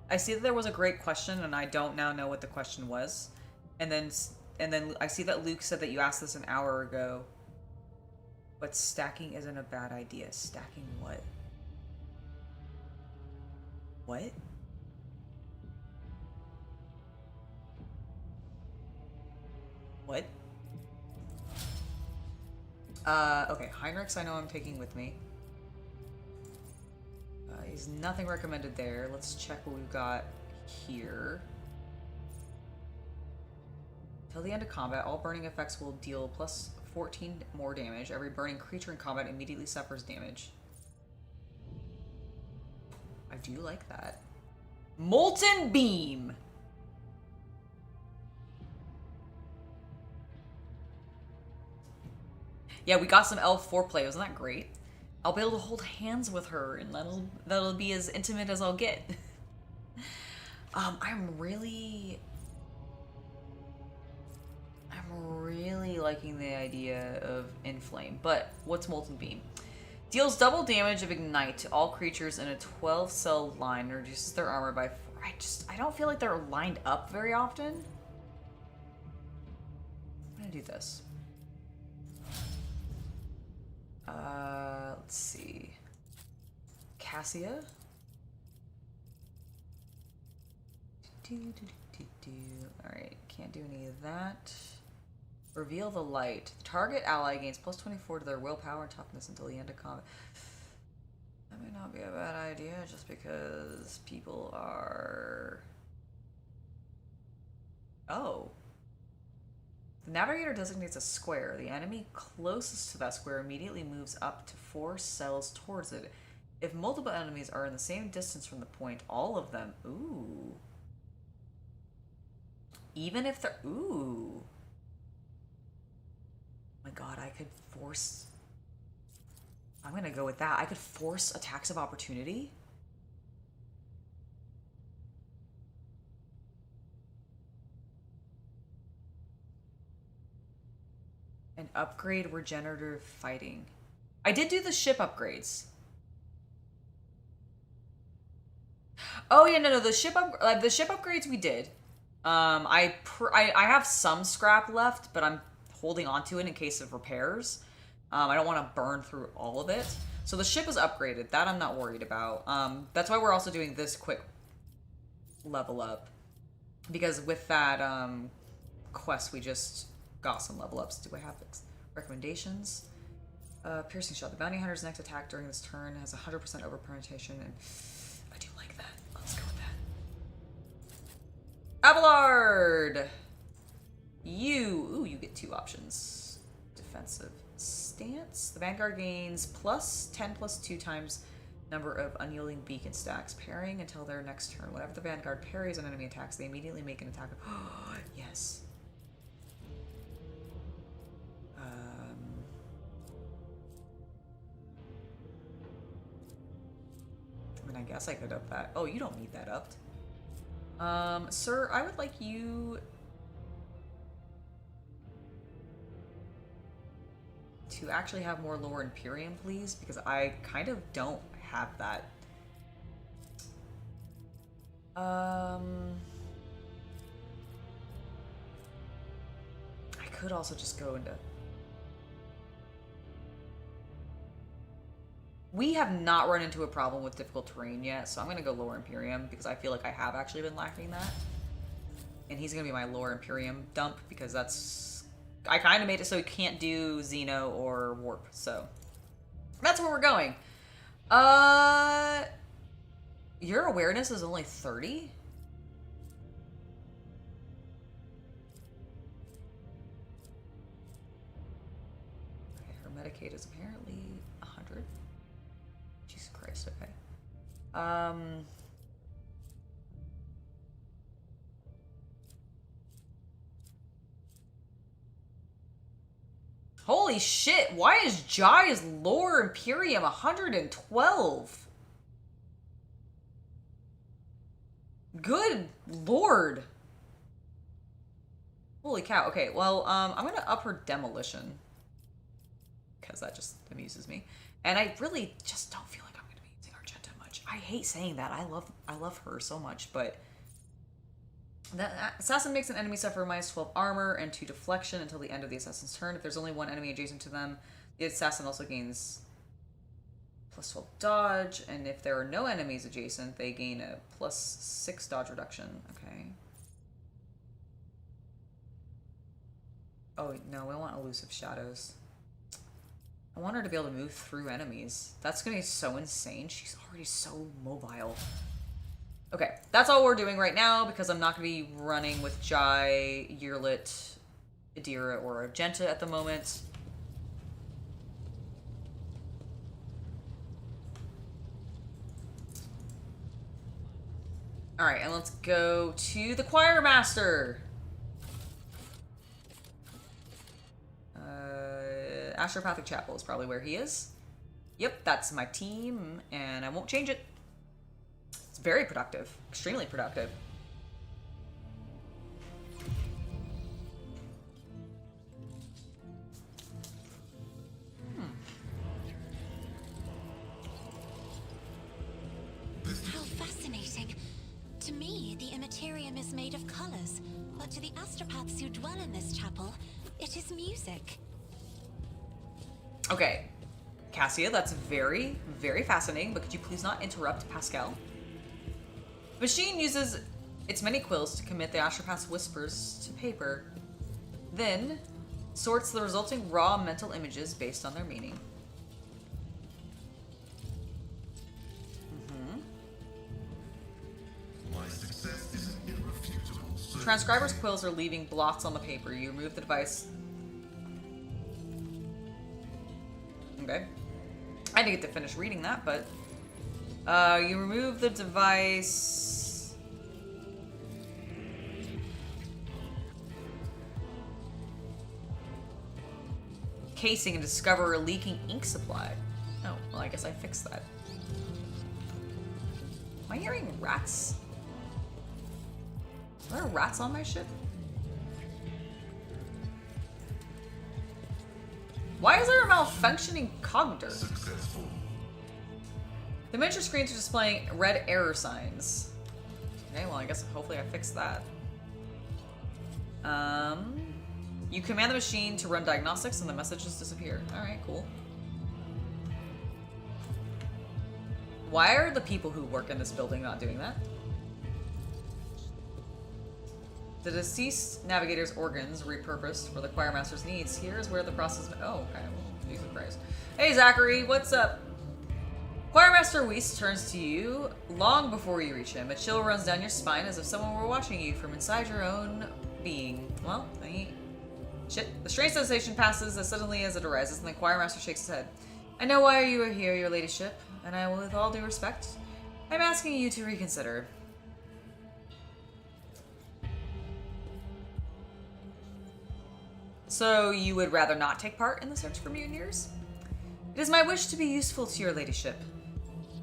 I see that there was a great question, and I don't now know what the question was. And then I see that Luke said that you asked this an hour ago. But stacking isn't a bad idea. Stacking what? What? What? Okay, Heinrichs I know I'm taking with me. He's nothing recommended there. Let's check what we've got here. Till the end of combat, all burning effects will deal plus 14 more damage. Every burning creature in combat immediately suffers damage. I do like that. Molten Beam! Yeah, we got some elf foreplay. Wasn't that great? I'll be able to hold hands with her, and that'll be as intimate as I'll get. I'm really liking the idea of Inflame, but what's Molten Beam? Deals double damage of Ignite to all creatures in a 12-cell line, and reduces their armor by 4. I don't feel like they're lined up very often. I'm gonna do this. Let's see. Cassia. Alright, can't do any of that. Reveal the Light. The target ally gains plus 24 to their willpower and toughness until the end of combat. That may not be a bad idea just because people are... Oh. The navigator designates a square. The enemy closest to that square immediately moves up to 4 cells towards it. If multiple enemies are in the same distance from the point, all of them... Ooh. Even if they're... Ooh. Oh my god, I could force... I'm gonna go with that. I could force attacks of opportunity. And upgrade regenerative fighting. I did do the ship upgrades. Oh yeah, no, the ship upgrades we did. I have some scrap left, but I'm holding on to it in case of repairs. I don't want to burn through all of it. So the ship is upgraded. That I'm not worried about. That's why we're also doing this quick level up, because with that quest we just got some level ups. Do I have recommendations? Piercing shot. The bounty hunter's next attack during this turn has 100% over penetration, and I do like that. Let's go with that. Abelard! You get 2 options. Defensive stance. The Vanguard gains plus 10 plus 2 times number of unyielding beacon stacks, parrying until their next turn. Whenever the Vanguard parries an enemy attacks, they immediately make an attack of... yes. I mean, I guess I could up that. Oh, you don't need that upped. Sir, I would like you to actually have more Lower Imperium, please, because I kind of don't have that. I could also just go into... We have not run into a problem with difficult terrain yet, so I'm going to go Lower Imperium because I feel like I have actually been lacking that. And he's going to be my Lower Imperium dump because that's... I kind of made it so he can't do Xeno or Warp, so... That's where we're going. Your awareness is only 30? Okay, her Medicaid is apparently 100. Jesus Christ, okay. Holy shit, why is Jai's Lower Imperium 112? Good lord. Holy cow. Okay, well, I'm gonna up her demolition, because that just amuses me. And I really just don't feel like I'm gonna be using Argenta much. I hate saying that. I love her so much, but the assassin makes an enemy suffer minus 12 armor and 2 deflection until the end of the assassin's turn. If there's only one enemy adjacent to them, the assassin also gains plus 12 dodge, and if there are no enemies adjacent, they gain a plus 6 dodge reduction. Okay. Oh, no, we want elusive shadows. I want her to be able to move through enemies. That's gonna be so insane. She's already so mobile. Okay, that's all we're doing right now because I'm not gonna be running with Jai, Yearlit, Adira, or Argenta at the moment. Alright, and let's go to the Choir Master. Astropathic Chapel is probably where he is. Yep, that's my team, and I won't change it. It's very productive. Extremely productive. How fascinating. To me, the Immaterium is made of colors, but to the astropaths who dwell in this chapel, it is music. Okay, Cassia, that's very, very fascinating, but could you please not interrupt Pascal? The machine uses its many quills to commit the astropath's whispers to paper, then sorts the resulting raw mental images based on their meaning. My success is an irrefutable certainty. Transcriber's quills are leaving blots on the paper. You remove the device. Okay. I didn't get to finish reading that, but you remove the device. casing and discover a leaking ink supply. Oh, well, I guess I fixed that. Am I hearing rats? Are there rats on my ship? Why is there a malfunctioning cogder? Successful. The miniature screens are displaying red error signs. Okay, well, I guess hopefully I fixed that. You command the machine to run diagnostics and the messages disappear. Alright, cool. Why are the people who work in this building not doing that? The deceased navigator's organs repurposed for the choirmaster's needs. Here is where the process... Oh, okay. Well, Jesus Christ. Hey, Zachary, what's up? Choirmaster Weiss turns to you long before you reach him. A chill runs down your spine as if someone were watching you from inside your own being. Well, shit. The strange sensation passes as suddenly as it arises, and the choirmaster shakes his head. I know why you are here, your ladyship, and I will, with all due respect, I'm asking you to reconsider. So you would rather not take part in the search for mutineers? It is my wish to be useful to your ladyship.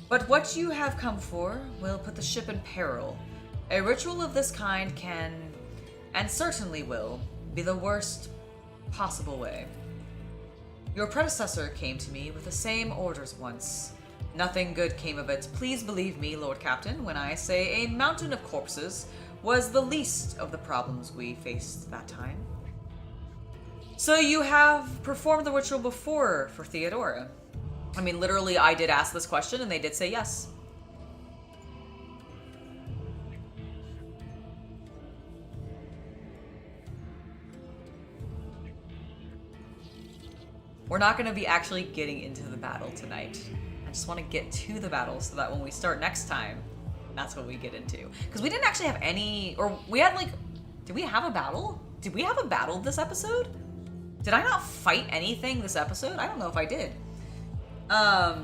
But what you have come for will put the ship in peril. A ritual of this kind can, and certainly will, be the worst possible way. Your predecessor came to me with the same orders once. Nothing good came of it. Please believe me, Lord Captain, when I say a mountain of corpses was the least of the problems we faced that time. So you have performed the ritual before for Theodora? I mean, literally, I did ask this question, and they did say yes. We're not going to be actually getting into the battle tonight. I just want to get to the battle so that when we start next time, that's what we get into. Because we didn't actually have any, or we had like, did we have a battle? Did we have a battle this episode? Did I not fight anything this episode? I don't know if I did. I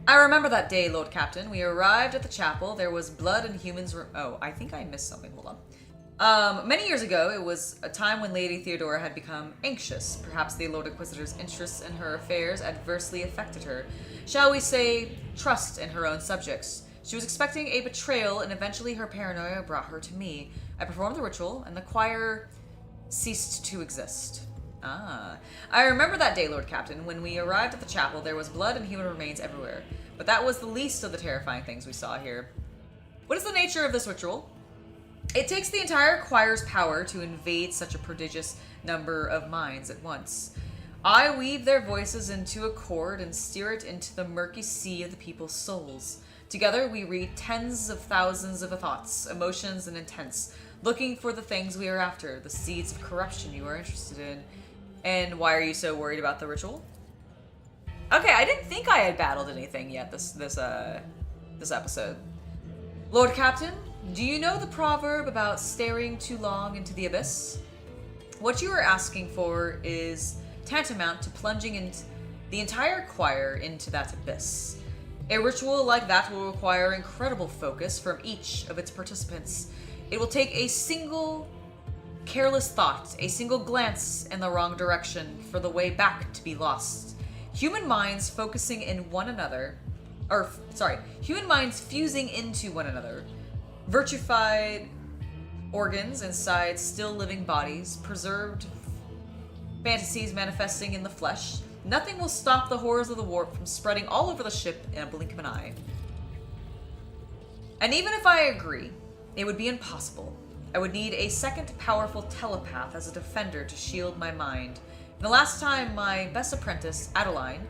remember that day, Lord Captain. We arrived at the chapel. There was blood and humans. Oh, I think I missed something. Hold on. Many years ago, it was a time when Lady Theodora had become anxious. Perhaps the Lord Inquisitor's interests in her affairs adversely affected her. Shall we say, trust in her own subjects. She was expecting a betrayal, and eventually her paranoia brought her to me. I performed the ritual, and the choir ceased to exist. I remember that day, Lord Captain. When we arrived at the chapel, there was blood and human remains everywhere. But that was the least of the terrifying things we saw here. What is the nature of this ritual? It takes the entire choir's power to invade such a prodigious number of minds at once. I weave their voices into a chord and steer it into the murky sea of the people's souls. Together, we read tens of thousands of thoughts, emotions, and intents, looking for the things we are after, the seeds of corruption you are interested in. And why are you so worried about the ritual? Okay, I didn't think I had battled anything yet this episode. Lord Captain, do you know the proverb about staring too long into the abyss? What you are asking for is tantamount to plunging into the entire choir into that abyss. A ritual like that will require incredible focus from each of its participants. It will take a single careless thought, a single glance in the wrong direction for the way back to be lost. Human minds focusing in one another, human minds fusing into one another, virtuified organs inside still living bodies, preserved fantasies manifesting in the flesh. Nothing will stop the horrors of the warp from spreading all over the ship in a blink of an eye. And even if I agree, it would be impossible. I would need a second powerful telepath as a defender to shield my mind. The last time my best apprentice, Adeline,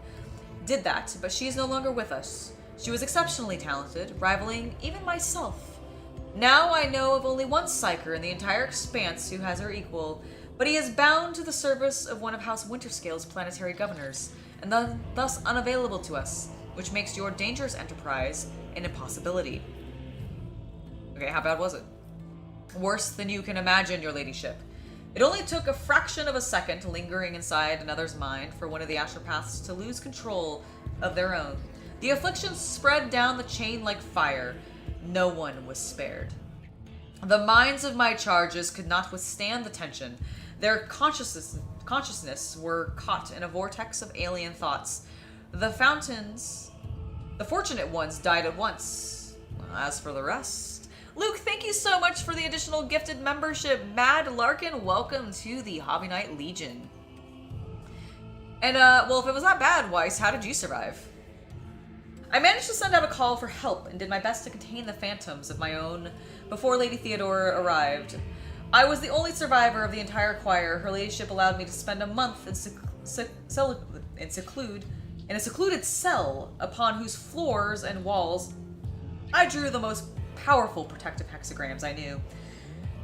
did that, but she is no longer with us. She was exceptionally talented, rivaling even myself. Now I know of only one psyker in the entire expanse who has her equal, but he is bound to the service of one of House Winterscale's planetary governors, and thus unavailable to us, which makes your dangerous enterprise an impossibility. Okay, how bad was it? Worse than you can imagine, your ladyship. It only took a fraction of a second lingering inside another's mind for one of the astropaths to lose control of their own. The affliction spread down the chain like fire. No one was spared. The minds of my charges could not withstand the tension. Their consciousness were caught in a vortex of alien thoughts. The fortunate ones died at once. As for the rest... Luke, thank you so much for the additional gifted membership. Mad Larkin, welcome to the Hobby Knight Legion. And, well, if it was that bad, Weiss, how did you survive? I managed to send out a call for help and did my best to contain the phantoms of my own before Lady Theodora arrived. I was the only survivor of the entire choir. Her ladyship allowed me to spend a month in a secluded cell upon whose floors and walls I drew the most powerful protective hexagrams I knew.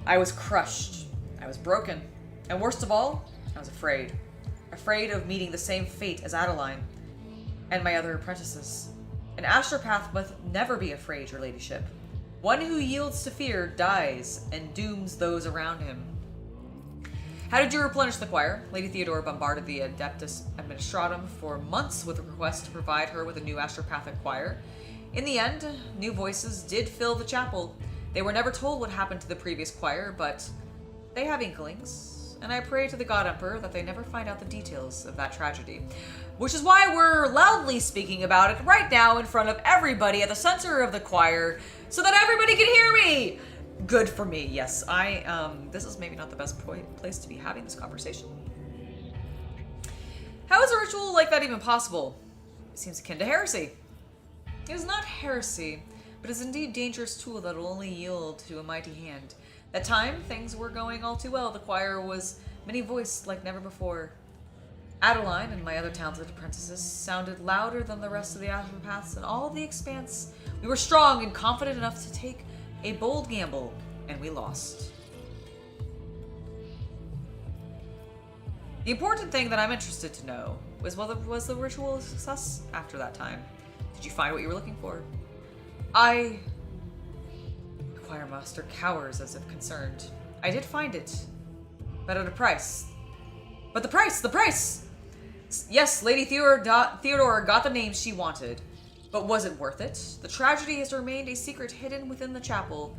I was crushed. I was broken. And worst of all, I was afraid. Afraid of meeting the same fate as Adeline and my other apprentices. An astropath must never be afraid, your ladyship. One who yields to fear dies and dooms those around him. How did you replenish the choir? Lady Theodora bombarded the Adeptus Administratum for months with a request to provide her with a new astropathic choir. In the end, new voices did fill the chapel. They were never told what happened to the previous choir, but they have inklings, and I pray to the God Emperor that they never find out the details of that tragedy. Which is why we're loudly speaking about it right now in front of everybody at the center of the choir, so that everybody can hear me! Good for me, yes. This is maybe not the best place to be having this conversation. How is a ritual like that even possible? It seems akin to heresy. It is not heresy, but is indeed a dangerous tool that will only yield to a mighty hand. That time, things were going all too well. The choir was many-voiced like never before. Adeline and my other talented apprentices sounded louder than the rest of the astropaths in all of the expanse. We were strong and confident enough to take a bold gamble, and we lost. The important thing that I'm interested to know was whether was the ritual a success after that time. Did you find what you were looking for? The choir master cowers as if concerned. I did find it, but at a price. But the price! Yes, Lady Theodora got the name she wanted, but was it worth it? The tragedy has remained a secret hidden within the chapel,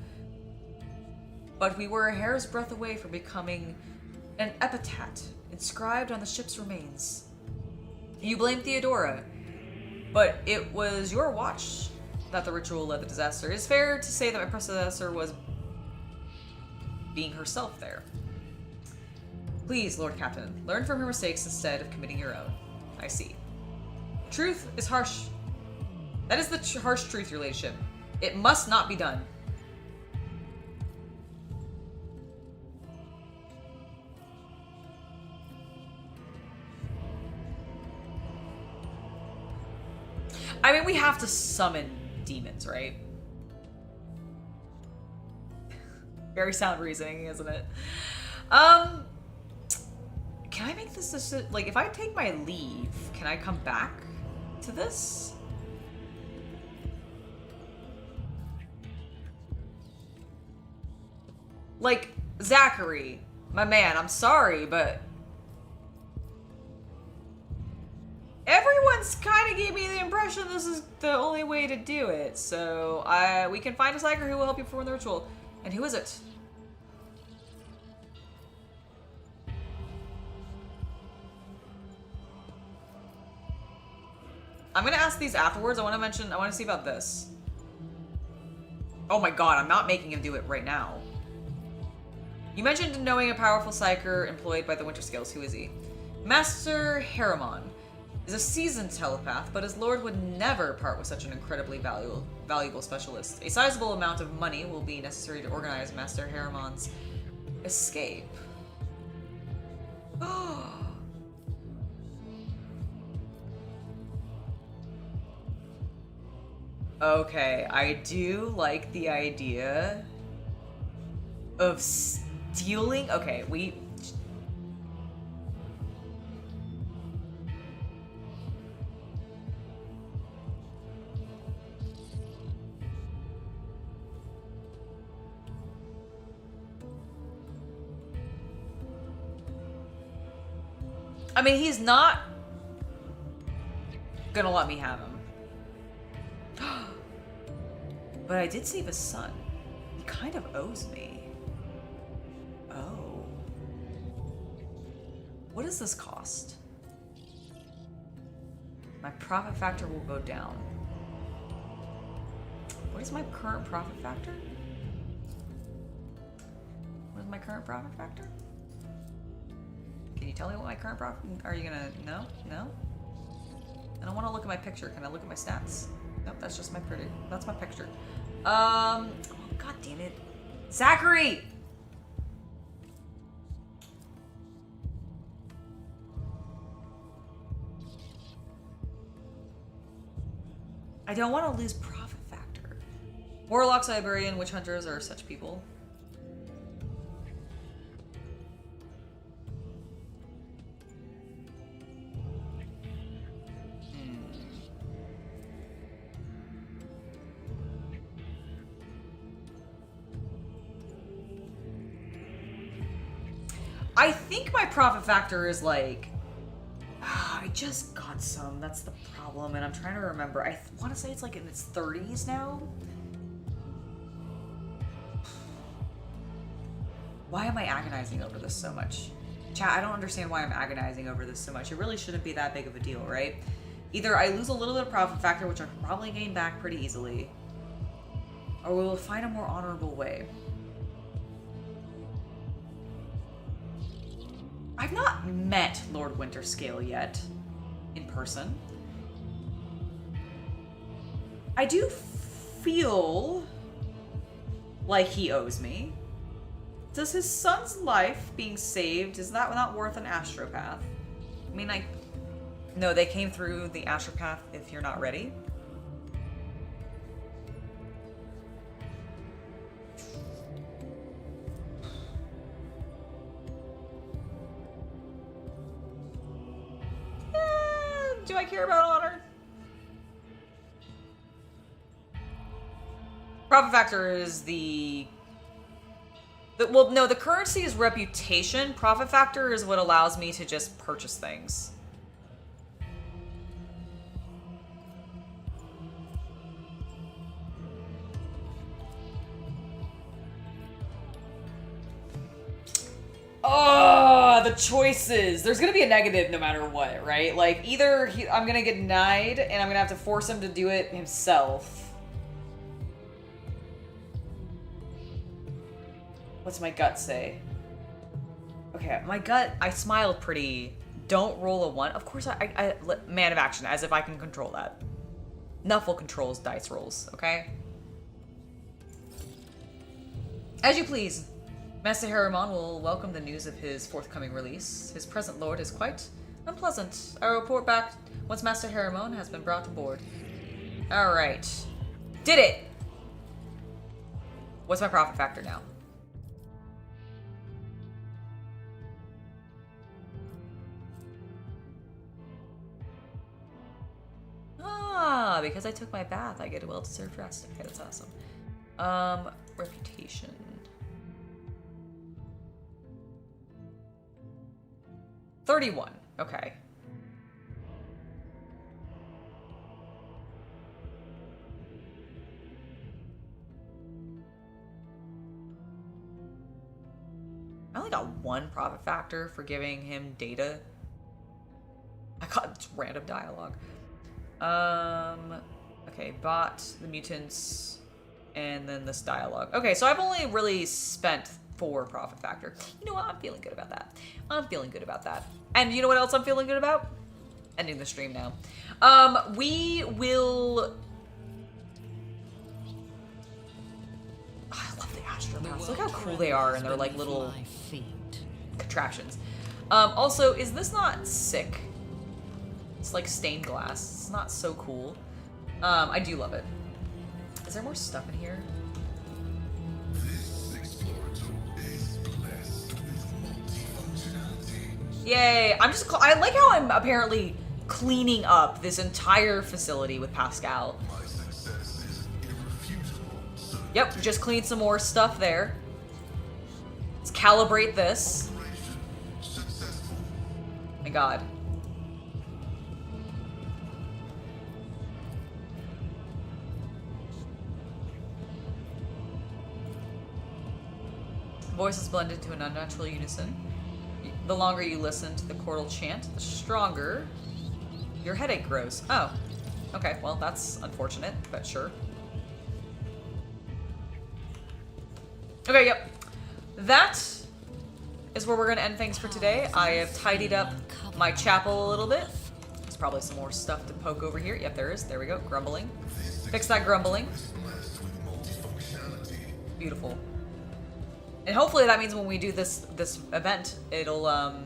but we were a hair's breadth away from becoming an epitaph inscribed on the ship's remains. You blame Theodora, but it was your watch that the ritual led the disaster. It is fair to say that my predecessor was being herself there. Please, Lord Captain, learn from her mistakes instead of committing your own. I see. Truth is harsh. That is the harsh truth, your ladyship. It must not be done. I mean, we have to summon demons, right? Very sound reasoning, isn't it? Can I make this decision? Like, if I take my leave, can I come back to this? Like, Zachary, my man, I'm sorry, but everyone's kind of gave me the impression this is the only way to do it. So, we can find a psyker who will help you perform the ritual. And who is it? I'm gonna ask these afterwards. I want to see about this. Oh my god, I'm not making him do it right now. You mentioned knowing a powerful psyker employed by the Winter Scales. Who is he? Master Harriman is a seasoned telepath, but his lord would never part with such an incredibly valuable specialist. A sizable amount of money will be necessary to organize Master Harriman's escape. Oh. Okay, I do like the idea of stealing. Okay, I mean, he's not gonna let me have him. But I did save his son. He kind of owes me. Oh. What does this cost? My profit factor will go down. What is my current profit factor? What is my current profit factor? Can you tell me what my current profit? Are you gonna? No, no. I don't want to look at my picture. Can I look at my stats? Nope, that's just my pretty. That's my picture. Oh, God damn it, Zachary! I don't want to lose profit factor. Warlocks, Iberian, witch hunters are such people. I think my profit factor is like, I just got some, that's the problem, and I'm trying to remember. I want to say it's like in its 30s now. Why am I agonizing over this so much? Chat, I don't understand why I'm agonizing over this so much. It really shouldn't be that big of a deal, right? Either I lose a little bit of profit factor, which I can probably gain back pretty easily, or we will find a more honorable way. I've not met Lord Winterscale yet, in person. I do feel like he owes me. Does his son's life being saved, is that not worth an astropath? I mean, no, they came through the astropath if you're not ready. Do I care about honor? Profit factor is well, no, the currency is reputation. Profit factor is what allows me to just purchase things. Oh, the choices. There's gonna be a negative no matter what, right? Like, either I'm gonna get denied and I'm gonna have to force him to do it himself. What's my gut say? Okay, my gut, I smiled pretty. Don't roll a 1. Of course, I man of action, as if I can control that. Nuffle controls dice rolls, okay? As you please. Master Harriman will welcome the news of his forthcoming release. His present lord is quite unpleasant. I will report back once Master Harriman has been brought aboard. Alright. Did it! What's my profit factor now? Ah, because I took my bath, I get a well-deserved rest. Okay, that's awesome. Reputation. $31. Okay. I only got 1 profit factor for giving him data. I got just random dialogue. Okay, bot, the mutants, and then this dialogue. Okay, so I've only really spent 4 profit factor. You know what? I'm feeling good about that. I'm feeling good about that. And you know what else I'm feeling good about? Ending the stream now. We will... Oh, I love the astronauts. Look how cool they are, and they're like little contraptions. Also, is this not sick? It's like stained glass. It's not so cool. I do love it. Is there more stuff in here? This explorator is blessed with multifunctionality. Yay! I like how I'm apparently cleaning up this entire facility with Pascal. My success is irrefutable, sir. Yep, just clean some more stuff there. Let's calibrate this. Operation successful. My god. Voices blended to an unnatural unison. The longer you listen to the chordal chant, the stronger your headache grows. Oh. Okay, well, that's unfortunate, but sure. Okay, yep. That is where we're going to end things for today. I have tidied up my chapel a little bit. There's probably some more stuff to poke over here. Yep, there is. There we go. Grumbling. Fix that grumbling. Beautiful. And hopefully that means when we do this event, it'll, Oh,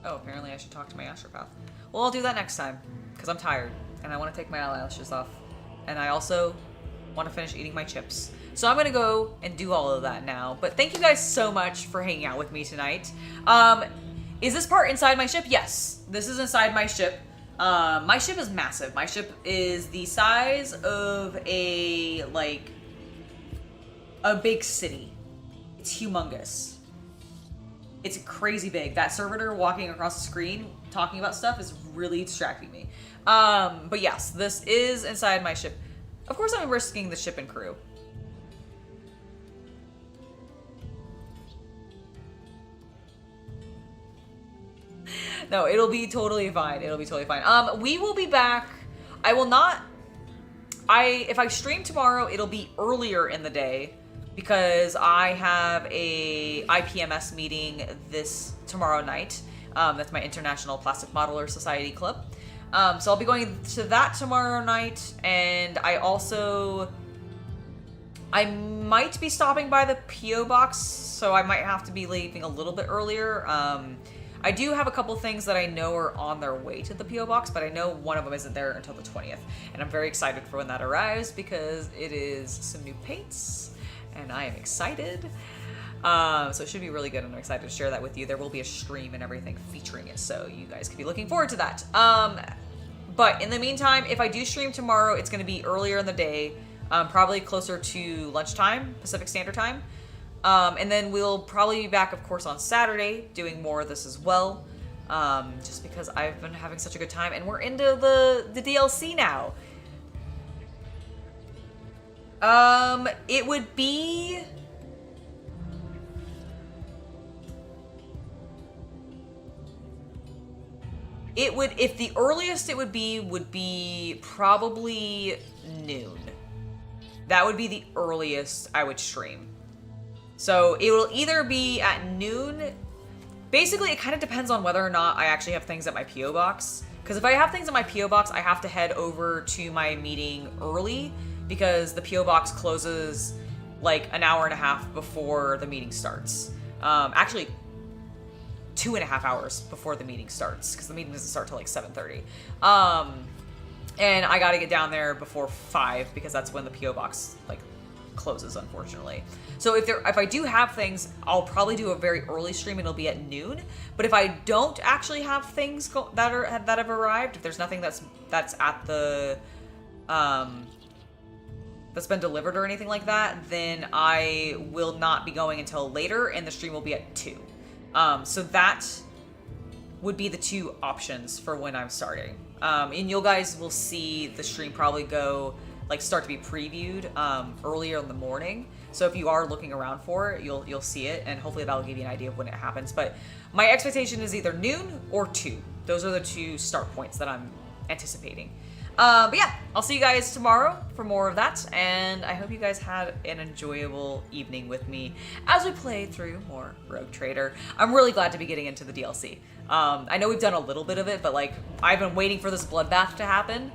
apparently I should talk to my astropath. Well, I'll do that next time, because I'm tired, and I want to take my eyelashes off. And I also want to finish eating my chips. So I'm going to go and do all of that now. But thank you guys so much for hanging out with me tonight. Is this part inside my ship? Yes, this is inside my ship. My ship is massive. My ship is the size of a big city. It's humongous. It's crazy big. That servitor walking across the screen talking about stuff is really distracting me. But yes, this is inside my ship. Of course I'm risking the ship and crew. No, it'll be totally fine. It'll be totally fine. We will be back. I will not... If I stream tomorrow, it'll be earlier in the day because I have a IPMS meeting tomorrow night. That's my International Plastic Modeler Society Club. So I'll be going to that tomorrow night, and I might be stopping by the P.O. box, so I might have to be leaving a little bit earlier. I do have a couple things that I know are on their way to the P.O. box, but I know one of them isn't there until the 20th. And I'm very excited for when that arrives because it is some new paints, and I am excited. So it should be really good, and I'm excited to share that with you. There will be a stream and everything featuring it, so you guys can be looking forward to that. But in the meantime, if I do stream tomorrow, it's going to be earlier in the day, probably closer to lunchtime, Pacific Standard Time. And then we'll probably be back, of course, on Saturday doing more of this as well. Just because I've been having such a good time, and we're into the DLC now. It would be... if the earliest it would be probably noon. That would be the earliest I would stream. So it will either be at noon. Basically, it kind of depends on whether or not I actually have things at my P.O. box. Because if I have things at my P.O. box, I have to head over to my meeting early because the P.O. box closes like an hour and a half before the meeting starts. Actually, 2.5 hours before the meeting starts because the meeting doesn't start till like 7:30. And I got to get down there before 5 because that's when the P.O. box like closes, unfortunately. So if I do have things, I'll probably do a very early stream and it'll be at noon. But if I don't actually have things that have arrived, if there's nothing that's at the that's been delivered or anything like that, then I will not be going until later, and the stream will be at 2. So that would be the two options for when I'm starting. And you guys will see the stream probably start to be previewed earlier in the morning. So if you are looking around for it, you'll see it, and hopefully that'll give you an idea of when it happens. But my expectation is either noon or 2. Those are the two start points that I'm anticipating. But yeah, I'll see you guys tomorrow for more of that, and I hope you guys had an enjoyable evening with me as we play through more Rogue Trader. I'm really glad to be getting into the DLC. I know we've done a little bit of it, but like I've been waiting for this bloodbath to happen,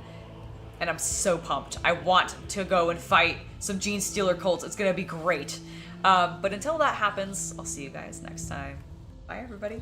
and I'm so pumped. I want to go and fight some Gene Stealer cults. It's gonna be great. But until that happens, I'll see you guys next time. Bye, everybody.